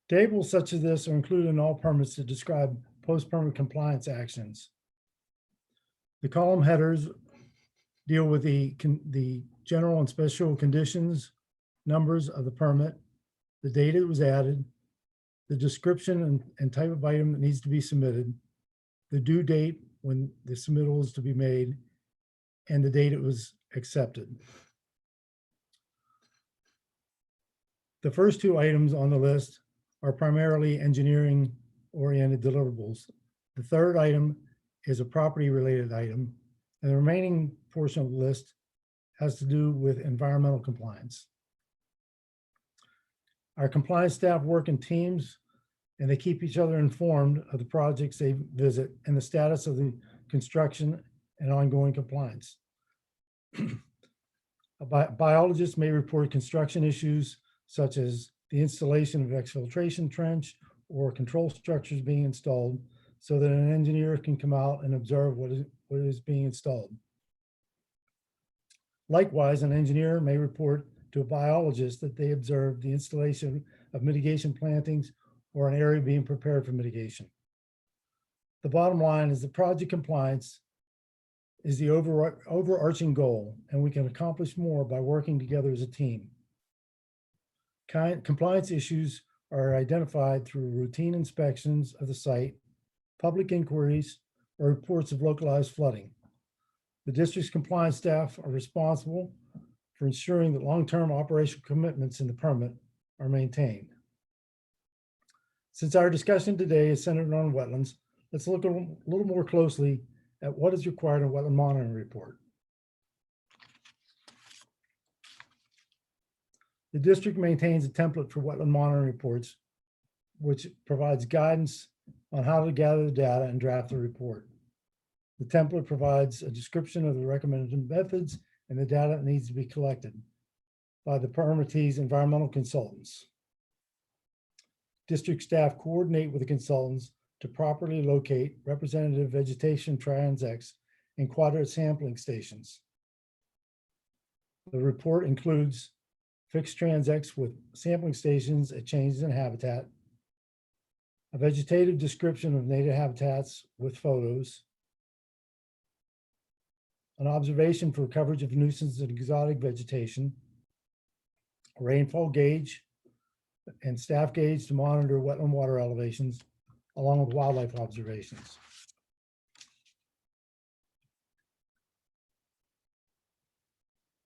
Tables such as this are included in all permits that describe post-permit compliance actions. The column headers deal with the general and special conditions, numbers of the permit, the date it was added, the description and type of item that needs to be submitted, the due date when the submittal is to be made, and the date it was accepted. The first 2 items on the list are primarily engineering-oriented deliverables. The third item is a property-related item, and the remaining portion of the list has to do with environmental compliance. Our compliance staff work in teams, and they keep each other informed of the projects they visit and the status of the construction and ongoing compliance. A biologist may report construction issues such as the installation of exfiltration trench or control structures being installed so that an engineer can come out and observe what is being installed. Likewise, an engineer may report to a biologist that they observed the installation of mitigation plantings or an area being prepared for mitigation. The bottom line is that project compliance is the overarching goal, and we can accomplish more by working together as a team. Compliance issues are identified through routine inspections of the site, public inquiries, or reports of localized flooding. The district's compliance staff are responsible for ensuring that long-term operational commitments in the permit are maintained. Since our discussion today is centered on wetlands, let's look a little more closely at what is required in a wetland monitoring report. The district maintains a template for wetland monitoring reports, which provides guidance on how to gather the data and draft the report. The template provides a description of the recommended methods and the data that needs to be collected by the permittee's environmental consultants. District staff coordinate with the consultants to properly locate representative vegetation transects and quadrant sampling stations. The report includes fixed transects with sampling stations at changes in habitat, a vegetative description of native habitats with photos, an observation for coverage of nuisance and exotic vegetation, a rainfall gauge, and staff gauge to monitor wetland water elevations, along with wildlife observations.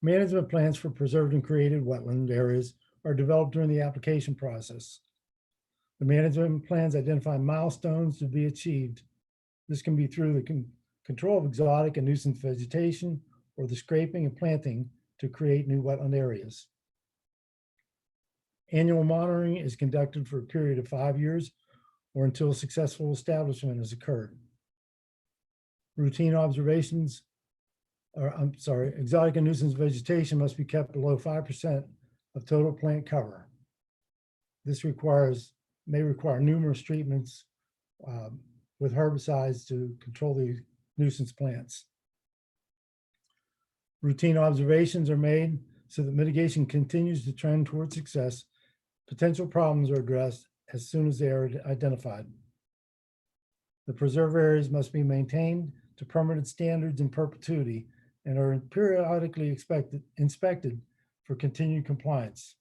Management plans for preserved and created wetland areas are developed during the application process. The management plans identify milestones to be achieved. This can be through the control of exotic and nuisance vegetation or the scraping and planting to create new wetland areas. Annual monitoring is conducted for a period of 5 years or until successful establishment has occurred. Routine observations, exotic and nuisance vegetation must be kept below 5% of total plant cover. This may require numerous treatments with herbicides to control the nuisance plants. Routine observations are made so that mitigation continues to trend toward success. Potential problems are addressed as soon as they are identified. The preserve areas must be maintained to permitted standards in perpetuity and are periodically inspected for continued compliance.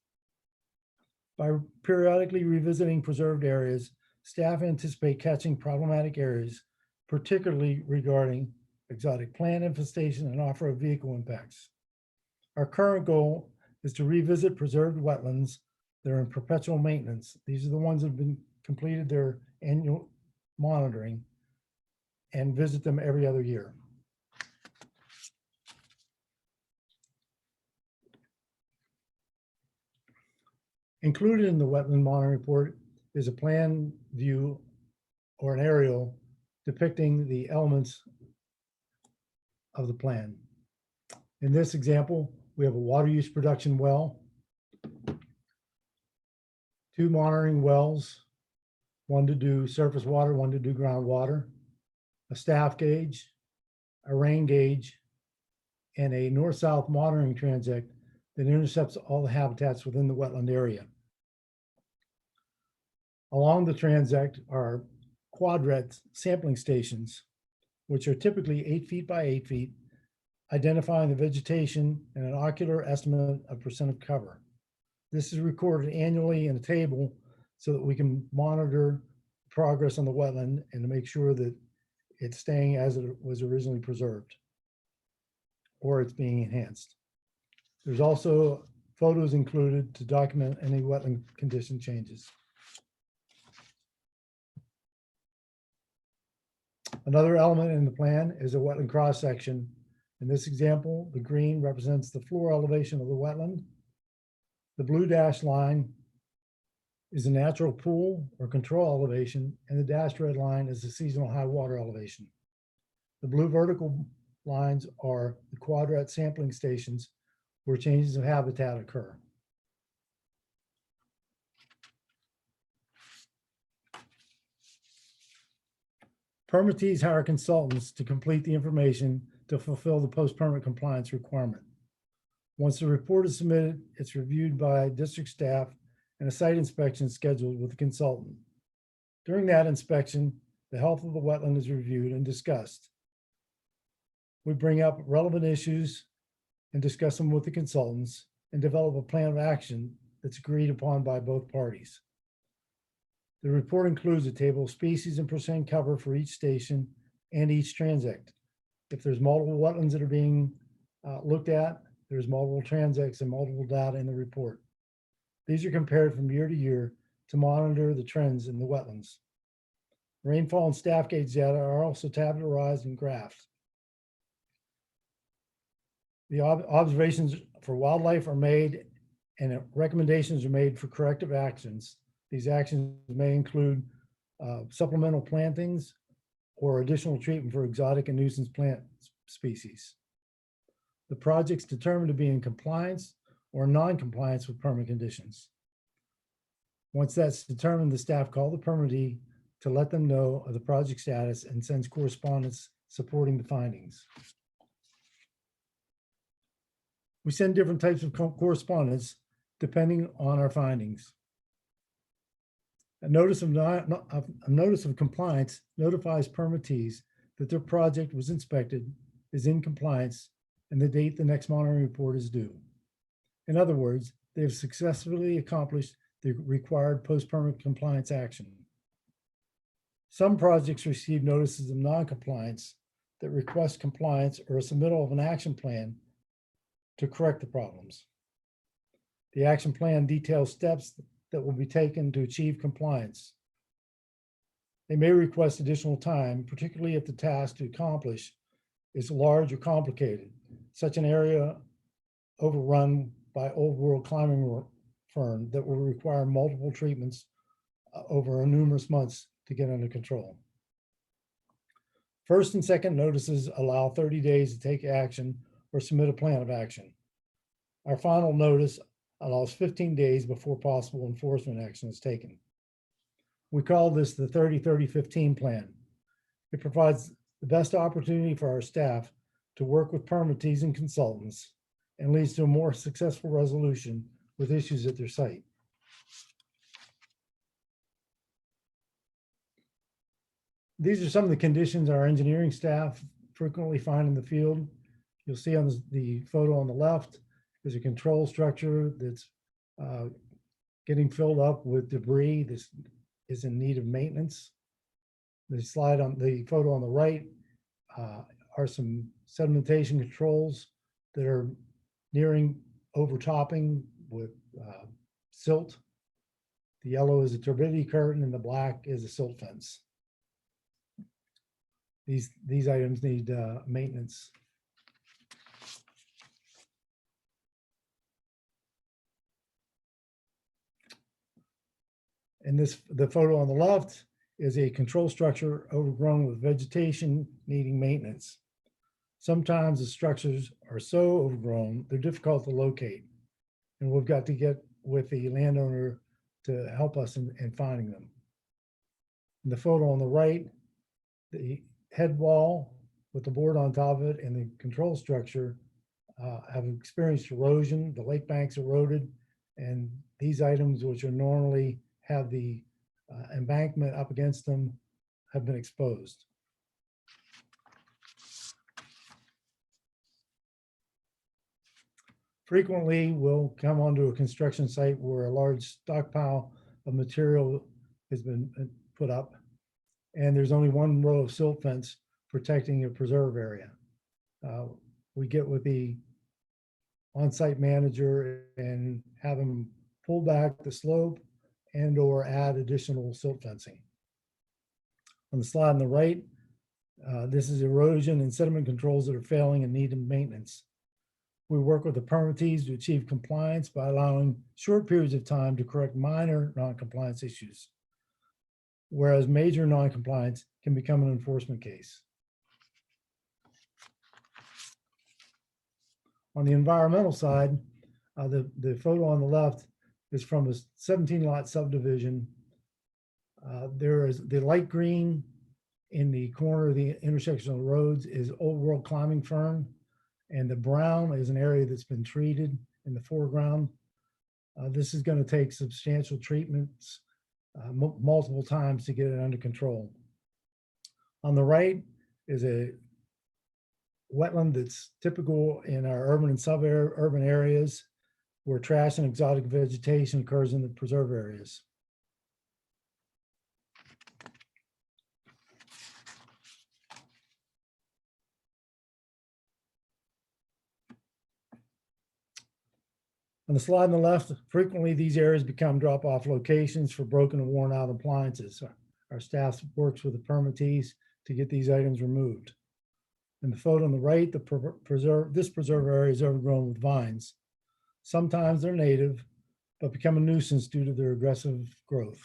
By periodically revisiting preserved areas, staff anticipate catching problematic areas, particularly regarding exotic plant infestation and off-road vehicle impacts. Our current goal is to revisit preserved wetlands that are in perpetual maintenance. These are the ones that have been completed their annual monitoring and visit them every other year. Included in the wetland monitoring report is a plan view or an aerial depicting the elements of the plan. In this example, we have a water use production well, 2 monitoring wells, 1 to do surface water, 1 to do groundwater, a staff gauge, a rain gauge, and a north-south monitoring transect that intercepts all the habitats within the wetland area. Along the transect are quadrant sampling stations, which are typically 8 feet by 8 feet, identifying the vegetation and an ocular estimate of % of cover. This is recorded annually in a table so that we can monitor progress on the wetland and to make sure that it's staying as it was originally preserved or it's being enhanced. There's also photos included to document any wetland condition changes. Another element in the plan is a wetland cross-section. In this example, the green represents the floor elevation of the wetland. The blue dashed line is a natural pool or control elevation, and the dashed red line is the seasonal high water elevation. The blue vertical lines are the quadrat sampling stations, where changes of habitat occur. Permittees hire consultants to complete the information to fulfill the post-permit compliance requirement. Once the report is submitted, it's reviewed by district staff and a site inspection is scheduled with the consultant. During that inspection, the health of the wetland is reviewed and discussed. We bring up relevant issues and discuss them with the consultants and develop a plan of action that's agreed upon by both parties. The report includes a table of species and percent cover for each station and each transect. If there's multiple wetlands that are being looked at, there's multiple transects and multiple data in the report. These are compared from year to year to monitor the trends in the wetlands. Rainfall and staff gauge data are also tabularized and graphed. The observations for wildlife are made and recommendations are made for corrective actions. These actions may include supplemental plantings or additional treatment for exotic and nuisance plant species. The project's determined to be in compliance or non-compliance with permit conditions. Once that's determined, the staff call the permittee to let them know of the project status and sends correspondence supporting the findings. We send different types of correspondence depending on our findings. A notice of compliance notifies permittees that their project was inspected, is in compliance, and the date the next monitoring report is due. In other words, they have successfully accomplished the required post-permit compliance action. Some projects receive notices of non-compliance that request compliance or a submittal of an action plan to correct the problems. The action plan details steps that will be taken to achieve compliance. They may request additional time, particularly if the task to accomplish is large or complicated, such an area overrun by old world climbing fern that will require multiple treatments over numerous months to get under control. First and second notices allow 30 days to take action or submit a plan of action. Our final notice allows 15 days before possible enforcement action is taken. We call this the 30-30-15 plan. It provides the best opportunity for our staff to work with permittees and consultants and leads to a more successful resolution with issues at their site. These are some of the conditions our engineering staff frequently find in the field. You'll see on the photo on the left, there's a control structure that's getting filled up with debris. This is in need of maintenance. The slide on the photo on the right are some sedimentation controls that are nearing overtopping with silt. The yellow is a turbidity curtain and the black is a silt fence. These items need maintenance. And the photo on the left is a control structure overgrown with vegetation needing maintenance. Sometimes the structures are so overgrown, they're difficult to locate. And we've got to get with the landowner to help us in finding them. In the photo on the right, the head wall with the board on top of it and the control structure have experienced erosion. The lake banks eroded, and these items, which are normally have the embankment up against them, have been exposed. Frequently, we'll come onto a construction site where a large stockpile of material has been put up, and there's only one row of silt fence protecting a preserve area. We get with the on-site manager and have them pull back the slope and or add additional silt fencing. On the slide on the right, this is erosion and sediment controls that are failing and need maintenance. We work with the permittees to achieve compliance by allowing short periods of time to correct minor non-compliance issues, whereas major non-compliance can become an enforcement case. On the environmental side, the photo on the left is from a 17-lot subdivision. There is the light green in the corner of the intersection of the roads is old world climbing fern, and the brown is an area that's been treated in the foreground. This is going to take substantial treatments multiple times to get it under control. On the right is a wetland that's typical in our urban and suburban areas where trash and exotic vegetation occurs in the preserve areas. On the slide on the left, frequently these areas become drop-off locations for broken and worn out appliances. Our staff works with the permittees to get these items removed. In the photo on the right, this preserve area is overgrown with vines. Sometimes they're native, but become a nuisance due to their aggressive growth.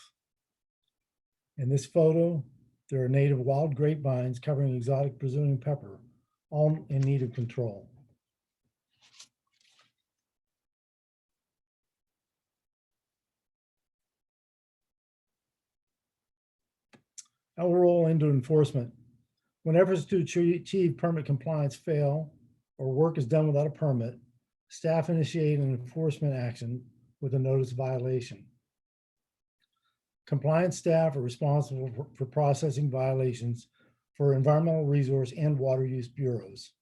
In this photo, there are native wild grapevines covering exotic Brazilian pepper, all in need of control. I'll roll into enforcement. When efforts to achieve permit compliance fail or work is done without a permit, staff initiate an enforcement action with a notice violation. Compliance staff are responsible for processing violations for environmental resource and water use bureaus.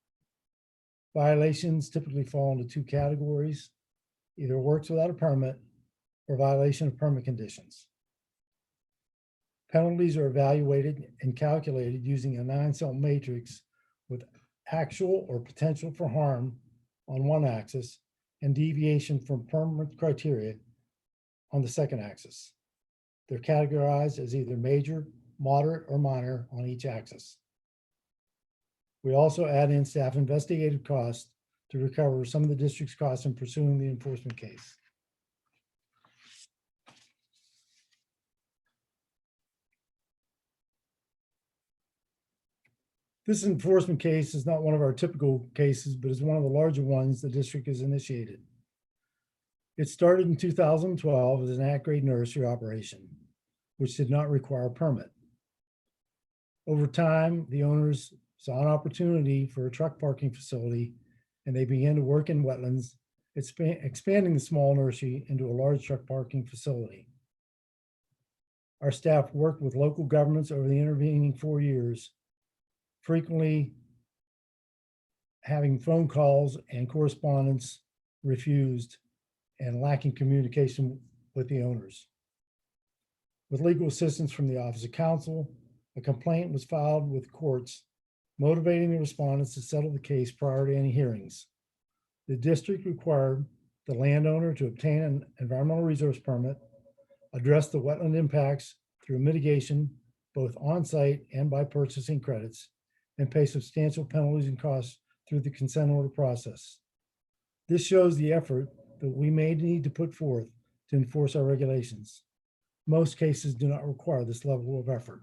Violations typically fall into two categories: either works without a permit or violation of permit conditions. Penalties are evaluated and calculated using a 9-cell matrix with actual or potential for harm on one axis and deviation from permit criteria on the second axis. They're categorized as either major, moderate, or minor on each axis. We also add in staff investigative costs to recover some of the district's costs in pursuing the enforcement case. This enforcement case is not one of our typical cases, but is one of the larger ones the district has initiated. It started in 2012 as an at-grade nursery operation, which did not require a permit. Over time, the owners saw an opportunity for a truck parking facility, and they began to work in wetlands, expanding the small nursery into a large truck parking facility. Our staff worked with local governments over the intervening 4 years, frequently having phone calls and correspondence refused and lacking communication with the owners. With legal assistance from the Office of Counsel, a complaint was filed with courts, motivating the respondents to settle the case prior to any hearings. The district required the landowner to obtain an environmental resource permit, address the wetland impacts through mitigation, both on-site and by purchasing credits, and pay substantial penalties and costs through the consent order process. This shows the effort that we may need to put forth to enforce our regulations. Most cases do not require this level of effort.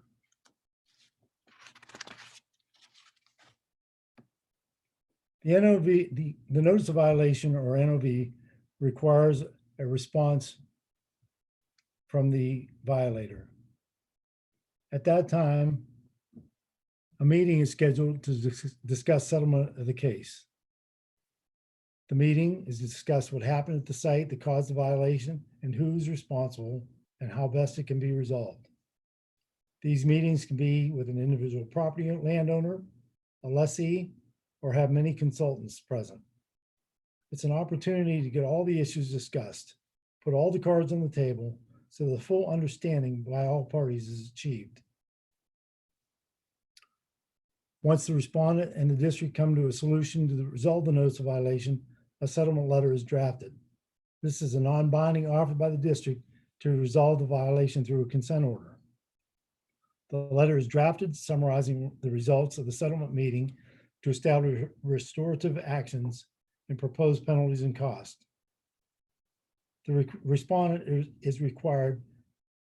The NOV, the notice of violation, or NOV, requires a response from the violator. At that time, a meeting is scheduled to discuss settlement of the case. The meeting is to discuss what happened at the site that caused the violation and who's responsible and how best it can be resolved. These meetings can be with an individual property landowner, a lessee, or have many consultants present. It's an opportunity to get all the issues discussed, put all the cards on the table so the full understanding by all parties is achieved. Once the respondent and the district come to a solution to resolve the notice of violation, a settlement letter is drafted. This is a non-binding offer by the district to resolve the violation through a consent order. The letter is drafted summarizing the results of the settlement meeting to establish restorative actions and proposed penalties and costs. The respondent is required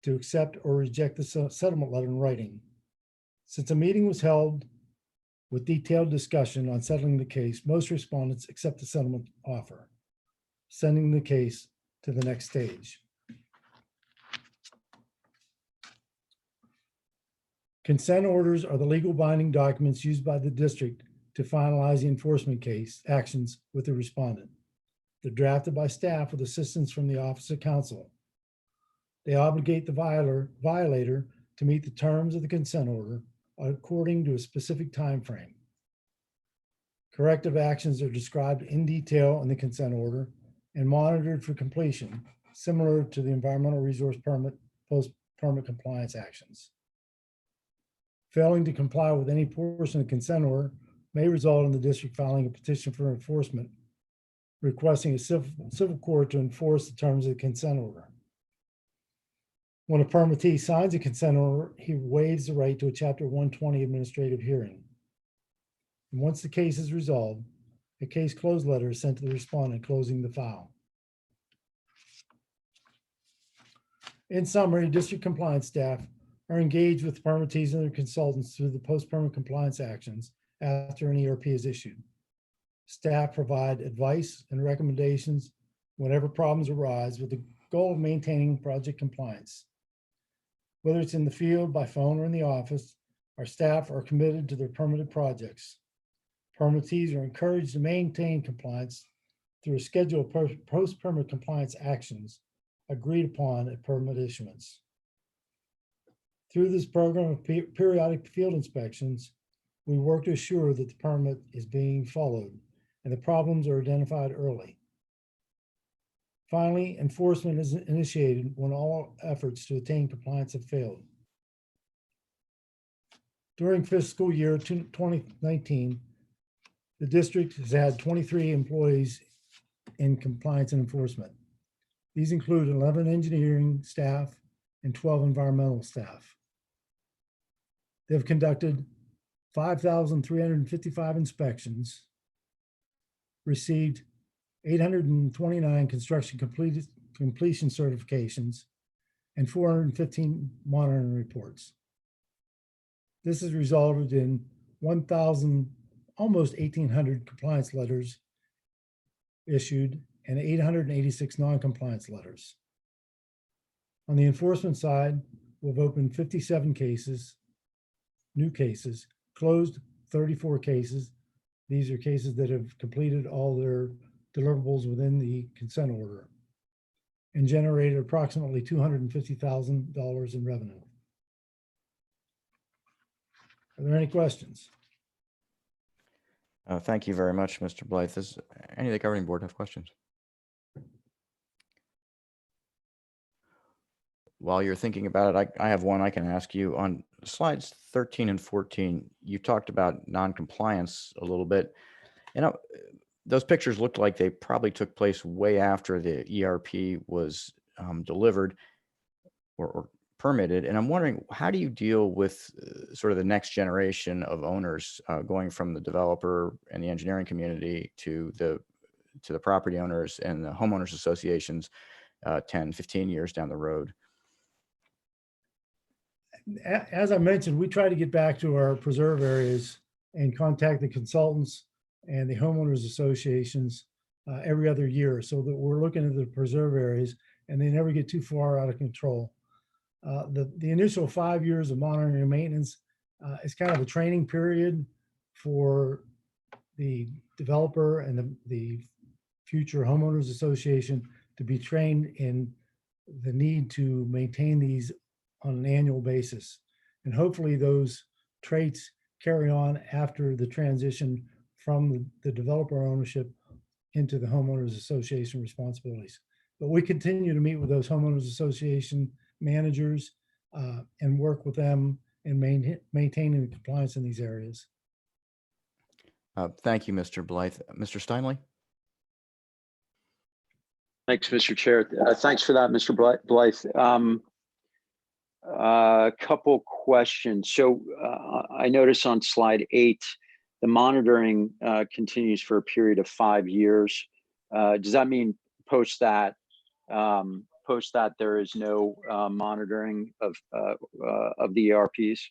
to accept or reject the settlement letter in writing. Since a meeting was held with detailed discussion on settling the case. Most respondents accept the settlement offer, sending the case to the next stage. Consent orders are the legal binding documents used by the district to finalize the enforcement case actions with the respondent. They're drafted by staff with assistance from the Office of Counsel. They obligate the violator to meet the terms of the consent order according to a specific time frame. Corrective actions are described in detail in the consent order and monitored for completion, similar to the environmental resource permit post-permit compliance actions. Failing to comply with any portion of the consent order may result in the district filing a petition for enforcement, requesting a civil court to enforce the terms of the consent order. When a permittee signs a consent order, he waives the right to a Chapter 120 administrative hearing. And once the case is resolved, a case closed letter is sent to the respondent closing the file. In summary, district compliance staff are engaged with permittees and their consultants through the post-permit compliance actions after an ERP is issued. Staff provide advice and recommendations whenever problems arise with the goal of maintaining project compliance. Whether it's in the field, by phone, or in the office, our staff are committed to their permitted projects. Permittees are encouraged to maintain compliance through a schedule of post-permit compliance actions agreed upon at permit issuance. Through this program of periodic field inspections, we work to assure that the permit is being followed and the problems are identified early. Finally, enforcement is initiated when all efforts to attain compliance have failed. During fiscal year 2019, the district has had 23 employees in compliance and enforcement. These include 11 engineering staff and 12 environmental staff. They've conducted 5,355 inspections, received 829 construction completion certifications, and 415 monitoring reports. This has resulted in 1,000, almost 1,800 compliance letters issued and 886 non-compliance letters. On the enforcement side, we've opened 57 cases, new cases, closed 34 cases. These are cases that have completed all their deliverables within the consent order and generated approximately $250,000 in revenue. Are there any questions? Thank you very much, Mr. Blythe. Does any of the governing board have questions? While you're thinking about it, I have one I can ask you. On slides 13 and 14, you talked about non-compliance a little bit. You know, those pictures looked like they probably took place way after the ERP was delivered or permitted. And I'm wondering, how do you deal with sort of the next generation of owners going from the developer and the engineering community to the property owners and the homeowners associations 10, 15 years down the road? As I mentioned, we try to get back to our preserve areas and contact the consultants and the homeowners associations every other year, so that we're looking at the preserve areas and they never get too far out of control. The initial 5 years of monitoring and maintenance is kind of a training period for the developer and the future homeowners association to be trained in the need to maintain these on an annual basis. And hopefully those traits carry on after the transition from the developer ownership into the homeowners association responsibilities. But we continue to meet with those homeowners association managers and work with them in maintaining the compliance in these areas. Thank you, Mr. Blythe. Mr. Steinley? Thanks, Mr. Chair. Thanks for that, Mr. Blythe. A couple questions. So I notice on slide 8, the monitoring continues for a period of 5 years. Does that mean post that there is no monitoring of the ERPs?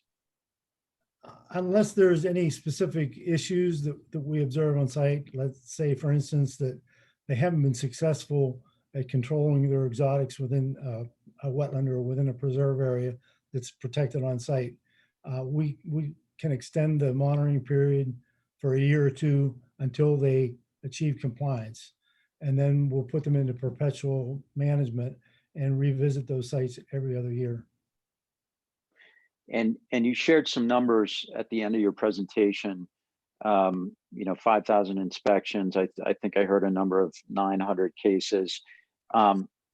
Unless there's any specific issues that we observe on site, let's say, for instance, that they haven't been successful at controlling their exotics within a wetland or within a preserve area that's protected on site, we can extend the monitoring period for a year or two until they achieve compliance. And then we'll put them into perpetual management and revisit those sites every other year. And you shared some numbers at the end of your presentation. 5,000 inspections. I think I heard a number of 900 cases.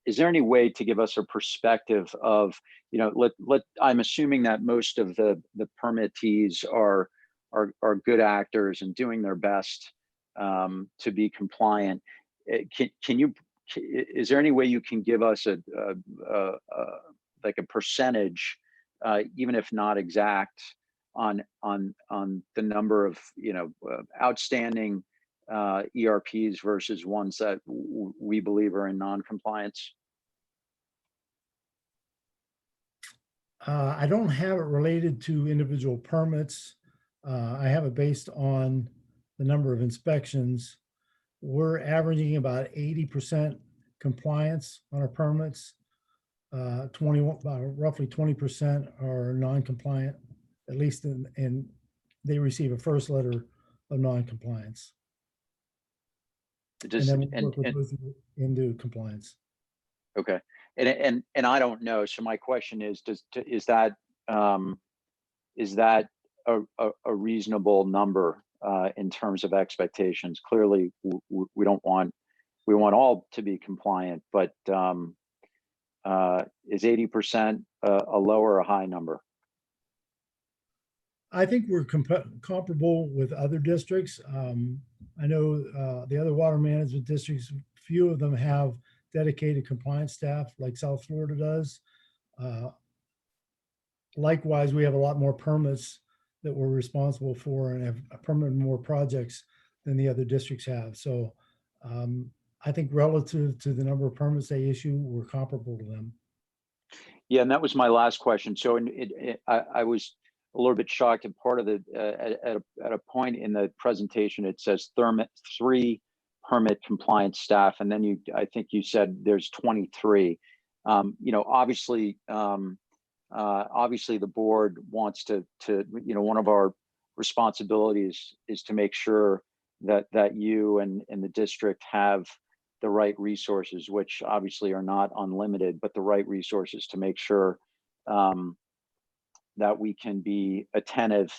Is there any way to give us a perspective of, I'm assuming that most of the permittees are good actors and doing their best to be compliant. Is there any way you can give us a percentage, even if not exact, on the number of outstanding ERPs versus ones that we believe are in non-compliance? I don't have it related to individual permits. I have it based on the number of inspections. We're averaging about 80% compliance on our permits. Roughly 20% are non-compliant, at least and they receive a first letter of non-compliance. And then we work with those into compliance. Okay, and I don't know. So my question is, is that a reasonable number in terms of expectations? Clearly, we want all to be compliant, but is 80% a low or a high number? I think we're comparable with other districts. I know the other water management districts, few of them have dedicated compliance staff like South Florida does. Likewise, we have a lot more permits that we're responsible for and have permitted more projects than the other districts have. So I think relative to the number of permits they issue, we're comparable to them. Yeah, and that was my last question. So I was a little bit shocked at part of the at a point in the presentation it says 3 permit compliance staff, and then I think you said there's 23. Obviously the board wants to one of our responsibilities is to make sure that you and the district have the right resources, which obviously are not unlimited, but the right resources to make sure that we can be attentive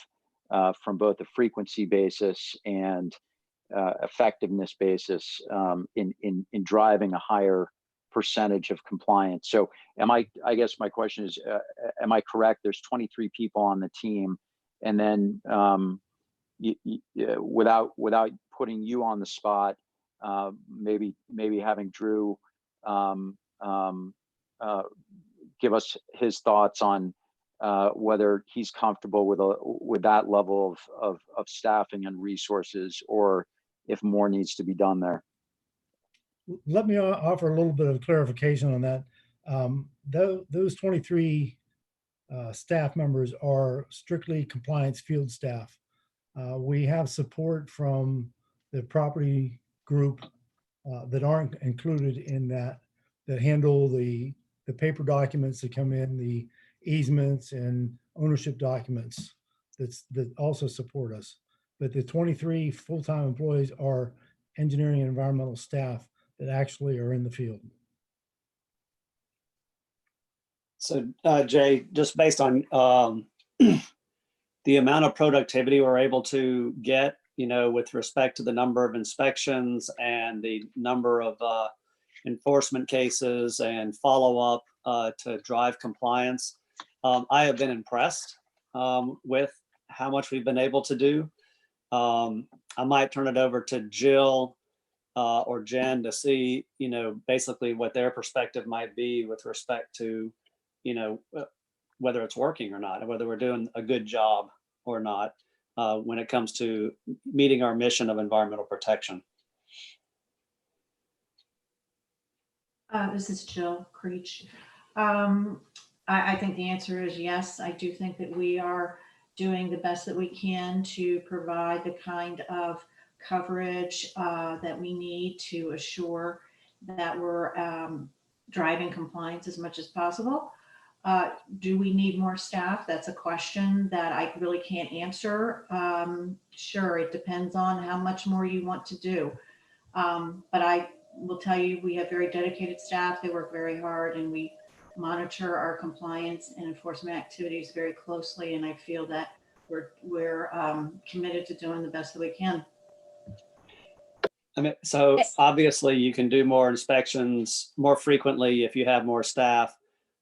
from both a frequency basis and effectiveness basis in driving a higher percentage of compliance. So I guess my question is, am I correct? There's 23 people on the team, and then without putting you on the spot, maybe having Drew give us his thoughts on whether he's comfortable with that level of staffing and resources, or if more needs to be done there. Let me offer a little bit of clarification on that. Those 23 staff members are strictly compliance field staff. We have support from the property group that aren't included in that handle the paper documents that come in, the easements and ownership documents that also support us. But the 23 full-time employees are engineering and environmental staff that actually are in the field. So Jay, just based on the amount of productivity we're able to get, with respect to the number of inspections and the number of enforcement cases and follow-up to drive compliance, I have been impressed with how much we've been able to do. I might turn it over to Jill or Jen to see, basically what their perspective might be with respect to, whether it's working or not, and whether we're doing a good job or not when it comes to meeting our mission of environmental protection. This is Jill Creech. I think the answer is yes. I do think that we are doing the best that we can to provide the kind of coverage that we need to assure that we're driving compliance as much as possible. Do we need more staff? That's a question that I really can't answer. Sure, it depends on how much more you want to do. But I will tell you, we have very dedicated staff. They work very hard, and we monitor our compliance and enforcement activities very closely. And I feel that we're committed to doing the best that we can. I mean, so obviously you can do more inspections more frequently if you have more staff.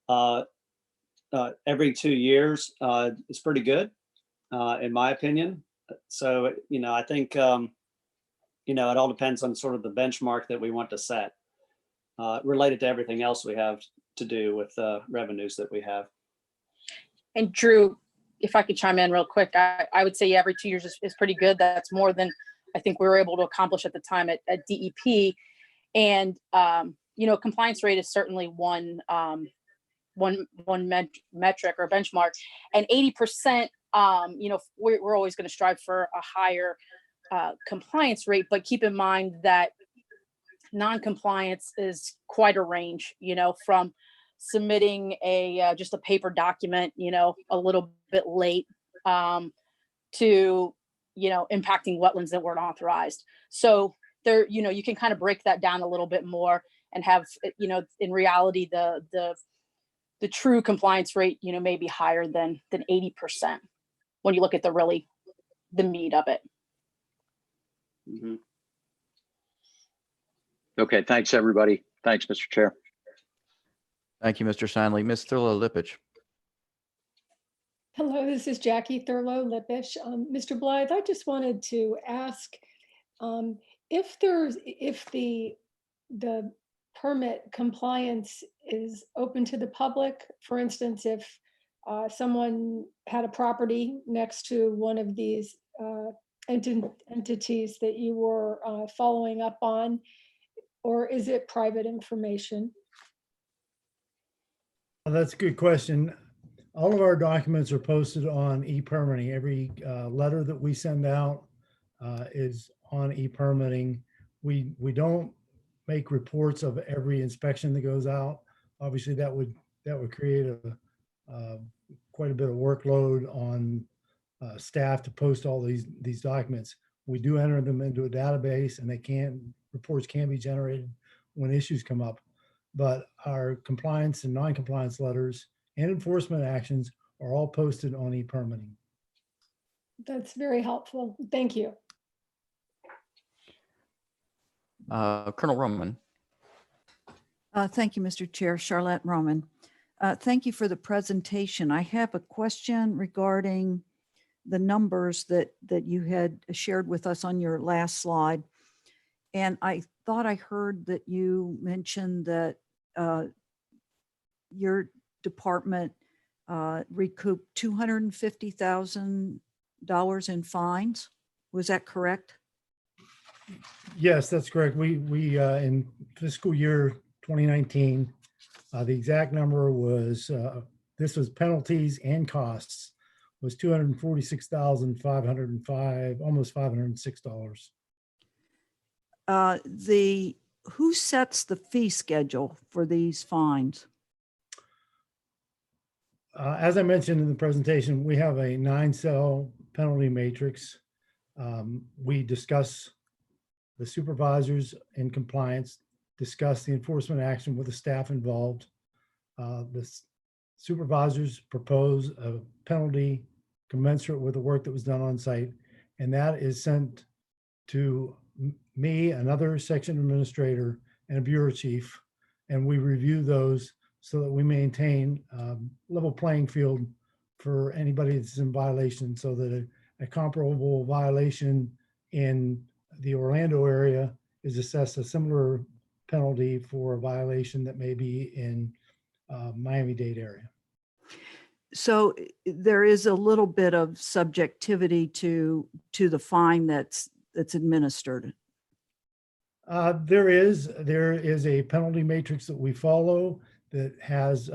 Every 2 years is pretty good, in my opinion. So, I think, it all depends on sort of the benchmark that we want to set, related to everything else we have to do with revenues that we have. And Drew, if I could chime in real quick, I would say every 2 years is pretty good. That's more than I think we were able to accomplish at the time at DEP. And, compliance rate is certainly one metric or benchmark, and 80%, we're always going to strive for a higher compliance rate, but keep in mind that non-compliance is quite a range, from submitting just a paper document, a little bit late, to, impacting wetlands that weren't authorized. So there, you can kind of break that down a little bit more and have, in reality, the true compliance rate, may be higher than 80% when you look at the meat of it. Mm-hmm. Okay, thanks, everybody. Thanks, Mr. Chair. Thank you, Mr. Steinle. Ms. Thurlow-Lippisch. Hello, this is Jackie Thurlow-Lippisch. Mr. Blythe, I just wanted to ask if the permit compliance is open to the public. For instance, if someone had a property next to one of these entities that you were following up on, or is it private information? Well, that's a good question. All of our documents are posted on e-permitting. Every letter that we send out is on e-permitting. We don't make reports of every inspection that goes out. Obviously, that would create quite a bit of workload on staff to post all these documents. We do enter them into a database, and reports can be generated when issues come up. But our compliance and non-compliance letters and enforcement actions are all posted on e-permitting. That's very helpful. Thank you. Colonel Roman. Thank you, Mr. Chair. Charlotte Roman. Thank you for the presentation. I have a question regarding the numbers that you had shared with us on your last slide. And I thought I heard that you mentioned that your department recouped $250,000 in fines. Was that correct? Yes, that's correct. We in fiscal year 2019, the exact number was, this was penalties and costs, was $246,505, almost $506. Who sets the fee schedule for these fines? As I mentioned in the presentation, we have a 9-cell penalty matrix. We discuss the supervisors in compliance, discuss the enforcement action with the staff involved. The supervisors propose a penalty commensurate with the work that was done on site, and that is sent to me, another section administrator, and a bureau chief, and we review those so that we maintain level playing field for anybody that's in violation, so that a comparable violation in the Orlando area is assessed a similar penalty for a violation that may be in Miami-Dade area. So there is a little bit of subjectivity to the fine that's administered. There is a penalty matrix that we follow that has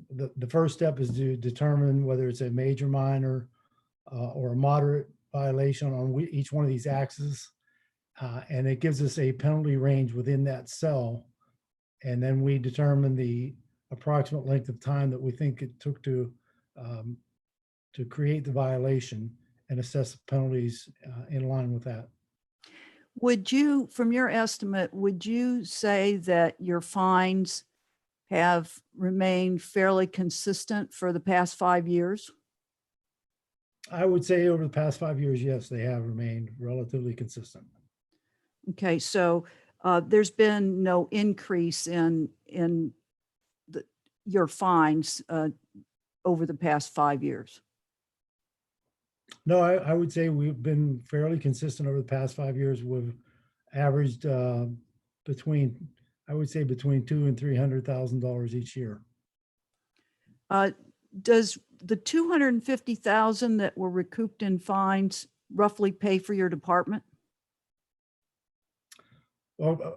the first step is to determine whether it's a major, minor, or a moderate violation on each one of these axes. And it gives us a penalty range within that cell. And then we determine the approximate length of time that we think it took to create the violation and assess the penalties in line with that. Would you, from your estimate, would you say that your fines have remained fairly consistent for the past 5 years? I would say over the past 5 years, yes, they have remained relatively consistent. Okay, so there's been no increase in your fines over the past 5 years. No, I would say we've been fairly consistent over the past 5 years. We've averaged between $200,000 and $300,000 each year. Does the $250,000 that were recouped in fines roughly pay for your department? Well,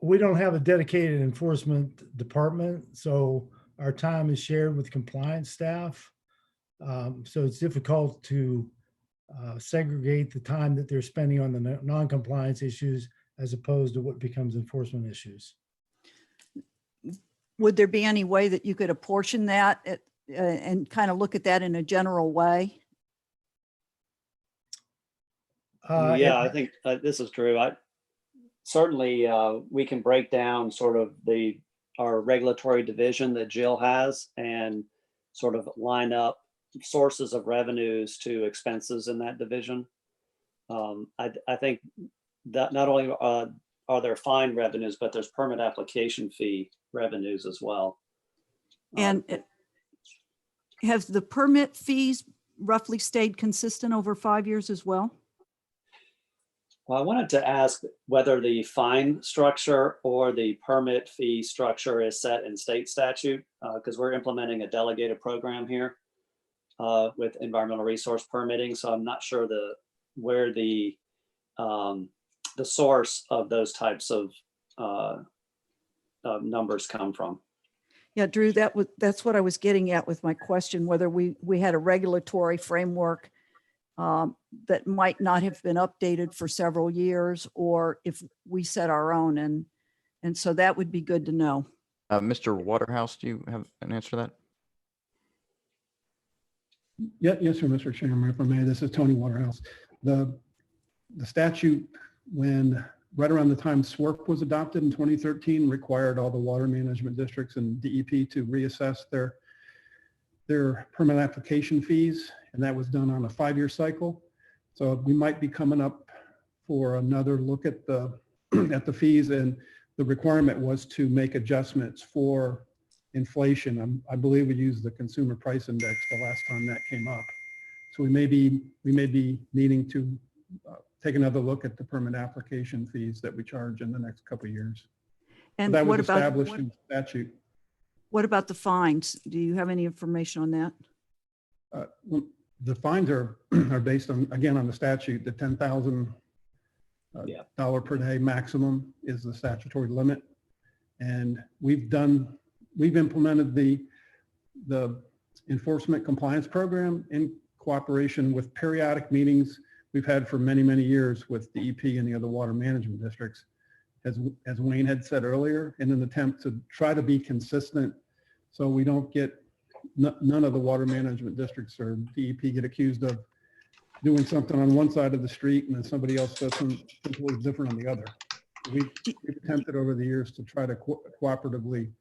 we don't have a dedicated enforcement department, so our time is shared with compliance staff. So it's difficult to segregate the time that they're spending on the non-compliance issues as opposed to what becomes enforcement issues. Would there be any way that you could apportion that and kind of look at that in a general way? Yeah, I think this is Drew. Certainly we can break down sort of our regulatory division that Jill has and sort of line up sources of revenues to expenses in that division. I think that not only are there fine revenues, but there's permit application fee revenues as well. And have the permit fees roughly stayed consistent over 5 years as well? Well, I wanted to ask whether the fine structure or the permit fee structure is set in state statute, because we're implementing a delegated program here with environmental resource permitting. So I'm not sure where the source of those types of numbers come from. Yeah, Drew, that's what I was getting at with my question, whether we had a regulatory framework that might not have been updated for several years, or if we set our own, and so that would be good to know. Mr. Waterhouse, do you have an answer to that? Yeah, yes, sir, Mr. Chairman, if I may. This is Tony Waterhouse. The statute, when right around the time SWRP was adopted in 2013, required all the water management districts and DEP to reassess their permit application fees, and that was done on a 5-year cycle. So we might be coming up for another look at the fees, and the requirement was to make adjustments for inflation. I believe we used the consumer price index the last time that came up. So we may be needing to take another look at the permit application fees that we charge in the next couple of years. And that was what about established in statute. What about the fines? Do you have any information on that? Well, the fines are based on, again, on the statute. The $10,000 dollar per day maximum is the statutory limit, and we've implemented the enforcement compliance program in cooperation with periodic meetings we've had for many, many years with DEP and the other water management districts. As Wayne had said earlier, in an attempt to try to be consistent so we don't get, none of the water management districts or DEP get accused of doing something on one side of the street and then somebody else does something completely different on the other. We've attempted over the years to try to cooperatively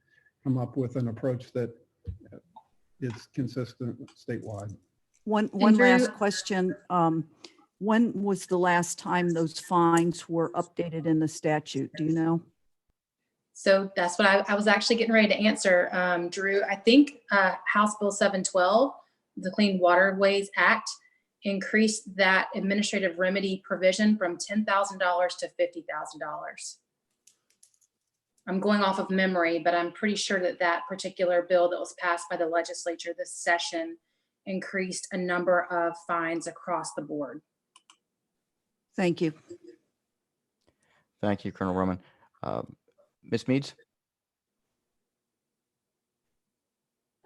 come up with an approach that is consistent statewide. One last question. When was the last time those fines were updated in the statute? Do you know? So that's what I was actually getting ready to answer, Drew. I think House Bill 712, the Clean Waterways Act, increased that administrative remedy provision from $10,000 to $50,000. I'm going off of memory, but I'm pretty sure that particular bill that was passed by the legislature this session increased a number of fines across the board. Thank you. Thank you, Colonel Roman. Ms. Meads?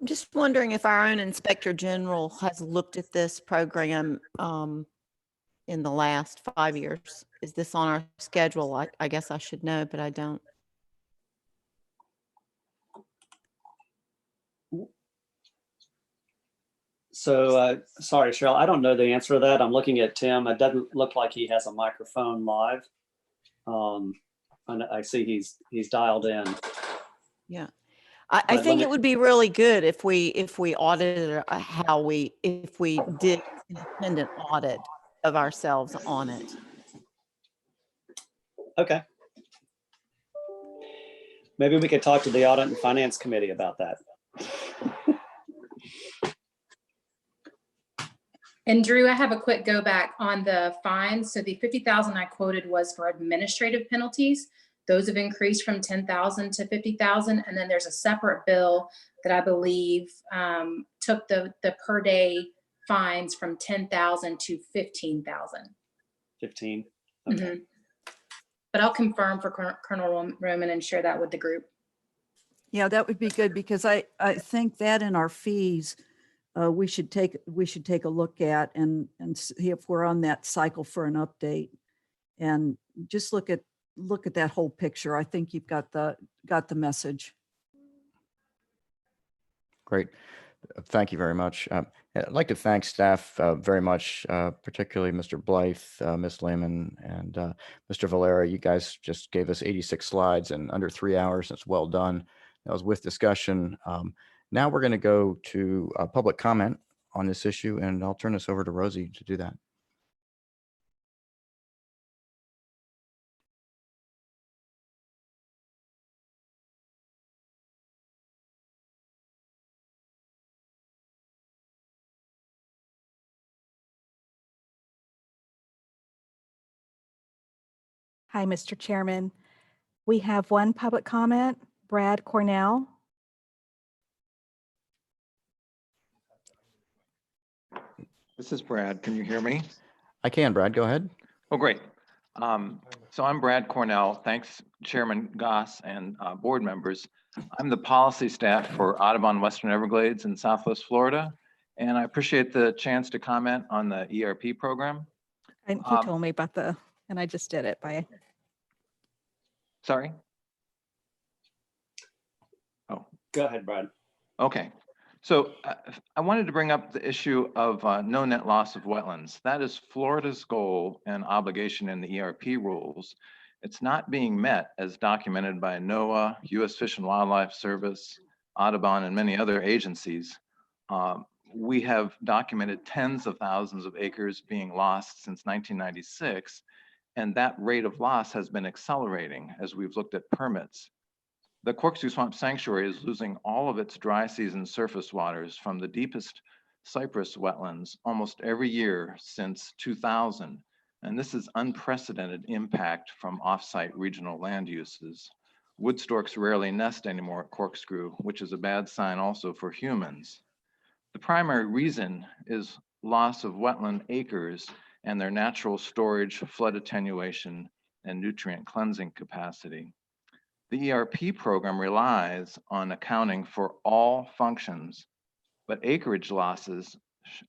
I'm just wondering if our own Inspector General has looked at this program in the last 5 years. Is this on our schedule? I guess I should know, but I don't. So, sorry, Cheryl, I don't know the answer to that. I'm looking at Tim. It doesn't look like he has a microphone live. And I see he's dialed in. Yeah. I think it would be really good if we audited if we did an independent audit of ourselves on it. Okay. Maybe we could talk to the Audit and Finance Committee about that. And Drew, I have a quick go back on the fines. So the 50,000 I quoted was for administrative penalties. Those have increased from 10,000 to 50,000. And then there's a separate bill that I believe took the per day fines from 10,000 to 15,000. 15. Okay. Mm-hmm. But I'll confirm for Colonel Roman and share that with the group. Yeah, that would be good, because I think that in our fees, we should take a look at and see if we're on that cycle for an update, and just look at that whole picture. I think you've got the message. Great. Thank you very much. I'd like to thank staff very much, particularly Mr. Blythe, Ms. Lehman, and Mr. Valera. You guys just gave us 86 slides in under 3 hours. It's well done. That was with discussion. Now we're going to go to public comment on this issue, and I'll turn this over to Rosie to do that. Hi, Mr. Chairman. We have one public comment, Brad Cornell. This is Brad. Can you hear me? I can, Brad. Go ahead. Oh, great. So I'm Brad Cornell. Thanks, Chairman Goss and board members. I'm the policy staff for Audubon Western Everglades in Southwest Florida, and I appreciate the chance to comment on the ERP program. And he told me about and I just did it by. Sorry? Oh, go ahead, Brad. Okay. So I wanted to bring up the issue of no net loss of wetlands. That is Florida's goal and obligation in the ERP rules. It's not being met as documented by NOAA, U.S. Fish and Wildlife Service, Audubon, and many other agencies. We have documented tens of thousands of acres being lost since 1996, and that rate of loss has been accelerating as we've looked at permits. The Corkscrew Swamp Sanctuary is losing all of its dry season surface waters from the deepest cypress wetlands almost every year since 2000. And this is unprecedented impact from offsite regional land uses. Wood storks rarely nest anymore at Corkscrew, which is a bad sign also for humans. The primary reason is loss of wetland acres and their natural storage, flood attenuation, and nutrient cleansing capacity. The ERP program relies on accounting for all functions, but acreage losses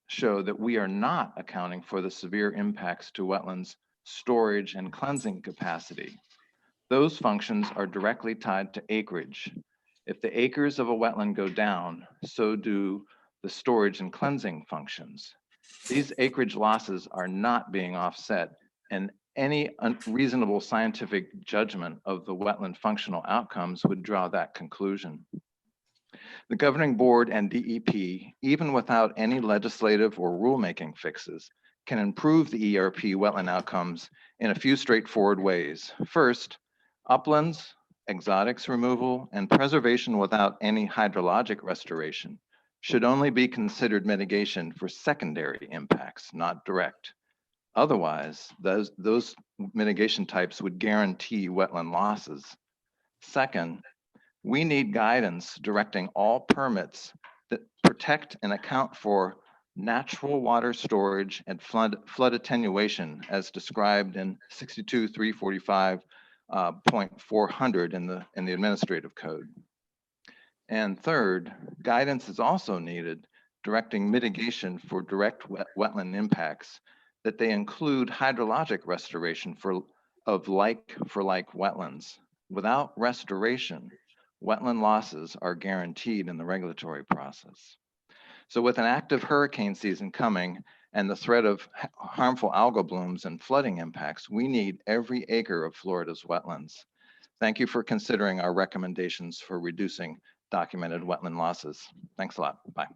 show that we are not accounting for the severe impacts to wetlands storage and cleansing capacity. Those functions are directly tied to acreage. If the acres of a wetland go down, so do the storage and cleansing functions. These acreage losses are not being offset, and any reasonable scientific judgment of the wetland functional outcomes would draw that conclusion. The governing board and DEP, even without any legislative or rulemaking fixes, can improve the ERP wetland outcomes in a few straightforward ways. First, uplands, exotics removal, and preservation without any hydrologic restoration should only be considered mitigation for secondary impacts, not direct. Otherwise, those mitigation types would guarantee wetland losses. Second, we need guidance directing all permits that protect and account for natural water storage and flood attenuation as described in 62.345.400 in the administrative code. And third, guidance is also needed directing mitigation for direct wetland impacts, that they include hydrologic restoration of like for like wetlands. Without restoration, wetland losses are guaranteed in the regulatory process. So with an active hurricane season coming and the threat of harmful algal blooms and flooding impacts, we need every acre of Florida's wetlands. Thank you for considering our recommendations for reducing documented wetland losses. Thanks a lot. Bye.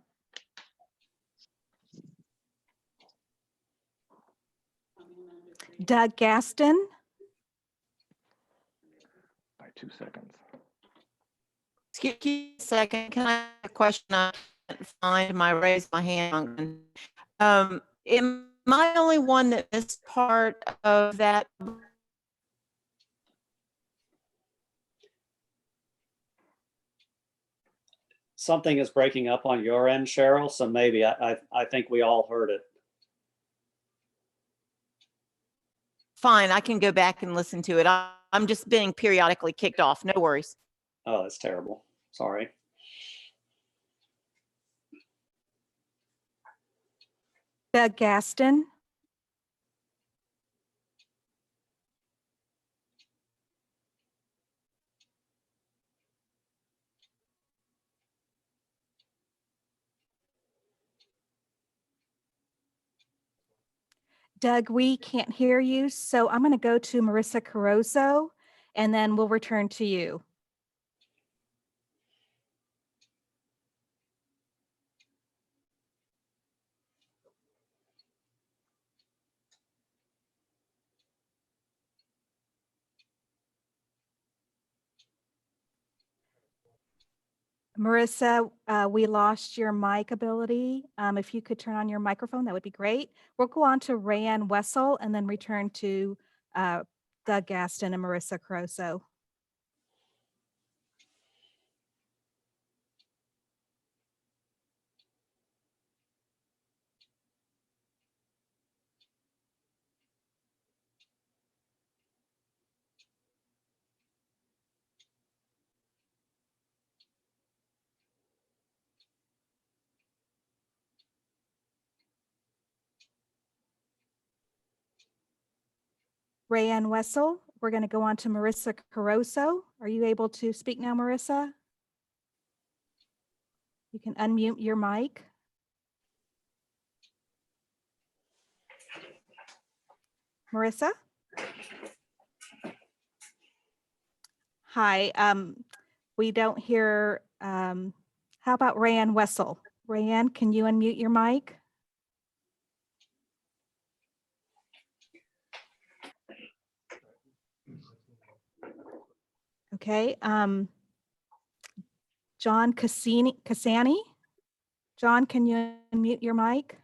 Doug Gaston. By 2 seconds. Excuse me a second. Can I have a question? I can't find my raise my hand. Am I the only one that missed part of that? Something is breaking up on your end, Cheryl, so maybe I think we all heard it. Fine, I can go back and listen to it. I'm just being periodically kicked off. No worries. Oh, that's terrible. Sorry. Doug Gaston. Doug, we can't hear you, so I'm going to go to Marissa Caroso, and then we'll return to you. Marissa, we lost your mic ability. If you could turn on your microphone, that would be great. We'll go on to Rayanne Wessel and then return to Doug Gaston and Marissa Caroso. Rayanne Wessel, we're going to go on to Marissa Caroso. Are you able to speak now, Marissa? You can unmute your mic. Marissa? Hi, we don't hear, how about Rayanne Wessel? Rayanne, can you unmute your mic? Okay, John Cassani? John, can you unmute your mic?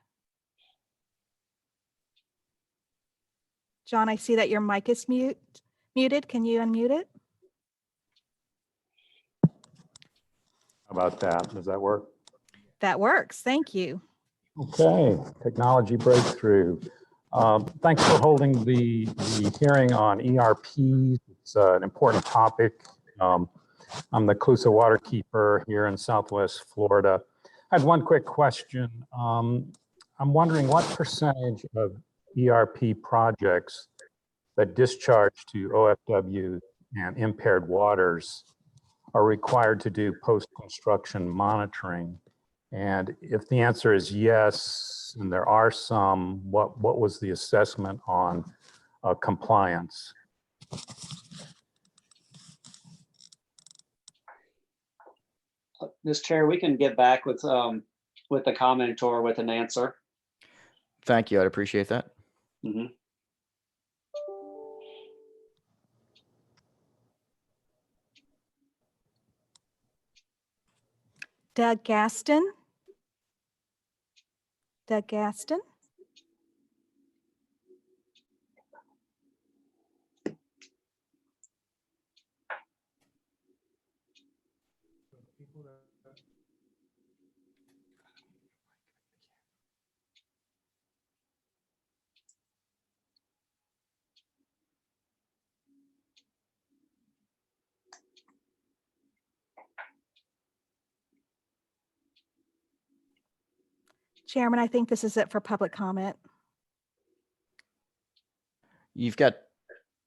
John, I see that your mic is muted. Can you unmute it? How about that? Does that work? That works. Thank you. Okay, technology breakthrough. Thanks for holding the hearing on ERPs. It's an important topic. I'm the Clusa waterkeeper here in Southwest Florida. I had one quick question. I'm wondering what percentage of ERP projects that discharge to OFW and impaired waters are required to do post-construction monitoring? And if the answer is yes, and there are some, what was the assessment on compliance? Ms. Chair, we can get back with the commentor with an answer. Thank you. I'd appreciate that. Mm-hmm. Doug Gaston? Doug Gaston? Chairman, I think this is it for public comment. You've got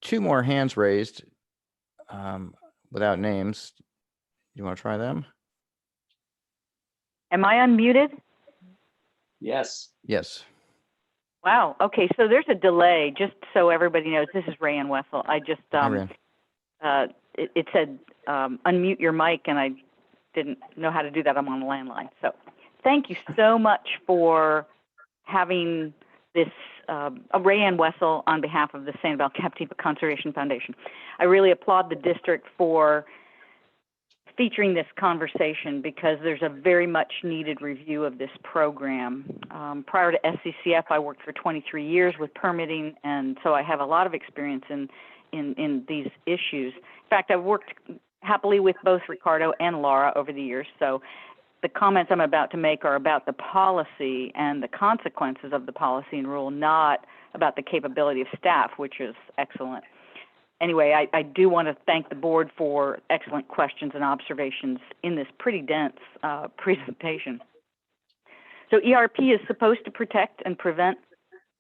two more hands raised without names. You want to try them? Am I unmuted? Yes. Yes. Wow. Okay. So there's a delay. Just so everybody knows, this is Rayanne Wessel. I just it said unmute your mic, and I didn't know how to do that. I'm on the landline. So thank you so much for having this. Rayanne Wessel on behalf of the Sanibel Captiva Conservation Foundation. I really applaud the district for featuring this conversation because there's a very much needed review of this program. Prior to SCCF, I worked for 23 years with permitting, and so I have a lot of experience in these issues. In fact, I've worked happily with both Ricardo and Laura over the years, so the comments I'm about to make are about the policy and the consequences of the policy and rule, not about the capability of staff, which is excellent. Anyway, I do want to thank the board for excellent questions and observations in this pretty dense presentation. So ERP is supposed to protect and prevent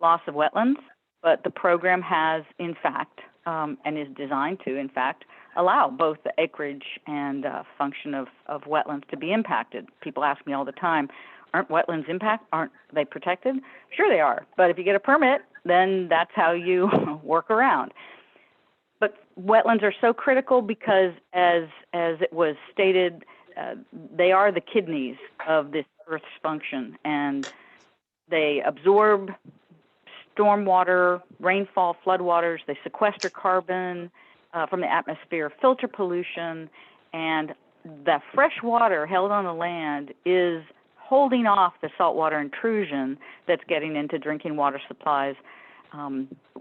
loss of wetlands, but the program has, in fact, and is designed to, in fact, allow both the acreage and function of wetlands to be impacted. People ask me all the time, aren't wetlands aren't they protected? Sure they are, but if you get a permit, then that's how you work around. But wetlands are so critical because, as it was stated, they are the kidneys of this Earth's function, and they absorb stormwater, rainfall, floodwaters. They sequester carbon from the atmosphere, filter pollution, and the fresh water held on the land is holding off the saltwater intrusion that's getting into drinking water supplies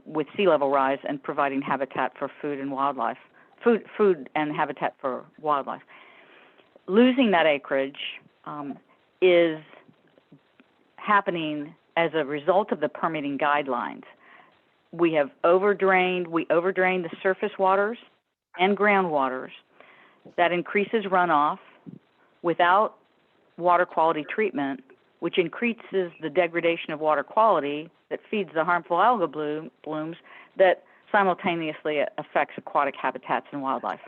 with sea level rise and providing habitat for food and wildlife, food and habitat for wildlife. Losing that acreage is happening as a result of the permitting guidelines. We overdrained the surface waters and groundwaters. That increases runoff without water quality treatment, which increases the degradation of water quality that feeds the harmful algal blooms that simultaneously affects aquatic habitats and wildlife.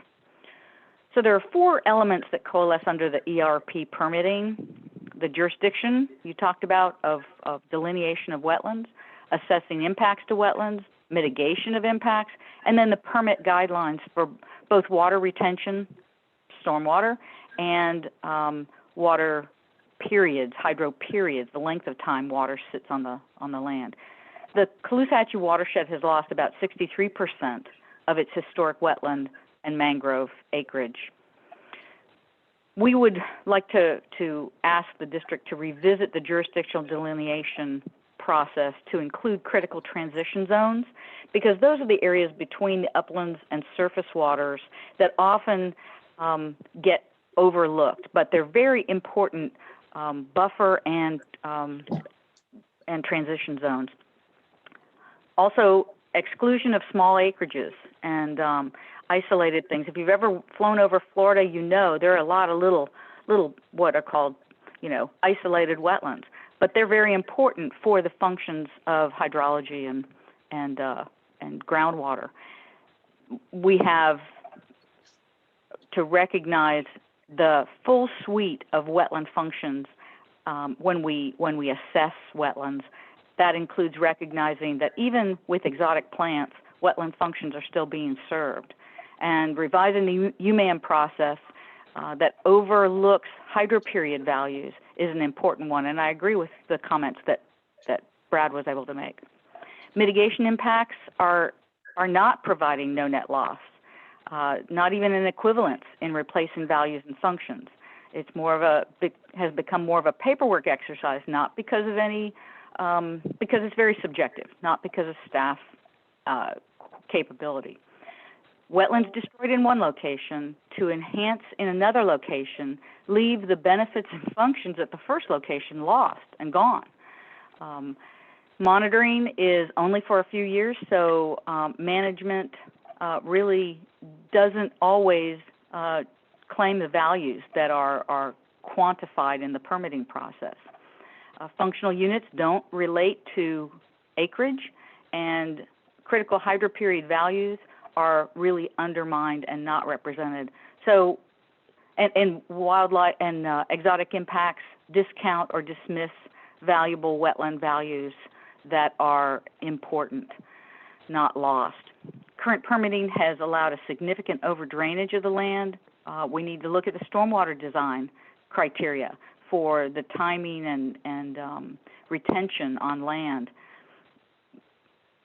So there are 4 elements that coalesce under the ERP permitting: the jurisdiction you talked about of delineation of wetlands, assessing impacts to wetlands, mitigation of impacts, and then the permit guidelines for both water retention, stormwater, and water periods, hydro periods, the length of time water sits on the land. The Caloosahatchee watershed has lost about 63% of its historic wetland and mangrove acreage. We would like to ask the district to revisit the jurisdictional delineation process to include critical transition zones, because those are the areas between the uplands and surface waters that often get overlooked, but they're very important buffer and transition zones. Also, exclusion of small acreages and isolated things. If you've ever flown over Florida, you know there are a lot of little what are called, isolated wetlands, but they're very important for the functions of hydrology and groundwater. We have to recognize the full suite of wetland functions when we assess wetlands. That includes recognizing that even with exotic plants, wetland functions are still being served, and revising the UMAM process that overlooks hydroperiod values is an important one, and I agree with the comments that Brad was able to make. Mitigation impacts are not providing no net loss, not even an equivalence in replacing values and functions. It's has become more of a paperwork exercise, not because of any, because it's very subjective, not because of staff capability. Wetlands destroyed in one location to enhance in another location leave the benefits and functions at the first location lost and gone. Monitoring is only for a few years, so management really doesn't always claim the values that are quantified in the permitting process. Functional units don't relate to acreage, and critical hydro period values are really undermined and not represented. So, and wildlife and exotic impacts discount or dismiss valuable wetland values that are important, not lost. Current permitting has allowed a significant overdrainage of the land. We need to look at the stormwater design criteria for the timing and retention on land.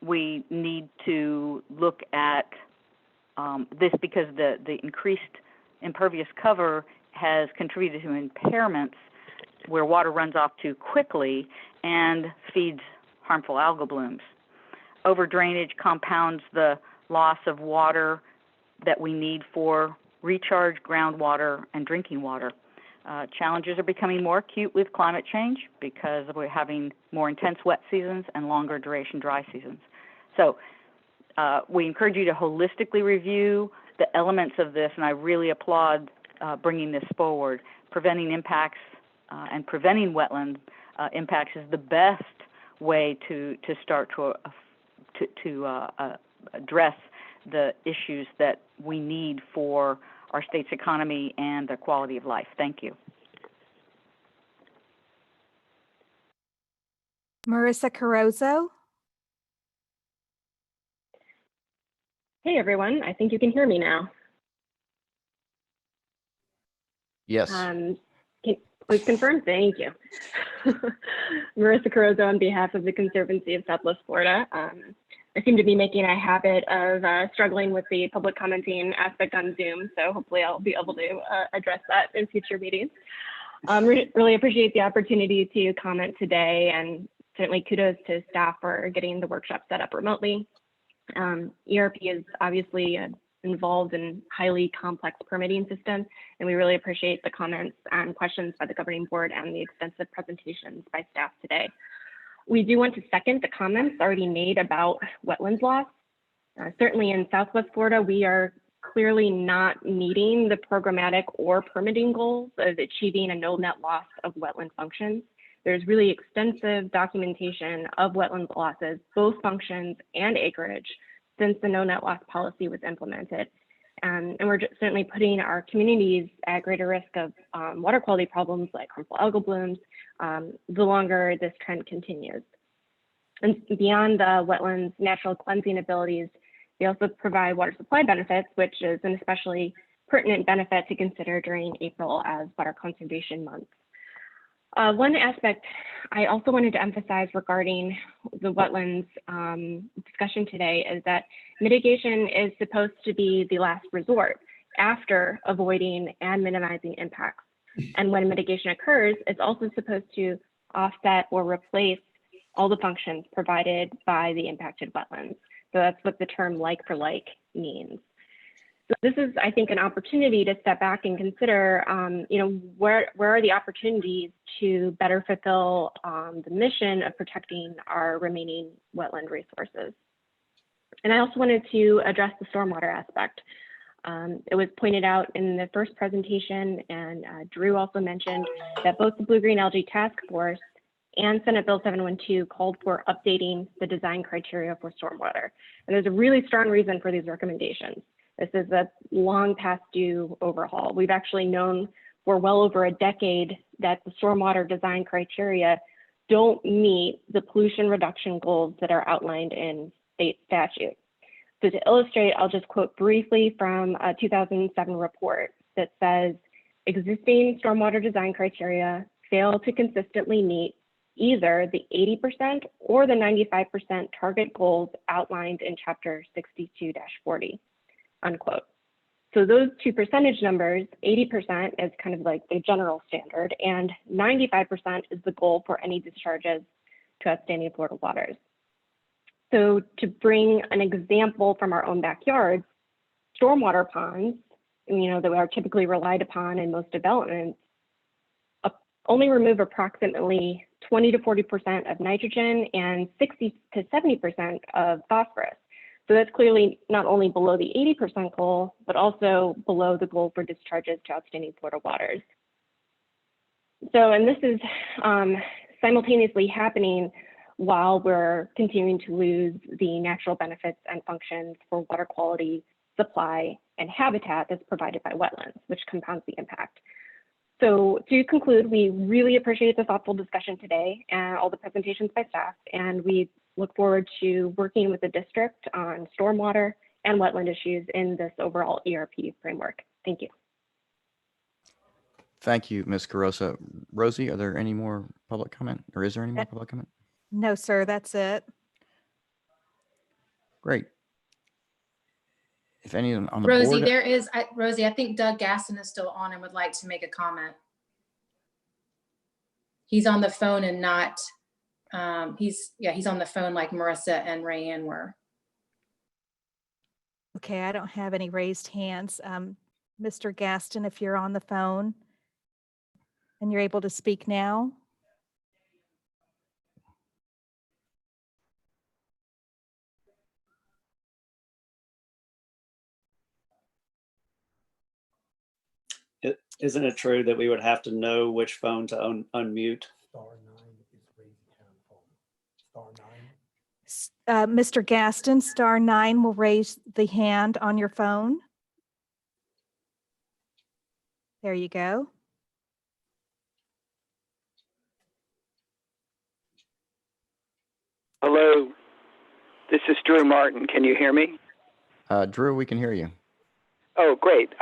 We need to look at this because the increased impervious cover has contributed to impairments where water runs off too quickly and feeds harmful algal blooms. Overdrainage compounds the loss of water that we need for recharge, groundwater, and drinking water. Challenges are becoming more acute with climate change because we're having more intense wet seasons and longer duration dry seasons. So we encourage you to holistically review the elements of this, and I really applaud bringing this forward. Preventing impacts and preventing wetland impacts is the best way to start to address the issues that we need for our state's economy and the quality of life. Thank you. Marissa Carozzo. Hey everyone, I think you can hear me now. Yes. Can please confirm? Thank you. Marissa Carozzo on behalf of the Conservancy of Southwest Florida. I seem to be making a habit of struggling with the public commenting aspect on Zoom, so hopefully I'll be able to address that in future meetings. Really appreciate the opportunity to comment today, and certainly kudos to staff for getting the workshop set up remotely. ERP is obviously involved in highly complex permitting system, and we really appreciate the comments and questions by the governing board and the extensive presentations by staff today. We do want to second the comments already made about wetlands loss. Certainly in Southwest Florida, we are clearly not meeting the programmatic or permitting goals of achieving a no net loss of wetland functions. There's really extensive documentation of wetland losses, both functions and acreage, since the no net loss policy was implemented. And we're certainly putting our communities at greater risk of water quality problems like harmful algal blooms the longer this trend continues. And beyond the wetlands' natural cleansing abilities, they also provide water supply benefits, which is an especially pertinent benefit to consider during April as water conservation month. One aspect I also wanted to emphasize regarding the wetlands discussion today is that mitigation is supposed to be the last resort after avoiding and minimizing impacts. And when mitigation occurs, it's also supposed to offset or replace all the functions provided by the impacted wetlands. So that's what the term like for like means. So this is, I think, an opportunity to step back and consider, where are the opportunities to better fulfill the mission of protecting our remaining wetland resources. And I also wanted to address the stormwater aspect. It was pointed out in the first presentation, and Drew also mentioned that both the Blue-Green Algae Task Force and Senate Bill 712 called for updating the design criteria for stormwater. And there's a really strong reason for these recommendations. This is a long past due overhaul. We've actually known for well over a decade that the stormwater design criteria don't meet the pollution reduction goals that are outlined in state statute. So to illustrate, I'll just quote briefly from a 2007 report that says, existing stormwater design criteria fail to consistently meet either the 80% or the 95% target goals outlined in Chapter 62-40, unquote. So those two percentage numbers, 80% is kind of like the general standard, and 95% is the goal for any discharges to outstanding Florida waters. So to bring an example from our own backyards, stormwater ponds, that are typically relied upon in most developments, only remove approximately 20 to 40% of nitrogen and 60 to 70% of phosphorus. So that's clearly not only below the 80% goal, but also below the goal for discharges to outstanding Florida waters. So, and this is simultaneously happening while we're continuing to lose the natural benefits and functions for water quality, supply, and habitat that's provided by wetlands, which compounds the impact. So to conclude, we really appreciate the thoughtful discussion today and all the presentations by staff, and we look forward to working with the district on stormwater and wetland issues in this overall ERP framework. Thank you. Thank you, Ms. Carosa. Rosie, are there any more public comment, or is there any more public comment? No, sir, that's it. Great. If any on the Rosie, board. there is, Rosie, I think Doug Gaston is still on and would like to make a comment. He's on the phone and not, he's on the phone like Marissa and Rayanne were. Okay, I don't have any raised hands. Mr. Gaston, if you're on the phone and you're able to speak now. Isn't it true that we would have to know which phone to unmute? Mr. Gaston, *9 will raise the hand on your phone. There you go. Hello, this is Drew Martin. Can you hear me? Drew, we can hear you. Oh, great.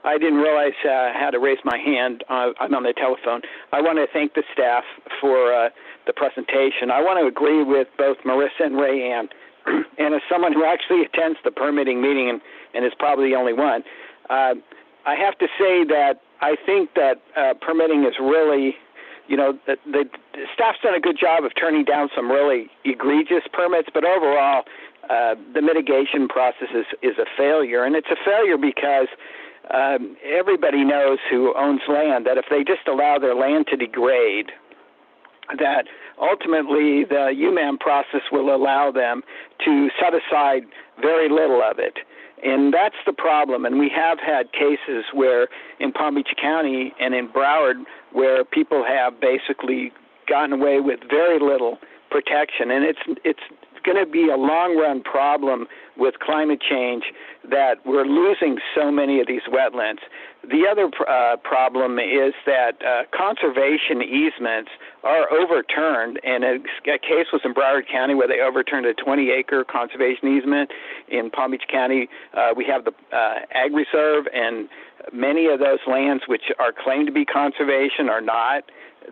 I didn't realize how to raise my hand. I'm on the telephone. I want to thank the staff for the presentation. I want to agree with both Marissa and Rayanne. And as someone who actually attends the permitting meeting and is probably the only one, I have to say that I think that permitting is really, you know, the staff's done a good job of turning down some really egregious permits, but overall, the mitigation process is a failure. And it's a failure because everybody knows who owns land that if they just allow their land to degrade, that ultimately the UMAM process will allow them to set aside very little of it. And that's the problem. And we have had cases where in Palm Beach County and in Broward where people have basically gotten away with very little protection. And it's going to be a long-run problem with climate change that we're losing so many of these wetlands. The other problem is that conservation easements are overturned, and a case was in Broward County where they overturned a 20-acre conservation easement. In Palm Beach County, we have the Ag Reserve, and many of those lands which are claimed to be conservation are not.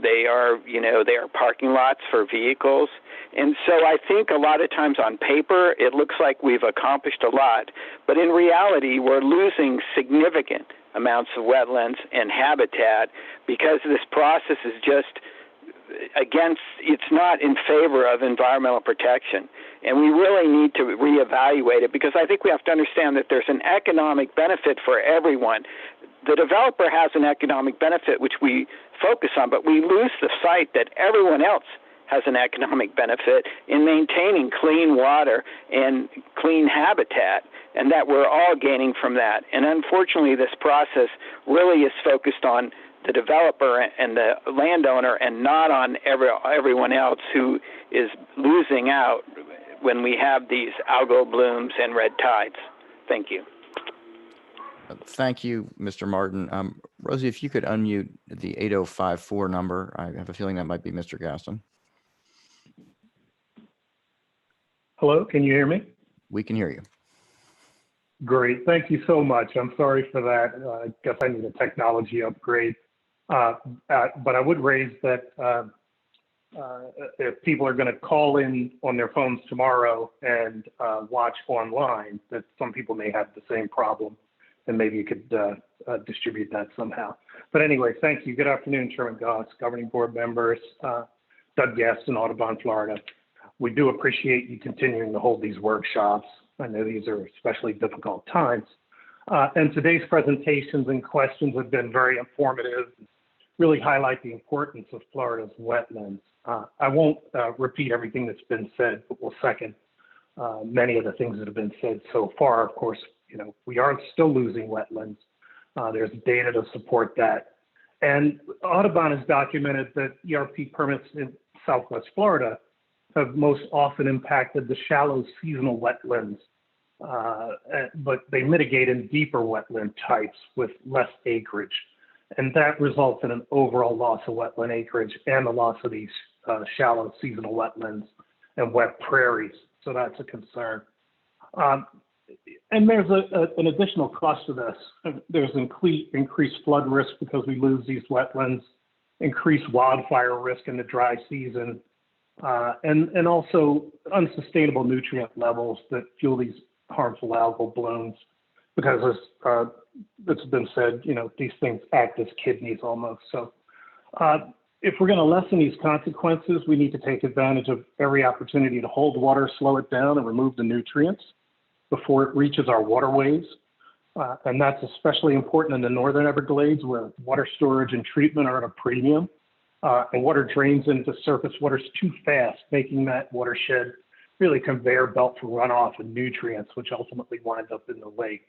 They are, you know, they are parking lots for vehicles. And so I think a lot of times on paper, it looks like we've accomplished a lot. But in reality, we're losing significant amounts of wetlands and habitat because this process is just it's not in favor of environmental protection. And we really need to reevaluate it because I think we have to understand that there's an economic benefit for everyone. The developer has an economic benefit, which we focus on, but we lose the sight that everyone else has an economic benefit in maintaining clean water and clean habitat, and that we're all gaining from that. And unfortunately, this process really is focused on the developer and the landowner and not on everyone else who is losing out when we have these algal blooms and red tides. Thank you. Thank you, Mr. Martin. Rosie, if you could unmute the 8054 number. I have a feeling that might be Mr. Gaston. Hello, can you hear me? We can hear you. Great, thank you so much. I'm sorry for that. I guess I need a technology upgrade. But I would raise that if people are going to call in on their phones tomorrow and watch online, that some people may have the same problem, and maybe you could distribute that somehow. But anyway, thank you. Good afternoon, Chairman Goss, governing board members, Doug Gaston, Audubon, Florida. We do appreciate you continuing to hold these workshops. I know these are especially difficult times. And today's presentations and questions have been very informative, really highlight the importance of Florida's wetlands. I won't repeat everything that's been said, but we'll second many of the things that have been said so far. Of course, you know, we are still losing wetlands. There's data to support that. And Audubon has documented that ERP permits in Southwest Florida have most often impacted the shallow seasonal wetlands, but they mitigate in deeper wetland types with less acreage. And that results in an overall loss of wetland acreage and the loss of these shallow seasonal wetlands and wet prairies. So that's a concern. And there's an additional cost to this. There's increased flood risk because we lose these wetlands, increased wildfire risk in the dry season, and also unsustainable nutrient levels that fuel these harmful algal blooms. Because as it's been said, you know, these things act as kidneys almost. So if we're going to lessen these consequences, we need to take advantage of every opportunity to hold water, slow it down, and remove the nutrients before it reaches our waterways. And that's especially important in the Northern Everglades, where water storage and treatment are at a premium. And water drains into surface waters too fast, making that watershed really conveyor belt for runoff and nutrients, which ultimately wind up in the lake.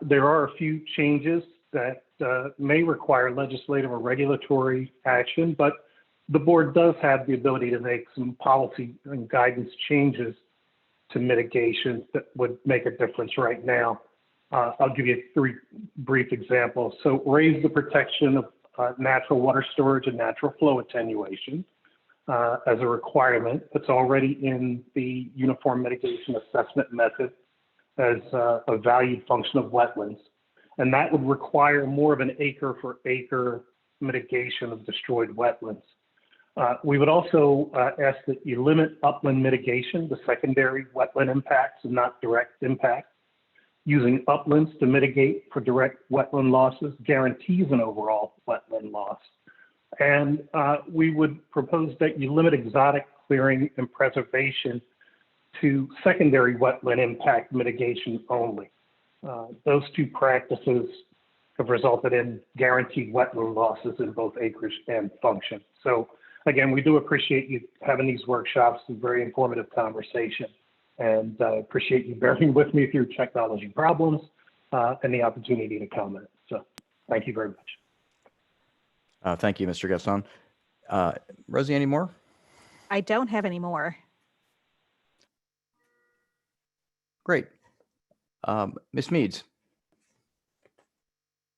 There are a few changes that may require legislative or regulatory action, but the board does have the ability to make some policy and guidance changes to mitigation that would make a difference right now. I'll give you 3 brief examples. So raise the protection of natural water storage and natural flow attenuation as a requirement that's already in the Uniform Mitigation Assessment Method as a valued function of wetlands. And that would require more of an acre for acre mitigation of destroyed wetlands. We would also ask that you limit upland mitigation to secondary wetland impacts and not direct impacts. Using uplands to mitigate for direct wetland losses guarantees an overall wetland loss. And we would propose that you limit exotic clearing and preservation to secondary wetland impact mitigation only. Those 2 practices have resulted in guaranteed wetland losses in both acreage and function. So again, we do appreciate you having these workshops, a very informative conversation, and appreciate you bearing with me through technology problems and the opportunity to comment. So thank you very much. Thank you, Mr. Gaston. Rosie, any more? I don't have any more. Great. Ms. Meads.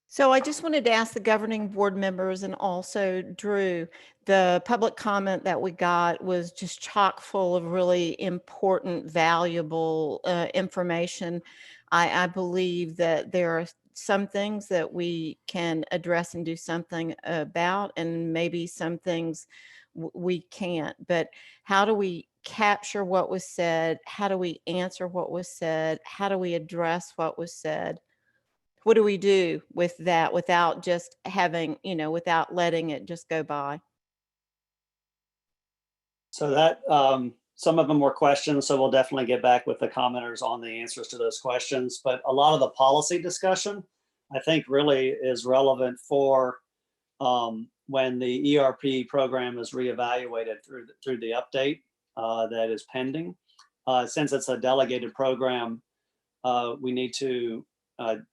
So I just wanted to ask the governing board members and also Drew, the public comment that we got was just chock full of really important, valuable information. I believe that there are some things that we can address and do something about, and maybe some things we can't. But how do we capture what was said? How do we answer what was said? How do we address what was said? What do we do with that without just having, you know, without letting it just go by? So that some of them were questions, so we'll definitely get back with the commenters on the answers to those questions. But a lot of the policy discussion, I think, really is relevant for when the ERP program is reevaluated through the update that is pending. Since it's a delegated program, we need to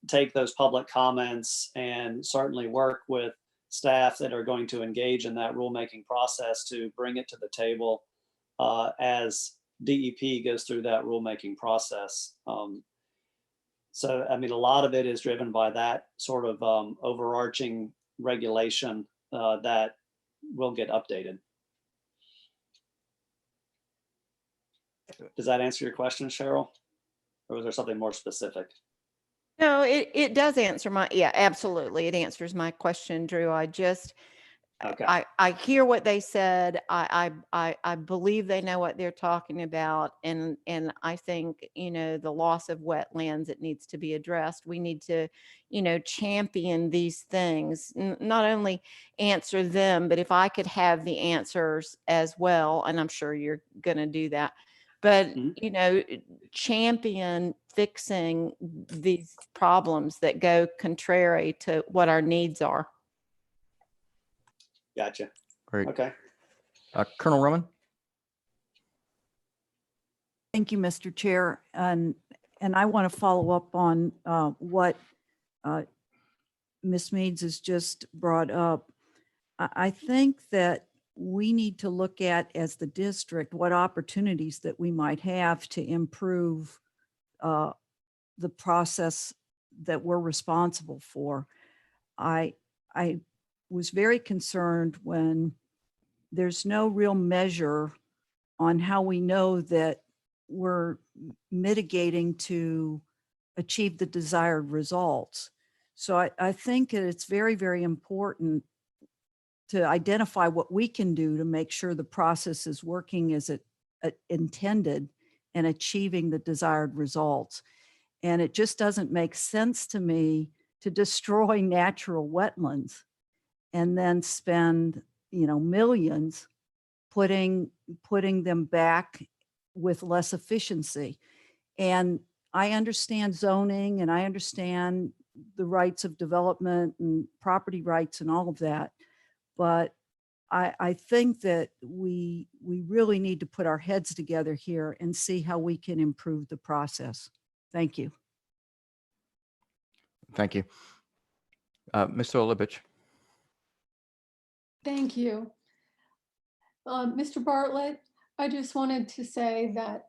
take those public comments and certainly work with staff that are going to engage in that rulemaking process to bring it to the table as DEP goes through that rulemaking process. So, I mean, a lot of it is driven by that sort of overarching regulation that will get updated. Does that answer your question, Cheryl? Or was there something more specific? No, it does answer my, yeah, absolutely. It answers my question, Drew. I just, okay. I hear what they said. I believe they know what they're talking about. And I think, you know, the loss of wetlands, it needs to be addressed. We need to, you know, champion these things, not only answer them, but if I could have the answers as well, and I'm sure you're going to do that, but, you know, champion fixing these problems that go contrary to what our needs are. Gotcha. Great. Okay. Colonel Roman. Thank you, Mr. Chair. And I want to follow up on what Ms. Meads has just brought up, I think that we need to look at, as the district, what opportunities that we might have to improve the process that we're responsible for. I was very concerned when there's no real measure on how we know that we're mitigating to achieve the desired results. So I think that it's very, very important to identify what we can do to make sure the process is working as it intended and achieving the desired results. And it just doesn't make sense to me to destroy natural wetlands and then spend, millions putting them back with less efficiency. And I understand zoning and I understand the rights of development and property rights and all of that. But I think that we really need to put our heads together here and see how we can improve the process. Thank you. Thank you. Mr. Olibich. Thank you. Mr. Bartlett, I just wanted to say that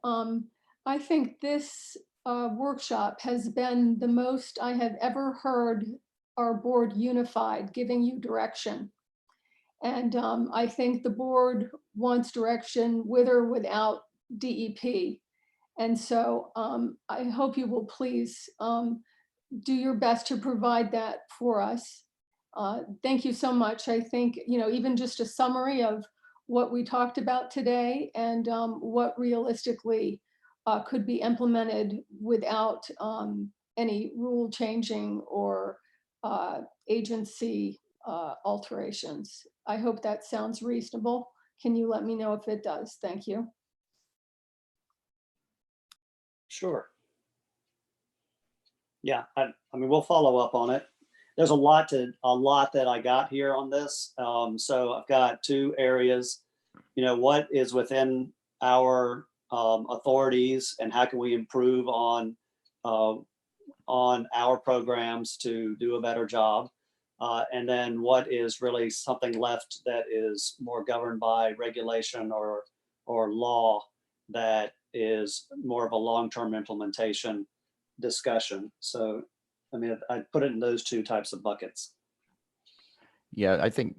I think this workshop has been the most I have ever heard our board unified, giving you direction. And I think the board wants direction with or without DEP. And so I hope you will please do your best to provide that for us. Thank you so much. I think, even just a summary of what we talked about today and what realistically could be implemented without any rule changing or agency alterations. I hope that sounds reasonable. Can you let me know if it does? Thank you. Sure. Yeah, I mean, we'll follow up on it. There's a lot that I got here on this. So I've got two areas, what is within our authorities and how can we improve on our programs to do a better job. And then what is really something left that is more governed by regulation or law that is more of a long-term implementation discussion. So, I mean, I put it in those two types of buckets. Yeah, I think,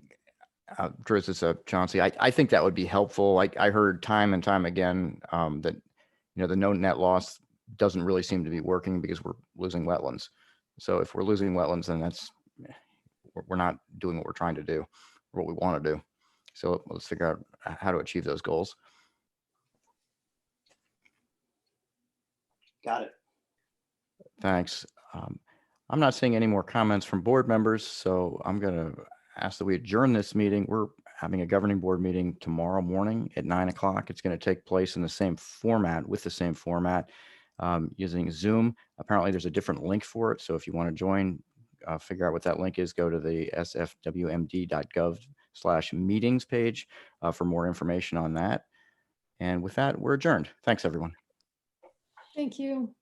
Drew, this is Chauncey. I think that would be helpful. I heard time and time again that, the no net loss doesn't really seem to be working because we're losing wetlands. So if we're losing wetlands, then we're not doing what we're trying to do or what we want to do. So let's figure out how to achieve those goals. Got it. Thanks. I'm not seeing any more comments from board members, so I'm going to ask that we adjourn this meeting. We're having a governing board meeting tomorrow morning at 9 o'clock. It's going to take place in the same format, using Zoom. Apparently there's a different link for it. So if you want to join, figure out what that link is, go to the sfwmd.gov/meetings page for more information on that. And with that, we're adjourned. Thanks, everyone. Thank you.